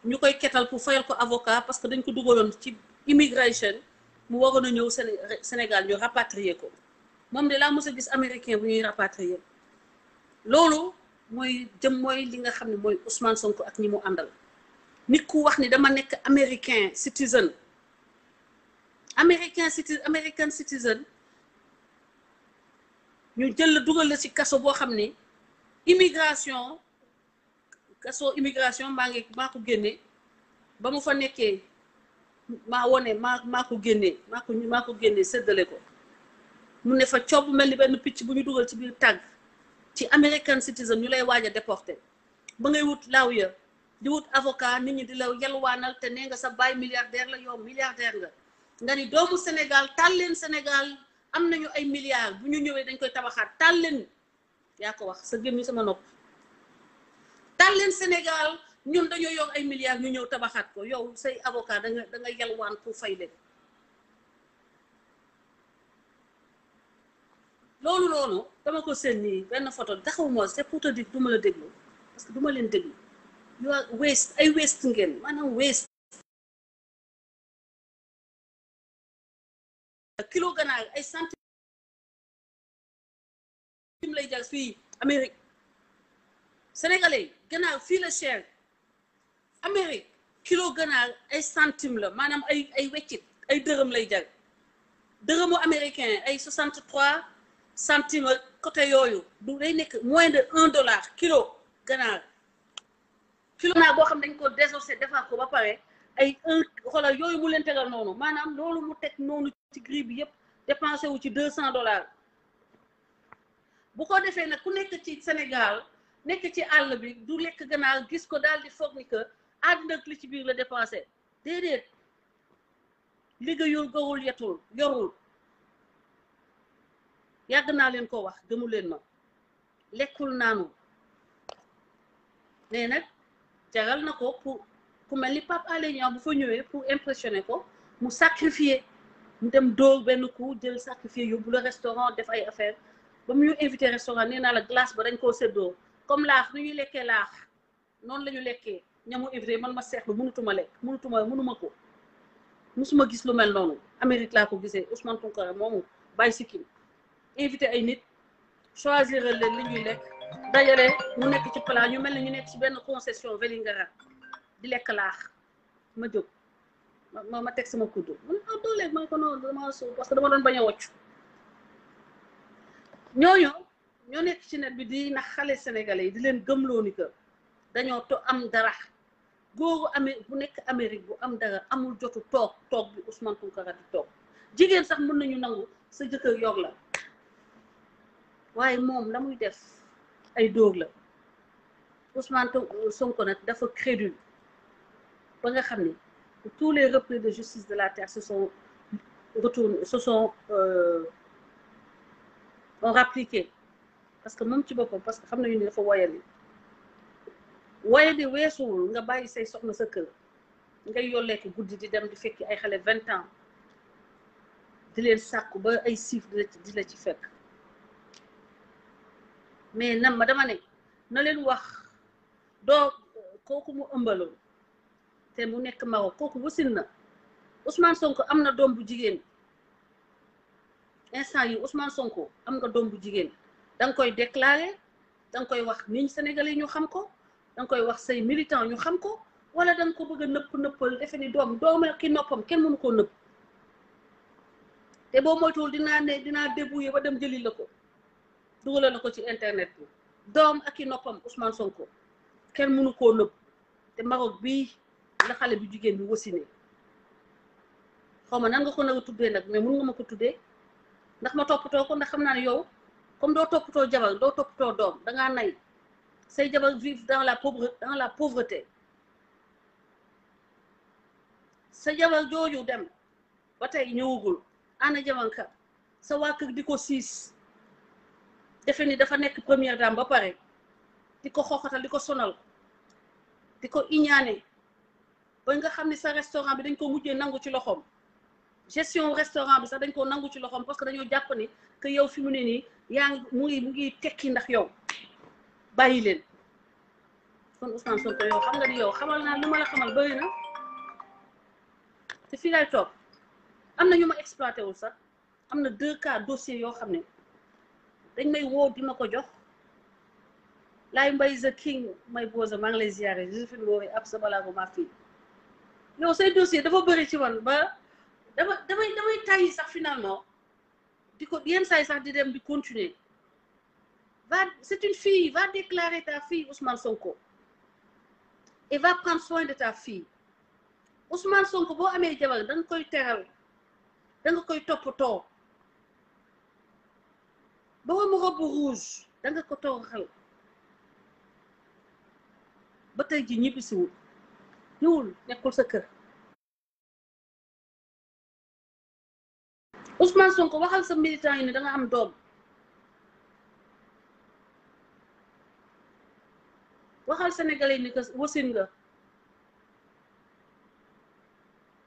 ñu koy ketal pour fayal ko avocat parce que dañ ko dugaloon ci immigration mu waroon a ñëw Sénégal ñu rapatrier ko moom de laa mos a gis américain bu ñuy rapatrier loolu mooy li nga xam ne mooy Ousmane Sonko ak ñi mu àndal nit ku wax ni dama nekk American citizen ñu jël la dugal la ci kaso boo xam ne immigration maa ko génne ba mu fa nekkee maa ko génne séddale ko mu ne fa coob mel ni benn picc bu ñu dugal ci biir tàgg ci American citizen ñu lay waaj a déporté ba ngay wut lawyer di wut avocat nit ñi di la yalwaanal te nee nga sa baay milliardaire la yow milliardaire nga ni doomu Sénégal taal leen Sénégal am nañu ay milliards bu ñu ñëwee dañ koy tabaxaat taal leen yaa ko wax sa gémmi sama nopp taal leen Sénégal ñun dañoo yor ay milliards ñu ñëw tabaxaat ko yow say avocat da nga yalwaan pour fay leen loolu dama ko seen nii benn photo taxawuma c'est pour te dire du ma la déglu parce que du ma leen déglu you are waste ngeen maanaam waste kilo ganaar ay centime lay jar fii Amérique. Sénégalais ganaar fii la cher Amérique kilo ganaar ay centime la maanaam ay weccit ay dërëm lay jar dërëmu américain ay 63 centimes côté yooyu du day nekk moins de $1 kilo ganaar boo xam dañ ko désossé defar ko ba pare ay xoolal yooyu mu leen tegal noonu maanaam loolu mu teg noonu ci grille bi yëpp dépensé wu ci $200 bu ko defee nag ku nekk ci Sénégal nekk ci àll bi du lekk ganaar gis ko daal di foog ni que àddina ak li ci biir la dépensé déedéet liggéeyul gawul yetul yorul yàgg naa leen ko wax gëmu leen ma lekkul naanu mais nag jaral na ko pour ku mel ni Pape Alé Niang bu fa ñëwee pour impressionner ko mu sacrifier mu dem dóor benn coup jël sacrifier yóbbu le restaurant def ay affaire ba mu ñu invité restaurant nee naa la glace ba dañ koo séddoo comme laax nu ñuy lekkee laax noonu la ñu lekkee ñamu invité man ma seetlu mënutuma lekk mënuma ko musuma gis lu mel noonu Amérique laa ko gisee Ousmane Tounkara moomu bàyyi sikkim invité ay nit choisir leen li ñuy lekk dajale mu nekk ci plat ñu mel ni ñu nekk ci benn concession Vélingara di lekk laax ma jóg ma teg sama kuddu man doo lekk ma ko noonu dama suuf parce que dama doon bañ a wocc ñoo nekk ci net bi di nax xale sénégalais yi di leen gëmloo ni que dañoo am dara góoru bu nekk Amérique bu am dara amul jotu toog bi Ousmane Tounkara di toog jigéen sax mën nañu nangu sa jëkkër yor la waaye moom la muy def ay dóor la Ousmane Sonko nag dafa crédule ba nga xam ni tous les repris de justice de la terre ont rappliqué parce que moom ci boppam parce que xam nañu ni dafa woyadi weesuwul nga bàyyi say soxna sa kër ngay yolleeku guddi di dem di fekki ay xale 20 ans di leen sàkku ba ay siif di la ci fekk mais dama ne na leen wax doo kooku mu ëmbaloon te mu nekk Maroc kooku wasin na Ousmane Sonko am na doom bu jigéen instant yi Ousmane Sonko am nga doom bu jigéen danga koy déclarer danga koy wax nit ñi Sénégalais ñu xam ko danga koy wax say militant ñu xam ko wala danga ko bëgg a nëppal defe ni doom ki noppam kenn mënu koo nëpp te boo moytuwul dinaa débrouiller ba dem jëli la ko dugalal la ko ci internet bi doom ak i noppam Ousmane Sonko kenn mënu koo nëpp te Maroc bii la xale bi jigéen bi wasine xaw ma nan nga ko nag a tuddee nag mais mun nga ma ko tuddee ndax ma toppatoo ko ndax xam naa ne yow comme doo toppatoo jabar doo toppatoo doom dangaa nay say jabar vivre dans la pauvreté sa jabar jooju dem ba tey ñëwagul ana jamanka sa waa kër di ko siis defe ni dafa nekk première dame ba pare di ko xooxatal di ko sonal di ko iñaane ba nga xam ni sa restaurant bi dañ ko mujjee nangu ci loxoom gestion restaurant bi sax dañ ko nangu ci loxoom parce que dañoo jàpp ni que yow fi mu ne nii yaa ngi mu ngi tekki ndax yow bàyyi leen kon Ousmane Sonko yow xam nga ni yow xamal naa lu ma la xamal bëri na te fii lay toog am na ñu ma exploité wul sax am na 2 cas dossiers yoo xam ne dañ may woo di ma ko jox laay mbay the king may bosa maa ngi lay ziare Josephine Wori ab sa balaa ko ma fii yow say dossier dafa bëri ci man ba damay tàyyi sax finalement di ko yenn saa yi sax di dem di continuer c'est une fille va déclarer ta fille Ousmane Sonko et va prendre soin de ta fille Ousmane Sonko boo amee jabar da nga koy teral da nga koy toppatoo boroom robe rouge da nga ko tooxal ba tey ji ñibbisiwul ñëwul nekkul sa kër Ousmane Sonko waxal sa militant yi ne da nga am doom waxal sénégalais ni que wasin nga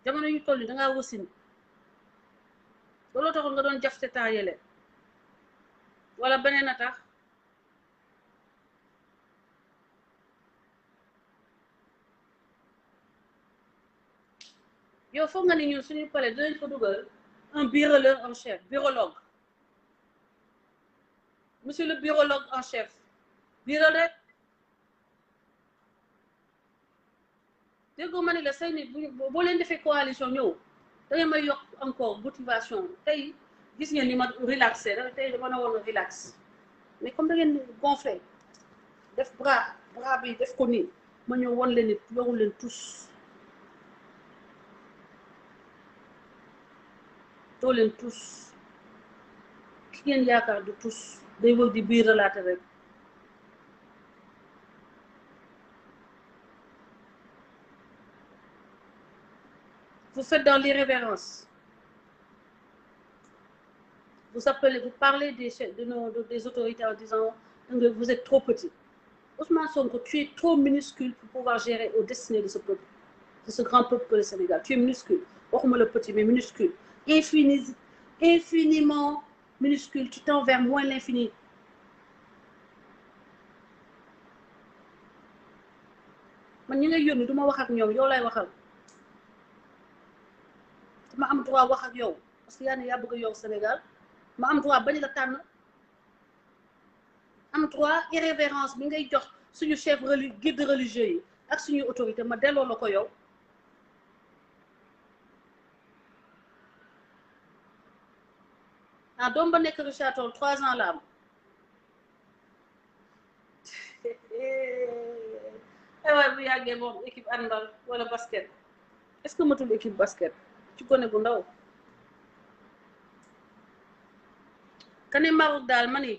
jamono yu toll ni dangaa wasin looloo taxoon nga doon jafte temps yële wala beneen a tax yow foog nga ni ñun suñu pare dinañ fa dugal un birologue en chef, birologue. Monsieur le birologue en chef, birologue. déggoo ma ne la say nit boo leen defee coalition ñëw da ngeen may yokk encore motivation tey gis ngeen ni ma relaxé tey dama ne woon relax mais comme da ngeen gonflé def bras bi def ko nii ma ñëw won leen nit yorul leen tous doo leen tous ki ngeen yaakaar du tous day wëg di biir relaté rek vous faites dans l'irrévérence. Vous parlez des autorités en disant que vous êtes trop petit. Ousmane Sonko, tu es trop minuscule pour pouvoir gérer aux destinées de ce peuple, de ce grand peuple que le Sénégal. Tu es minuscule. Waxuma le petit, mais minuscule. Infiniment minuscule. Tu tends vers moins l'infini. Man ñi ngay yónni du ma wax ak ñoom yow lay waxal. ma am droit wax ak yow parce que yaa ne yaa bëgg a yow Sénégal ma am droit bañ la tànn am droit irrévérence bi ngay jox suñu chef guide religieux yi ak suñuy autorité ma delloo la ko yow doom ba nekk Richard Toll 3 ans la am waaye bu yàggee moom équipe handball wala basket est-ce que matul équipe basket ci gone gu ndaw kane Maroc daal ma ni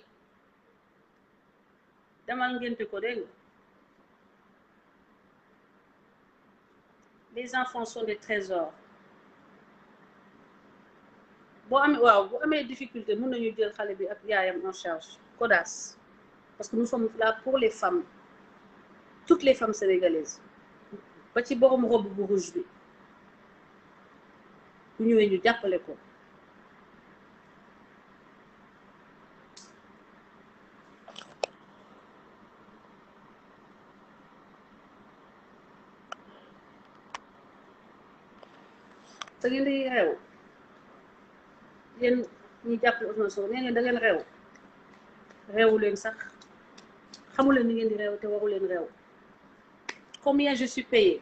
demal ngénte ko dégg nga les enfants sont des trésors boo amee difficulté mën nañu jël xale bi ak yaayam en charge CODAS parce que nous sommes là pour les femmes toutes les femmes sénégalaises ba ci borom robe bu rouge bi bu ñëwee ñu jàppale ko da ngeen di réew yéen ñi jàppale Ousmane Sonko nee ngeen da ngeen réewu leen sax xamu leen ni ngeen di réew te waru leen réew combien je suis payée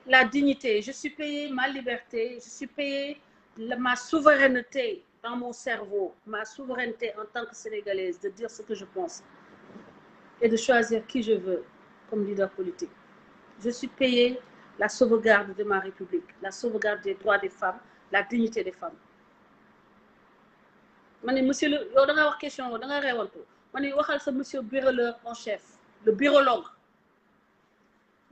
la dignité, je suis payée ma liberté, je suis payée ma souveraineté dans mon cerveau, ma souveraineté en tant que Sénégalaise, de dire ce que je pense et de choisir qui je veux comme leader politique. Je suis payée la sauvegarde de ma République, la sauvegarde des droits des femmes, la dignité des femmes. Ma ne monsieur le yow da nga wax question da nga reewantu ma ne waxal sa monsieur birologue en chef, le birologue.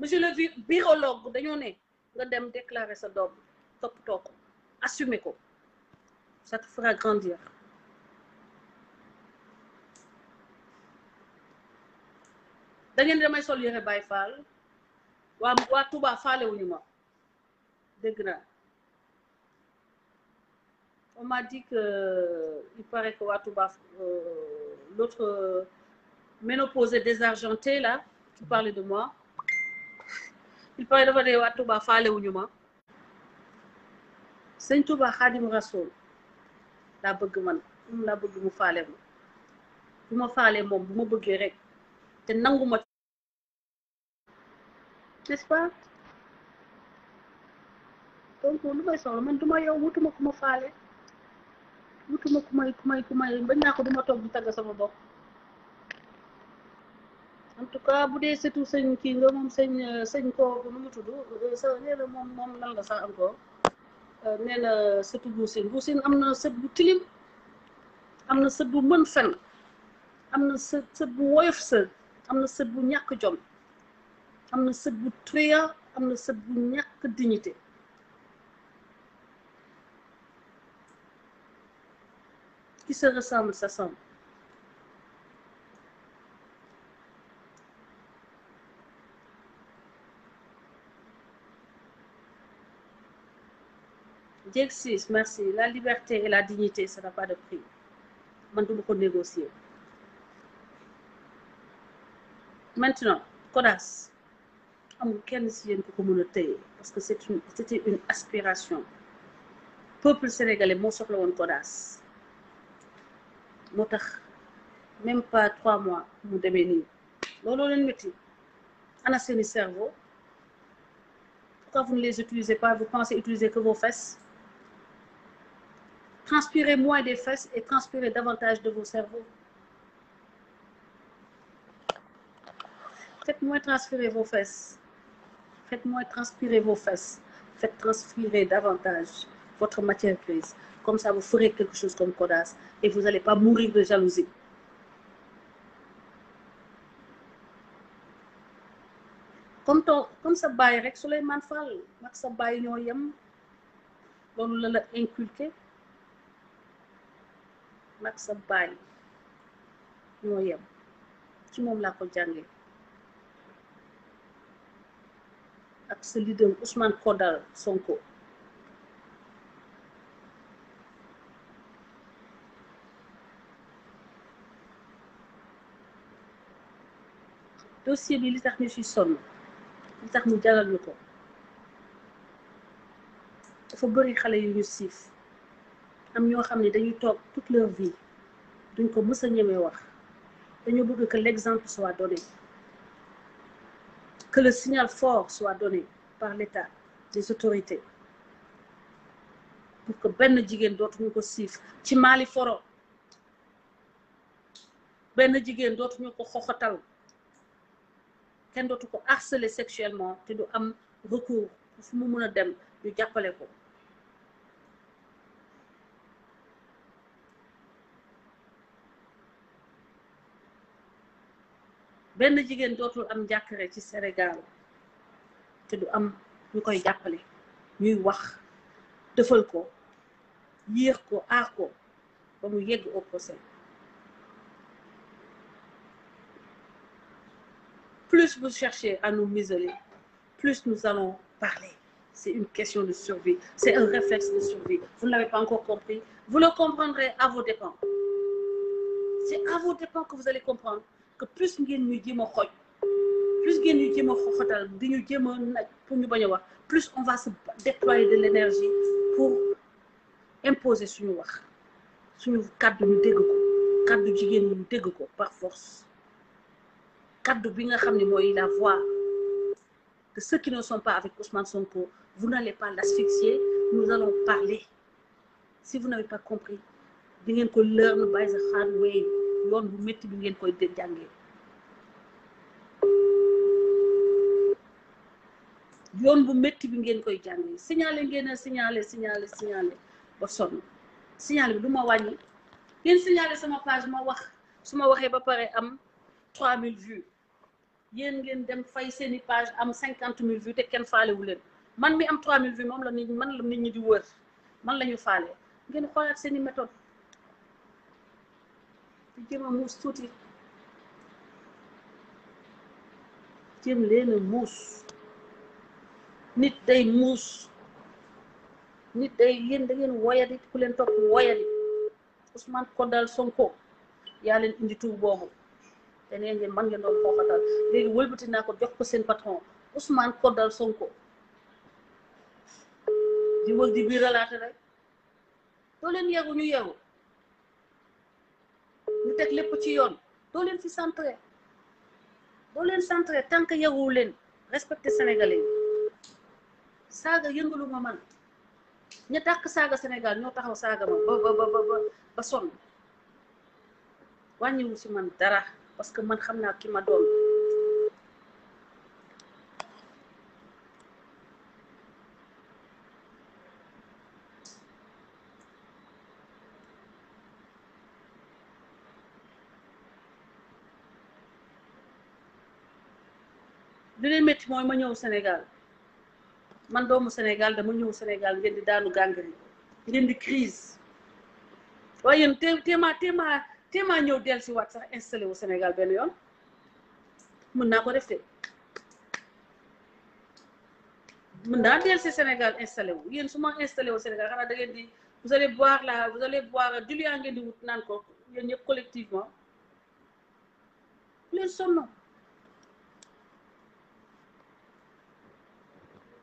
Monsieur le birologue dañoo ne nga dem déclarer sa doom toppatoo ko assumer ko ça te fera grandir da ngeen damay sol yére Baye Fall waa Touba faale wuñu ma dégg naa on m'a dit que il paraît que waa Touba l'autre ménopausée désargentée là tu parlais de moi il paraît dafa dee waa Touba faale wuñu ma sëñ Touba Xaadimu Rasuul laa bëgg man moom laa bëgg mu faale ma bu ma faalee moom bu ma bëggee rek te nangu ma n'est-ce pas donc lu may soxla man duma yow wutuma ku ma faale wutuma ku may bañ naa ko duma toog di tagg sama bopp en tout cas bu dee sëtu sëñ kii nga moom sëñ ko nu mu tudd sa nee na moom lan la sax encore nee na sëtu Buusin am na sët bu tilim am na sët bu mën fen am na sët bu woyof sët am na sët bu ñàkk jom am na sët bu truand am na sët bu ñàkk dignité qui se ressemble s'assemble. Dieg 6, merci. La liberté et la dignité, ça n'a pas de prix. Man du ma ko négocier. Maintenant, CODAS amul kenn si yéen ku ko mën a téye parce que c'était une aspiration peuple sénégalais moo soxla woon Kodas moo tax même pas 3 mois mu demee nii looloo leen métti ana seeni cerveau pourquoi vous ne les utilisez pas vous pensez utiliser que vos fesses transpirez moins des fesses et transpirez davantage de vos cerveaux faites moins transpirer vos fesses faites moins transpirer vos fesses faites transpirer davantage votre matière grise comme ça vous ferez quelque chose comme Kodas et vous n'allez pas mourir de jalousie comme sa baay rek Souleymane Fall mag sa baay ñoo yem loolu la inculqué mag sa baay ñoo yem ci moom laa ko jàngee ak sa leader Ousmane Kodal Sonko dossier bi li tax ñu ci sonn li tax mu jaral ñu ko dafa bëri xale yu ñu siif am ñoo xam ne dañuy toog toute leur vie duñ ko mës a ñemee wax dañoo bëgg que l'exemple soit donné que le signal fort soit donné par l'État des autorités pour que benn jigéen dootuñu ko siif ci Mali foro benn jigéen dootuñu ko xoxatal kenn dootu ko harceler sexuellement te du am recours fu mu mën a dem ñu jàppale ko benn jigéen dootul am njàkkare ci Sénégal te du am ñu koy jàppale ñuy wax defal ko yéex ko aar ko ba mu yegg au procès plus vous cherchez à nous museler plus nous allons parler c'est une question de survie c'est un réflexe de survie vous ne l'avez pas encore compris vous le comprendrez à vos dépens c'est à vos dépens que vous allez comprendre que plus ngeen ñu jéem a xooj plus ngeen ñu jéem a xoxatal di ñu jéem a nag pour ñu bañ a wax plus on va se déployer de l'énergie pour imposer suñu wax suñu kàddu ñu dégg ko kàddu jigéen ñi ñu dégg ko par force kàddu bi nga xam ne mooy la voix de ceux qui ne sont pas avec Ousmane Sonko vous n'allez pas l'asphyxier nous allons parler si vous n'avez pas compris di ngeen ko learn by the hard way yoon bu métti bi ngeen koy jàngee yoon bu métti bi ngeen koy jàngee signaler ngeen a signaler ba sonn signaler bi du ma wàññi ngeen signaler sama page ma wax su ma waxee ba pare am 3000 vues yéen ngeen dem fay seeni page am 50 000 vues te kenn faalewu leen man mi am 3000 vues moom la nit ñi di wër man la ñu faale ngeen xoolaat seeni méthode di jéem a muus tuuti jéem leen a muus nit day muus nit day yéen da ngeen woyadi ku leen topp woyadi Ousmane Kodal Sonko yaa leen indi tur boobu te nee ngeen man ngeen doon xooxatal léegi wëlbati naa ko jox ko seen patron Ousmane Kodal Sonko di wël di biir relaté rek doo leen yeewu ñu yeewu ñu teg lépp ci yoon doo leen fi centré tant que yeewu leen respecté sénégalais yi saaga yëngalu ma man ña dàq saaga Sénégal ñoo taxaw saaga ma ba sonn wàññiwu ci man dara parce que man xam naa ki ma doon li leen métti mooy ma ñëw Sénégal man doomu Sénégal dama ñëw Sénégal ngeen di daanu gàngari ngeen di crise waaye yéen téemaa ñëw del si waat sax installé wu Sénégal benn yoon mën naa ko def te mën naa del si Sénégal installé wu yéen su ma installé wu Sénégal xanaa da ngeen di vous allez boire du liaa ngeen di wut naan ko yéen ñëpp collectivement leen sonno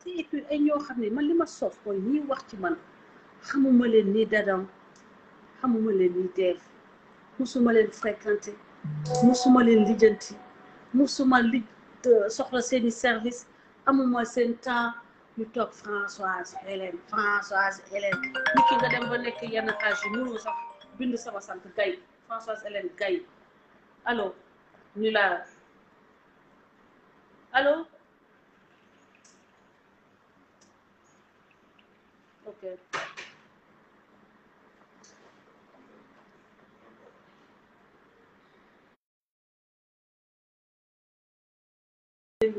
et puis ay ñoo xam ne man li ma soof mooy ñiy wax ci man xamuma leen ni dadam xamuma leen ni deef musuma leen fréquenté musuma leen lijjanti musuma soxla seeni service amuma seen temps ñu toog Françoise Hélène nit ki nga dem ba nekk yenn âge yi mënoo sax bind sama sant Gaye Françoise Hélène Gaye allo ñu la allo ok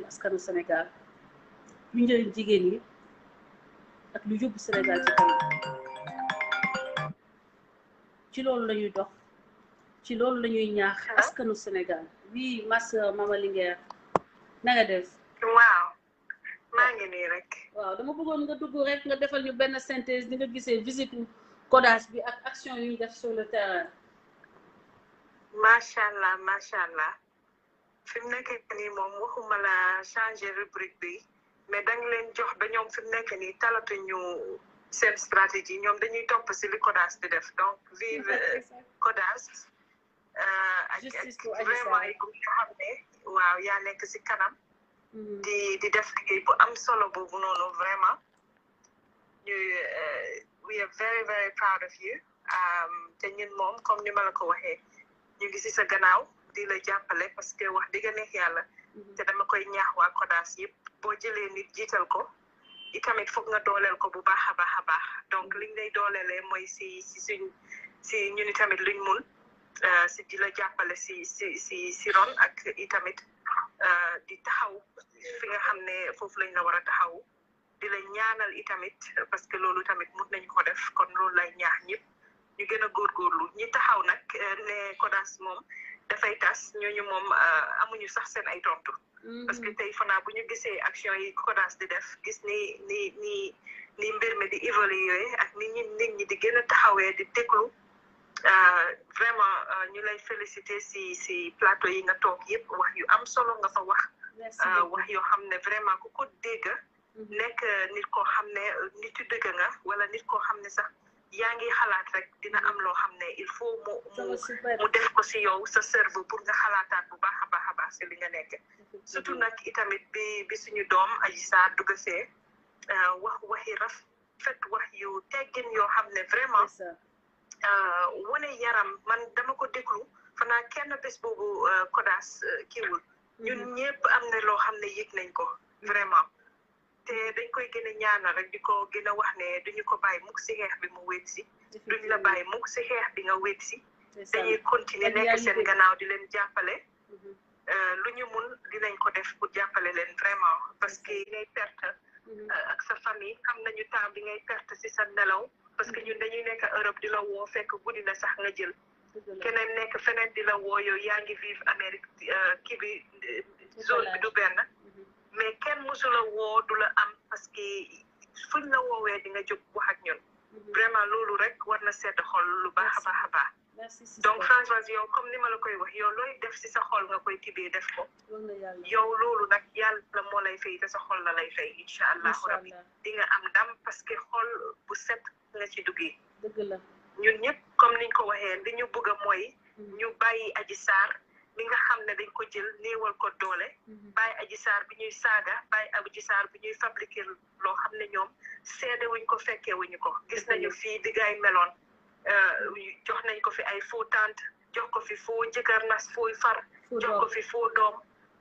askanu Sénégal lu njëriñ jigéen ñi ak lu yóbbu Sénégal ci kanam ci loolu la ñuy dox ci loolu la ñuy ñaax askanu Sénégal oui ma sœur Mama Linguère na nga def waaw maa ngi nii rek waaw dama bëggoon nga dugg rek nga defal ñu benn synthèse ni nga gisee visite CODAS bi ak action yu ñu def sur le terrain macha allah fi mu nekk nii moom waxuma la changer rubrique bi mais dañ leen jox ba ñoom fi mu nekk nii talatuñu seen stratégie ñoom dañuy topp si li CODAS di def donc vive CODAS ak vraiment ay groupe yoo xam ne waaw yaa nekk si kanam di def liggéey bu am solo boobu noonu vraiment ñu we are very very proud of you te ñun moom comme ni ma la ko waxee ñu ngi si sa gannaaw di la jàppale parce que wax dëgg neex yàlla te dama koy ñaax waa CODAS yëpp boo jëlee nit jiital ko itamit foog nga dooleel ko bu baax a baax donc liñ lay dooleelee mooy si ñun itamit luñ mun si di la jàppale si ron ak itamit di taxaw fi nga xam ne foofu lañ la war a taxaw di la ñaanal itamit parce que loolu tamit mun nañu ko def kon loolu lay ñaax ñëpp ñu gën a góorgóorlu ñi taxaw nag ne CODAS moom dafay tas ñooñu moom amuñu sax seen ay tontu parce que tey fanaa bu ñu gisee action yi CODAS di def gis ni mbir mi di évoluer ak nit ñi di gën a taxawee di déglu vraiment ñu lay féliciter si plateau yi nga toog yëpp wax yu am solo nga fa wax yoo xam ne vraiment ku ko dégg nekk nit koo xam ne nitu dëgg nga wala nit koo xam ne sax yaa ngi xalaat rek dina am loo xam ne il faut mu def ko si yow sa cerveau pour nga xalaataat bu baax a baax si li nga nekk surtout nag itamit bi suñu doom Adji Sarr dugasee waxi rafet wax yu teggin yoo xam ne vraiment wane yaram man dama ko déglu fanaa kenn bés boobu CODAS kiiwul ñun ñëpp am na loo xam ne yëg nañ ko vraiment te dañ koy gën a ñaanal rek di ko gën a wax ne duñu ko bàyyi mukk si xeex bi mu wéet si duñ la bàyyi mukk si xeex bi nga wéet si dañuy continuer nekk seen gannaaw di leen jàppale lu ñu mun dinañ ko def pour jàppale leen vraiment parce que ngay perte ak sa famille am nañu temps bi ngay perte si sa nelaw parce que ñun dañuy nekk Europe di la woo fekk guddi na sax nga jël keneen nekk feneen di la woo yow yaa ngi vivre Amérique kii bi zone bi du benn mais kenn musula woo du la am parce que fuñ la woowee di nga jóg wax ak ñun vraiment loolu rek war na sedd xol lu baax a baax donc Françoise yow comme ni ma la koy wax yow looy def si sa xol nga koy tibbee def ko yow loolu nag yàlla moo lay fay te sa xol la lay fay incha allahu rabbi di nga am ndam parce que xol bu set nga ci duggee ñun ñëpp comme niñ ko waxee li ñu bëgg a mooy ñu bàyyi Adji Sarr li nga xam ne dañ ko jël néewal ko doole bàyyi Adji Sarr bi ñuy saaga bàyyi Adji Sarr bi ñuy fabriquer loo xam ne ñoom seede wuñ ko fekkee wuñu ko gis nañu fii diggaay meloon jox nañ ko fi ay faux tante jox ko fi faux jëkkër nas fooy far jox ko fi faux doom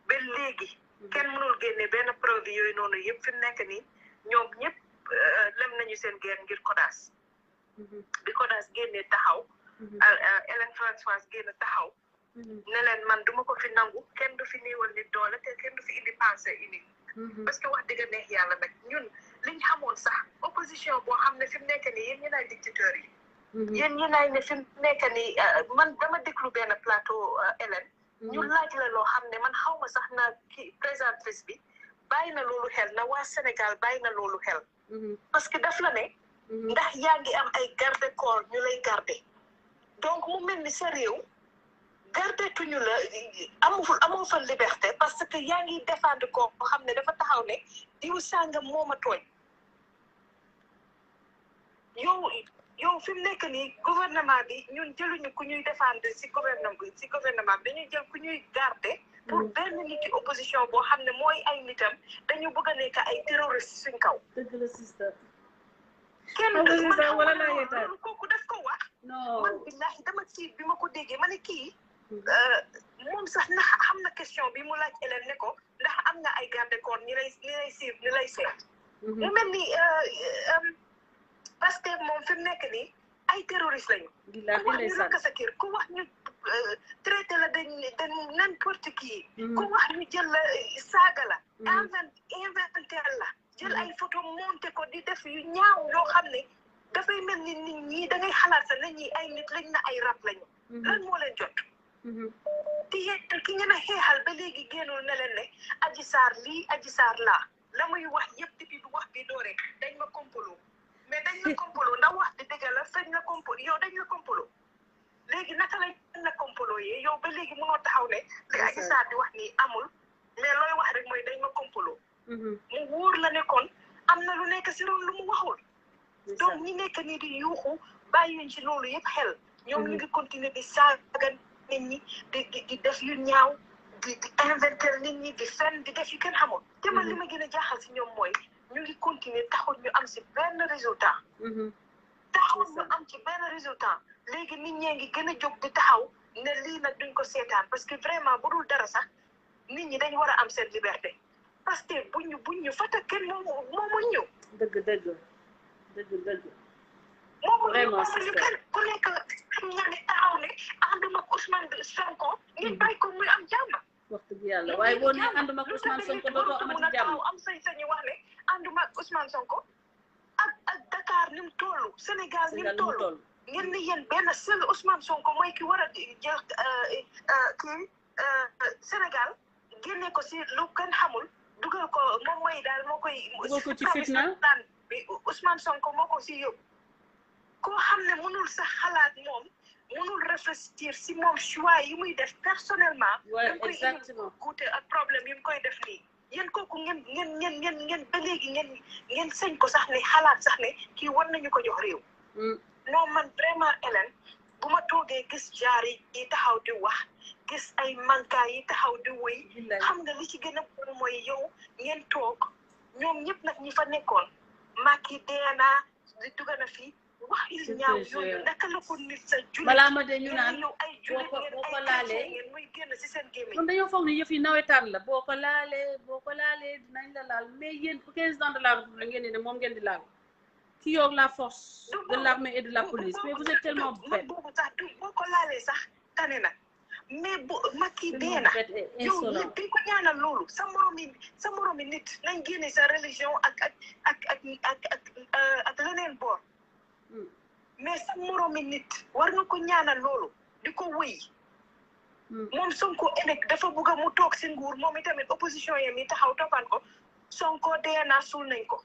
ba léegi kenn mënul génne benn preuve yooyu noonu yëpp fi mu nekk nii ñoom ñëpp lem nañu seen guerre ngir CODAS bi CODAS génnee taxaw Hélène Françoise génn taxaw ne leen man duma ko fi nangu kenn du fi néewal nit doole te kenn du fi indi pensée unique parce que wax dëgg neex yàlla nag ñun liñ xamoon sax opposition boo xam ne fi mu nekk nii yéen ñi naay dictateurs yi yéen ñi naay ne fi mu nekk nii man dama déglu benn plateau Hélène ñu laaj la loo xam ne man xaw ma sax na ki présentatrice bi bàyyi na loolu xel na waa Sénégal bàyyi na loolu xel parce que daf la ne ndax yaa ngi am ay garde corps ñu lay garder donc mu mel ni sa réew garde tuñu la amoo fa liberté parce que yaa ngi défendre ko xam ne dafa taxaw ne diw sàngam moo ma tooñ yow fi mu nekk nii gouvernement bi ñun jëluñu ku ñuy défendre si gouvernement bi dañuy jël ku ñuy garder pour benn nit yi opposition boo xam ne mooy ay nitam dañu bëgg a nekk ay terroriste suñ kaw. dëgg la sister. kenn wala laa yeetal loolu kooku daf ko wax. non man billahi dama siit bi ma ko déggee ma ne kii moom sax ndax xam na question bi mu laaj Hélène ne ko ndax am nga ay garde corps ñi lay seet. mu mel ni parce que moom fi mu nekk nii ay terroriste lañu. ku wax ñu lakk sa kër ku wax ñu traité la dañ n'importe qui. ku wax ñu jël la saaga la. inventaire la. jël ay photo monté ko di def yu ñaaw yoo xam ne dafay mel ni nit ñi da ngay xalaat sax nit ñi ay nit lañ na ay rab lañu. lan moo leen jot. ki ngeen a xeexal ba léegi génnul ne leen ne Adji Sarr lii Adji Sarr laa la muy wax yëpp depuis bu wax bi doore dañ ma kompolo mais dañ la kompolo ndax wax di dëgg la fañ la kompolo yow dañ la kompolo léegi naka lañ la kompolo yee yow ba léegi mënoo taxaw ne li Adji Sarr di wax nii amul mais looy wax rek mooy dañ ma kompolo mu wóor la ne kon am na lu nekk si loolu lu mu waxul donc ñi nekk nii di yuuxu bàyyiwuñ ci loolu yëpp xel ñoom ñu ngi continuer di saaga nit ñi di def yu ñaaw di inventer nit ñi di fen di def yu kenn xamul te man li ma gën a jaaxal si ñoom mooy ñu ngi continuer taxul ñu am si benn résultat taxul ñu am ci benn résultat léegi nit ñee ngi gën a jóg di taxaw ne lii nag duñ ko seetaan parce que vraiment bu dul dara sax nit ñi dañ war a am seen liberté parce que buñ ñu fata kenn moomu ñu dëgg vraiment ku nekk nga ne taxaw ne ànduma ak Ousmane Sonko ngeen bàyyi ko muy am jàmm wax dëgg yàlla waaye boo nee ànduma ak Ousmane Sonko dootoo amati jàmm am sañ-sañu wax ne ànduma ak Ousmane Sonko ak Dakar ni mu toll Sénégal ni mu toll ngeen ne yéen benn seul Ousmane Sonko mooy ki war a jël kii Sénégal génne ko si lu kenn xamul dugal ko moom mooy daal moo koy dugal ko ci fitna bi Ousmane Sonko moo ko si yóbbu koo xam ne mënul sax xalaat moom mënul réfléchir si moom choix yi muy def personnellement dañ koy guute ak problème yi mu koy def nii yéen kooku ngeen ba léegi ngeen sañ ko sax ne xalaat sax ne kii war nañu ko jox réew non man vraiment Hélène bu ma toogee gis jaar yi taxaw di wax gis ay manka yi taxaw di wéy xam nga li ci gën a bon mooy yow ngeen toog ñoom ñëpp nag ñi fa nekkoon Macky deena di dugg na fii wax yu ñaaw yooyu naka la ko nit sa jullit balaa ma de ñu naan yow ay jullit boo ko laalee ngeen muy génn si seen gémmiñ kon dañoo foog ne yëf yi nawetaan la boo ko laalee dinañ la laal mais yéen président de la République ngeen ne moom ngeen di laal ki yor la force de l'armée et de la police mais vous êtes tellement bête boobu sax boo ko laalee sax tane na mais bu Macky dee na yow nit di ko ñaanal loolu sa moromi nit nañ génne sa religion ak leneen boor mais sa moromi nit war nga ko ñaanal loolu di ko wëy moom Sonko ëllëg dafa bëgg mu toog si nguur moom itamit opposition yam yi taxaw toppaan ko Sonko dee na suul nañ ko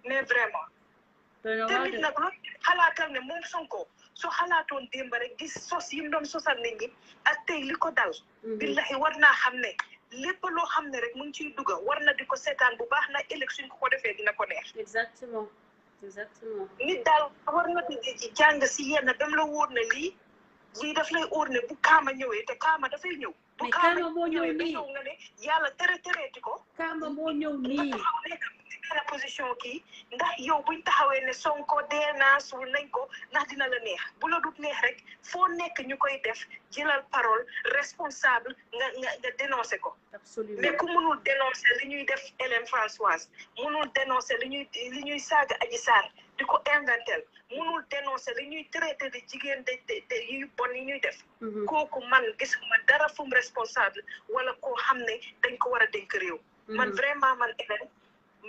mais vraiment tamit nag loolu xalaatal ne moom Sonko soo xalaatoon démb rek gis sos yi mu doon sosal nit ñi ak tey li ko dal billahi war naa xam ne lépp loo xam ne rek mu ngi ciy dugga war na di ko seetaan bu baax na ëllëg suñ ko defee dina ko neex exactement nit daal war nga di jàng si yenn dem la wóor ne lii daf lay óor ne bu kaama ñëwee te kaama dafay ñëw bu kaama moo ñëw nii nga ne yàlla tereeti ko kaama moo ñëw nii la position kii ndax yow buñ taxawee ne Sonko dee naa suul nañ ko ndax dina la neex bu la dut neex rek foo nekk ñu koy def jëlal parole responsable nga dénoncé ko mais ku mënul dénoncé li ñuy def Hélène Françoise mënul dénoncé li ñuy saaga Adji Sarr di ko inventel mënul dénoncé li ñuy traité de jigéen de yu bon yi ñuy def kooku man gisuma dara fum responsable wala koo xam ne dañ ko war a dénk réew man vraiment man Hélène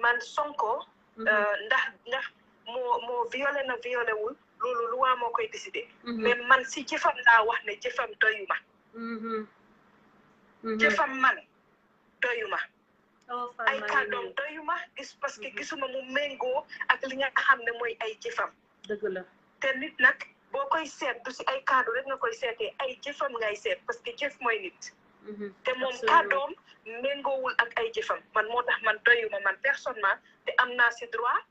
man Sonko ndax moo violé wul loolu lu waa moo koy décidé mais man si jëfam laa wax ne jëfam doyuma jëfam man doyuma ay kàddoom doyuma gis parce que gisuma mu méngoo ak li nga xam ne mooy ay jëfam dëgg la te nit nag boo koy seet du si ay kàddu rek nga koy seetee ay jëfam ngay seet parce que jëf mooy nit te moom kàddoom méngoowul ak ay jëfam man moo tax man doyuma man personnellement te am naa si droit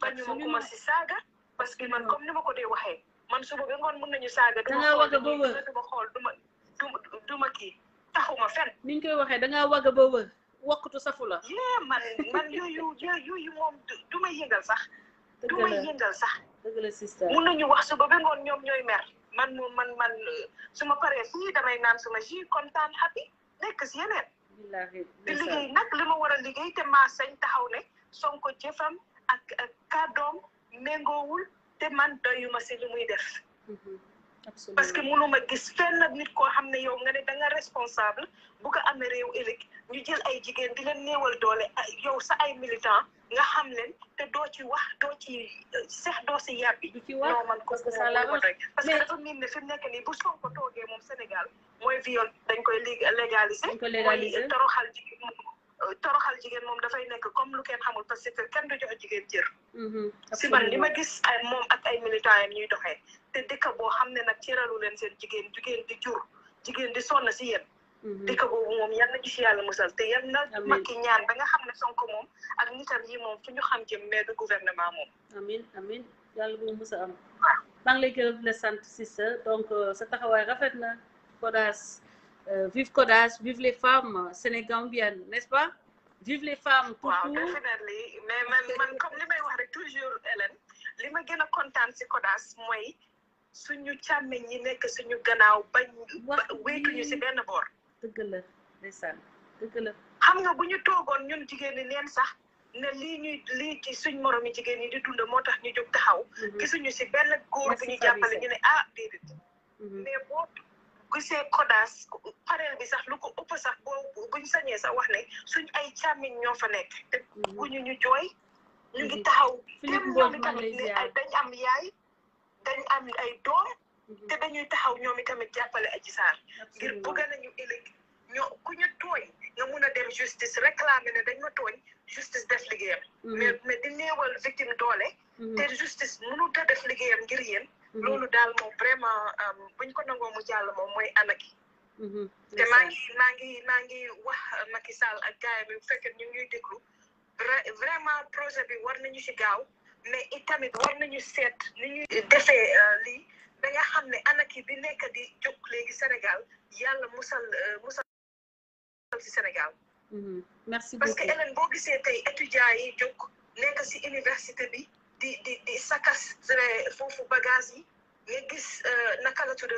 bañuma ku ma si saaga parce que man comme ni ma ko dee waxee man suba ba ngoon mën nañu saaga dangaa wagga ba wër duma xool duma kii taxuma fen niñ koy waxee dangaa wagga ba wër wokkatu safu la man yooyu moom du ma yëngal sax du ma yëngal sax dëgg la sister mën nañu wax suba ba ngoon ñoom ñooy mer man su ma paree fii damay naan suma jus kontaan happy nekk si yeneen di liggéey nag li ma war a liggéey te maa sañ taxaw ne Sonko jëfam ak kàddoom méngoowul te man doyuma si li muy def parce que mënuma gis fenn nit koo xam ne yow nga ne da nga responsable bu ko amee réew ëllëg ñu jël ay jigéen di leen néewal doole yow sa ay militant nga xam leen te doo ci wax doo ci seex doo si yàbbi non man ko parce que dafa miin ne fi mu nekk nii bu Sonko toogee moom Sénégal mooy viol dañ koy légaliser mooy toroxal jigéen moom dafay nekk comme lu kenn xamul parce que kenn du jox jigéen jër si man li ma gis ay moom ak ay militants yam ñuy doxee te dëkk boo xam ne nag cëralu leen seen jigéen di jur jigéen di sonn si yéen dëkk boobu moom yal na ci si yàlla musal te yal na Macky ñaan ba nga xam ne Sonko moom ak nitam yi moom fu ñu xam jëm mais du gouvernement moom amin yàlla bu musa am maa ngi lay gërëm di la sant sister donc sa taxawaay rafet na Kodas vive Kodas, vive les femmes sénégambiennes, n'est-ce pas? Vive les femmes tout court. Definitely. Mais man comme li may wax rek toujours Hélène li ma gën a kontaan si Kodas mooy suñu càmmeñ ñi nekk suñu gannaaw bañ wéetuñu si benn boor. dëgg la ndeysaan dëgg la. xam nga bu ñu toogoon ñun jigéen ñi neen sax ne lii ci suñ moromi jigéen ñi di dund moo tax ñu jóg taxaw. gisuñu si benn góor bu ñu jàppale ñu ne déedéet. mais boo gisee Kodas pareel bi sax lu ko ëpp sax buñ sañee sax wax ne suñ ay càmmiñ ñoo fa nekk te buñu ñu jooy ñu ngi taxaw tem ñoom itamit ne dañ am yaay dañ am ay doom te dañuy taxaw ñoom itamit jàppale Adji Sarr ngir bëgg nañu ëllëg ku ñu tooñ nga mun a dem justice réclamer ne dañ ma tooñ justice def liggéeyam mais di néewal victime doole te justice mënut a def liggéeyam ngir yéen loolu daal moom vraiment buñ ko nangoo mu jàll moom mooy anaki te maa ngi wax Macky Sall ak gaay bi bu fekkee ñu ngi déglu vraiment projet bi war nañu ci gaaw mais itamit war nañu seet ni ñuy defee lii da nga xam ne anaki bi nekk di jóg léegi Sénégal yàlla musal ci Sénégal merci parce que Hélène boo gisee tey étudiants yi jóg nekk ci université bi di sakas foofu bagage yi nga gis naka la tudd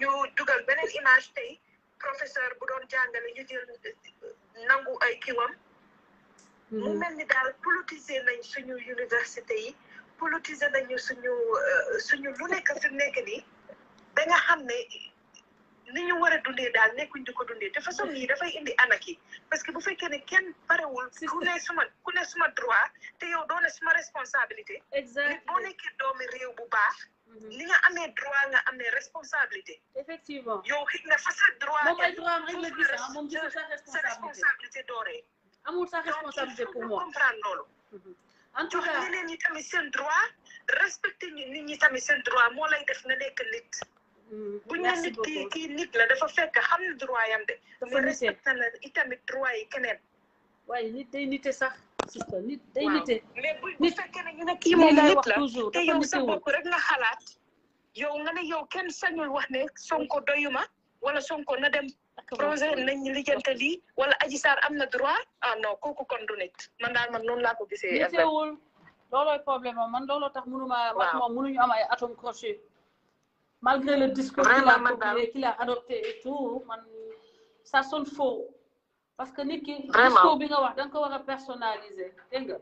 ñu dugal beneen image tey professeur bu doon jàngale ñu jël nangu ay kiwam mu mel ni daal politiser nañ suñu université yi politiser nañu suñu lu nekk fi mu nekk nii da nga xam ne ni ñu war a dundee daal nekkuñ di ko dundee de façon yi dafay indi anarchie parce que bu fekkee ne kenn parewul ku ne suma droit te yow doo ne suma responsabilité nit boo nekkee doomi réew bu baax li nga amee droit nga amee responsabilité effectivement yow xëy na fa sa droit moom ay droit rek la gis moom gisul sa responsabilité dooree amul sa responsabilité pour moi comprendre loolu en tout cas ñeneen ñi tamit seen droit respecté nit ñi tamit seen droit moo lay def na nekk nit bu ñu nit kii nit la dafa fekk xam na droit yam de dafa respecté na itamit droit yi keneen waaye nit day nite sax sister nit day nite mais bu fekkee ne ñu ne kii moom nit la te yow sa bopp rek nga xalaat yow nga ne yow kenn sañul wax ne Sonko doyuma wala Sonko na dem projet nañ lijjante lii wala Adji Sarr am na droit non kooku kon du nit man daal man noonu laa ko gisee nitewul loolooy problème man looloo tax mënuñu am ay atome crochet malgré le discours qu'il a adopté et tout man ça sonne faux parce que nit ki discours bi nga wax da nga ko war a personnaliser dégg nga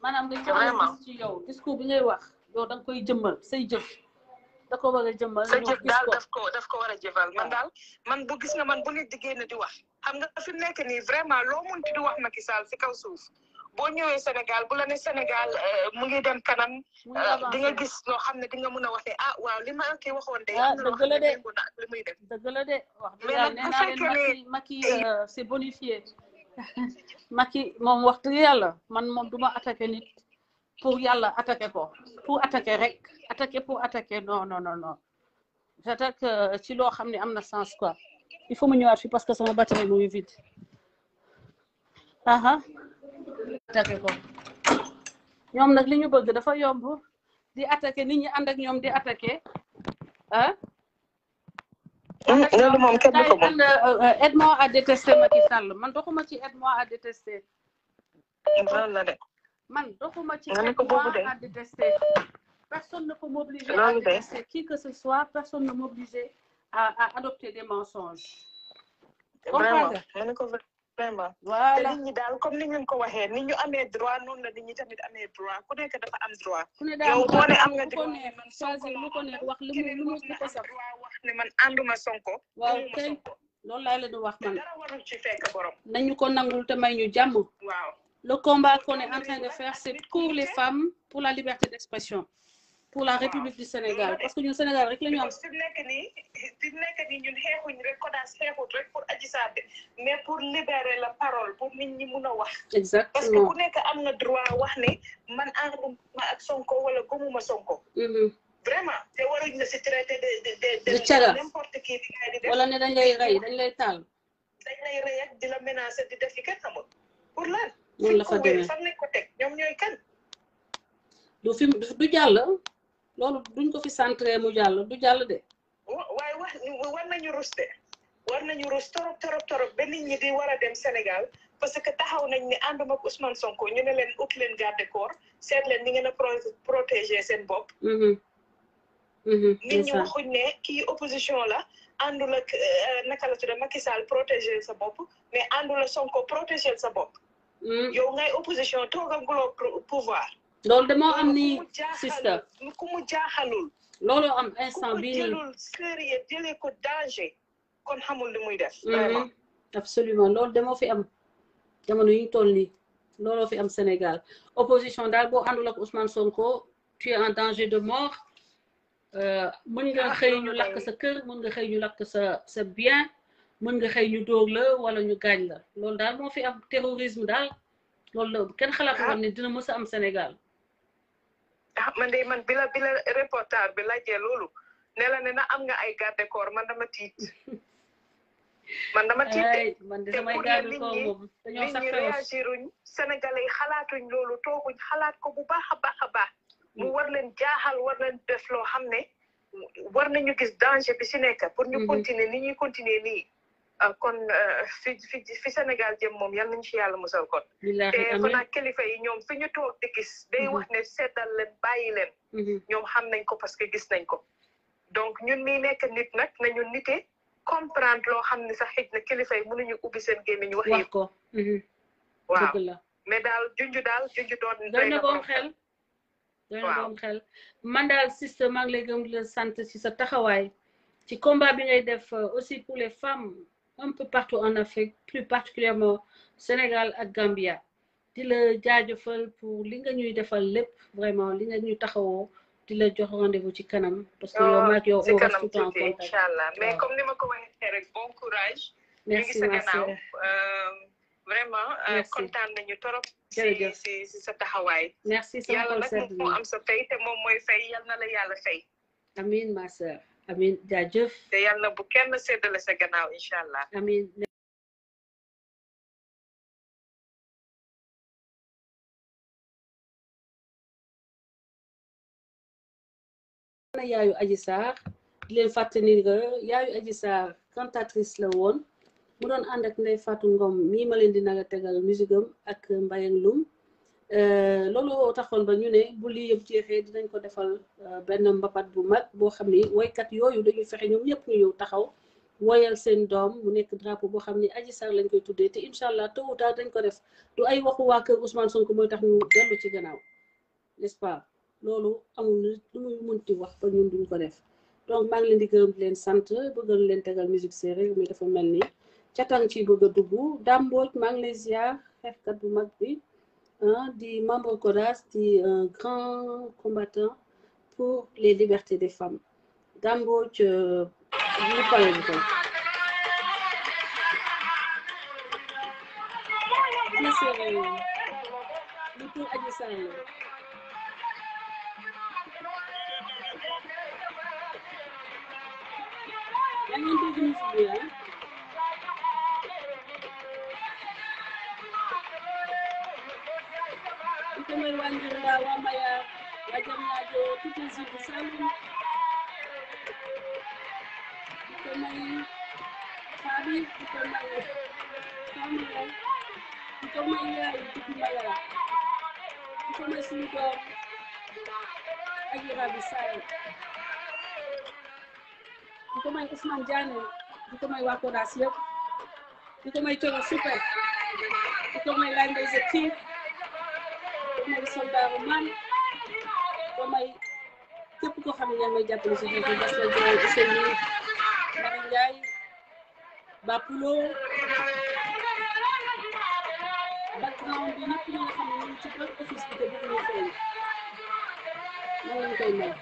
maanaam dañ ko war a gis ci yow discours bi ngay wax yow da nga koy jëmmal say jëf da ko war a jëmmal sa jëf daal daf ko war a jëfal man bu gis nga man bu nit di génn di wax xam nga fi nekk nii vraiment loo munti di wax Macky Sall si kaw suuf boo ñëwee Sénégal bu la ne Sénégal mu ngi dem kanam di nga gis loo xam ne di nga mën a wax ne waaw li ma kii waxoon de am na loo xam ne déngu na ak li muy def dëgg la de wax dëgg yàlla nee naa leen Macky c'est bonifié Macky moom wax dëgg yàlla man moom du ma attaqué nit pour yàlla attaqué ko pour attaquer rek attaquer pour attaquer non j'attaque ci loo xam ne am na sens quoi il faut mu ñëwaat fii parce que sama batterie mu ngi vide attaqué ko ñoom nag li ñu bëgg dafa yomb di attaqué nit ñi ànd ak ñoom di attaqué ah. loolu moom kenn du ko moom. aide-moi à détester Macky Sall man doxuma ci aide-moi à détester. loolu la de. man doxuma ci nga ne ko boobu de. aide-moi à détester. Personne ne peut m'obliger à loolu de. détester qui que ce soit. Personne ne m'obliger à adopter des mensonges. vraiment nga ne ko vraiment. voilà te nit ñi daal comme ni ngeen ko waxee ni ñu amee droit noonu la nit ñi tamit amee droit ku nekk dafa am droit. ku ne daal yow boo ne am nga lu ko droit neex man choisir lu ko neex wax li mu ko sax. droit wax ne man ànduma Sonko. waaw kay loolu laa leen di wax man. dara warul ci fekk borom. nañu ko nangul te may ñu jàmm. waaw. Le combat qu'on est en train de faire, c'est pour les femmes, pour la liberté d'expression, pour la République du Sénégal. Parce que ñun Sénégal rek la ñu am. fi mu nekk nii ñun xeexuñ rek CODAS xeexut rek pour Adji Sarr mais pour libérer la parole pour nit ñi mun a wax. Exactement. parce que ku nekk am na droit wax ne man ànduma ak Sonko wala gëmuma Sonko. vraiment te waruñ la si traité de n'importe qui bi ngay di def. wala ne dañ lay rey dañ lay taal. dañ lay rey ak di la menacer di def yi kenn xamul pour lan. noonu la fa demee fan lañ ko teg ñoom ñooy kan. du jàll loolu duñ ko fi centré mu jàll du jàll de. waaye war nañu rus de war nañu rus torop ba nit ñi di war a dem Sénégal parce que taxaw nañ ne ànduma ak Ousmane Sonko ñu ne leen ut leen garde corps seet leen ni ngeen a protéger seen bopp. nit ñi waxuñ ne kii opposition la àndul ak naka la tudd Macky Sall protéger sa bopp mais àndul ak Sonko protéger sa bopp. yow ngay opposition toogaguloo pouvoir. loolu de moo am ni sister ku mu jaaxalul. loolu am instant bii nii ku ko jëlul sérieux jëlee ko danger kon xamul li muy def. vraiment absolument loolu de moo fi am jamono yi ñu toll nii looloo fi am Sénégal opposition daal boo àndul ak Ousmane Sonko tu es en danger de mort. mën nga xëy ñu lakk sa kër mën nga xëy ñu lakk sa bien mën nga xëy ñu dóor la wala ñu gaañ la loolu daal moo fi am terrorisme daal loolu la kenn xalaatu woon ne dina mës a am Sénégal. man de man bi la reportage bi laajee loolu ne la ne na am nga ay garde corps man dama tiit. man dama tiit man de samay garde corps moom dañoo sax nit ñi réagiruñ Sénégalais yi xalaatuñ loolu tooguñ xalaat ko bu baax a baax. mu war leen jaaxal war leen def loo xam ne war nañu gis danger bi si nekk pour ñu continuer ni ñuy continuer nii kon fi Sénégal jëm moom yal nañu ci yàlla musal kon te fanaa kilifa yi ñoom fi ñu toog di gis day wax ne seddal leen bàyyi leen ñoom xam nañ ko parce que gis nañ ko donc ñun mii nekk nit nag nañu nite comprendre loo xam ne sax xëj na kilifa yi mënuñu ubbi seen gémmiñ wax yëpp ko waaw mais daal junju doon doy na borom xel doon xel man daal sister maa ngi lay gëm di la sant ci sa taxawaay ci combat bi ngay def aussi pour les femmes un peu partout en Afrique plus particulièrement Sénégal ak Gambia di la jaajëfal pour li nga ñuy defal lépp vraiment li nga ñuy taxawoo di la jox rendez-vous ci kanam parce que yow maak yow on reste tout le temps en contact inchallah mais comme ni ma ko waxee rek bon courage ñu ngi sa gannaaw vraiment kontaan nañu torop si sa taxawaay merci sama yàlla nag moo am sa fay te moom mooy fay yal na la yàlla fay amin ma sœur amin jaajëf te yàlla bu kenn séddale sa gannaaw inchallah amin yaayu Adji Sarr di leen fàttali nga yaayu Adji Sarr cantatrice la woon mu doon ànd ak Ndeye Fatou Ngom mii ma leen di naga tegal musigam ak Mbayang Loum loolu taxoon ba ñu ne bu lii yëpp jeexee dinañ ko defal benn mbapat bu mag boo xam ni woykat yooyu dañuy fexe ñoom ñëpp ñu ñëw taxaw woyal seen doom mu nekk drapeau boo xam ni Adji Sarr lañ koy tuddee te incha allah tôt ou tard dañ ko def du ay waxu waa kër Ousmane Sonko mooy tax ñu dellu ci gannaaw n'est-ce pas loolu amul lu muy munti wax ba ñun duñ ko def donc maa ngi leen di gërëm di leen sant bëggal leen tegal musique séeréer mi dafa mel ni catang ci bëgg a dugg Damboj maa ngi lay ziar xeexkat bu mag bi di membre CODAS di un grand combattant pour les libertés des femmes Damboj ñu pare bi ko ana séeréer lu tur Adji Sarr la yaa ngi dégg musique bi ito may wàññi la waa Maya Bajam Ñaajo toutes les îles du Saloum di ko may Fabi di ko may Famara di ko may yaay Dudu Mayara di ko may suñu doom Aji Rabi Sall di ko may Ousmane Diané di ko may waa Kodas yëpp di ko may Coro Super di ko may Laye Mbaye Zeti di ko may Soldaaru Man di ko may képp koo xam ne yaa ngi may jàppale si biir bas la joxe Ousseynou Mari Ndiaye Bapulo background bi ñëpp ñi nga xam ne ñu ngi ci ban office bi te bëgg ñu feeñ maa ngi leen koy may.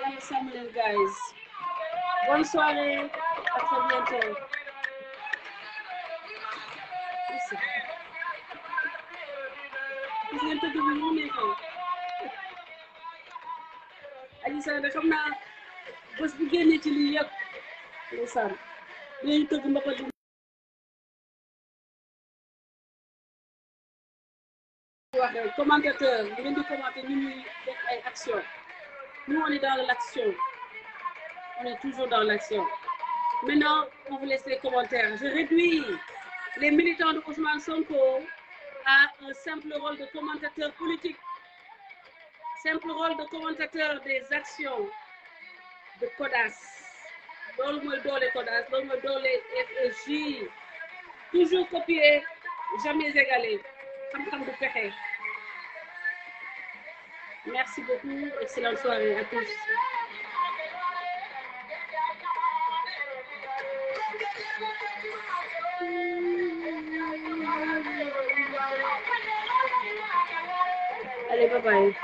Yàlla sàmm leen guys. Bonne soirée, à très bientôt. Gis ngeen tëgg bi mu neexee Adji Sarr de xam naa bés bu génnee ci lii yëpp ndeysaan dinañu tëgg mbapat bi waxee commentateur bu ngeen di commenter ñu ñuy def ay action nous on est dans l'action. On est toujours dans l'action. Maintenant, on vous laisse les commentaires. Je réduis les militants de Ousmane Sonko à un simple rôle de commentateur politique, simple rôle de commentateur des actions de Kodas. Loolu mooy doole Kodas, loolu mooy doole FEJ. Toujours copier, jamais égalé. Xam-xam du pexe. Merci beaucoup. Excellente soirée à tous. Allez, bye bye.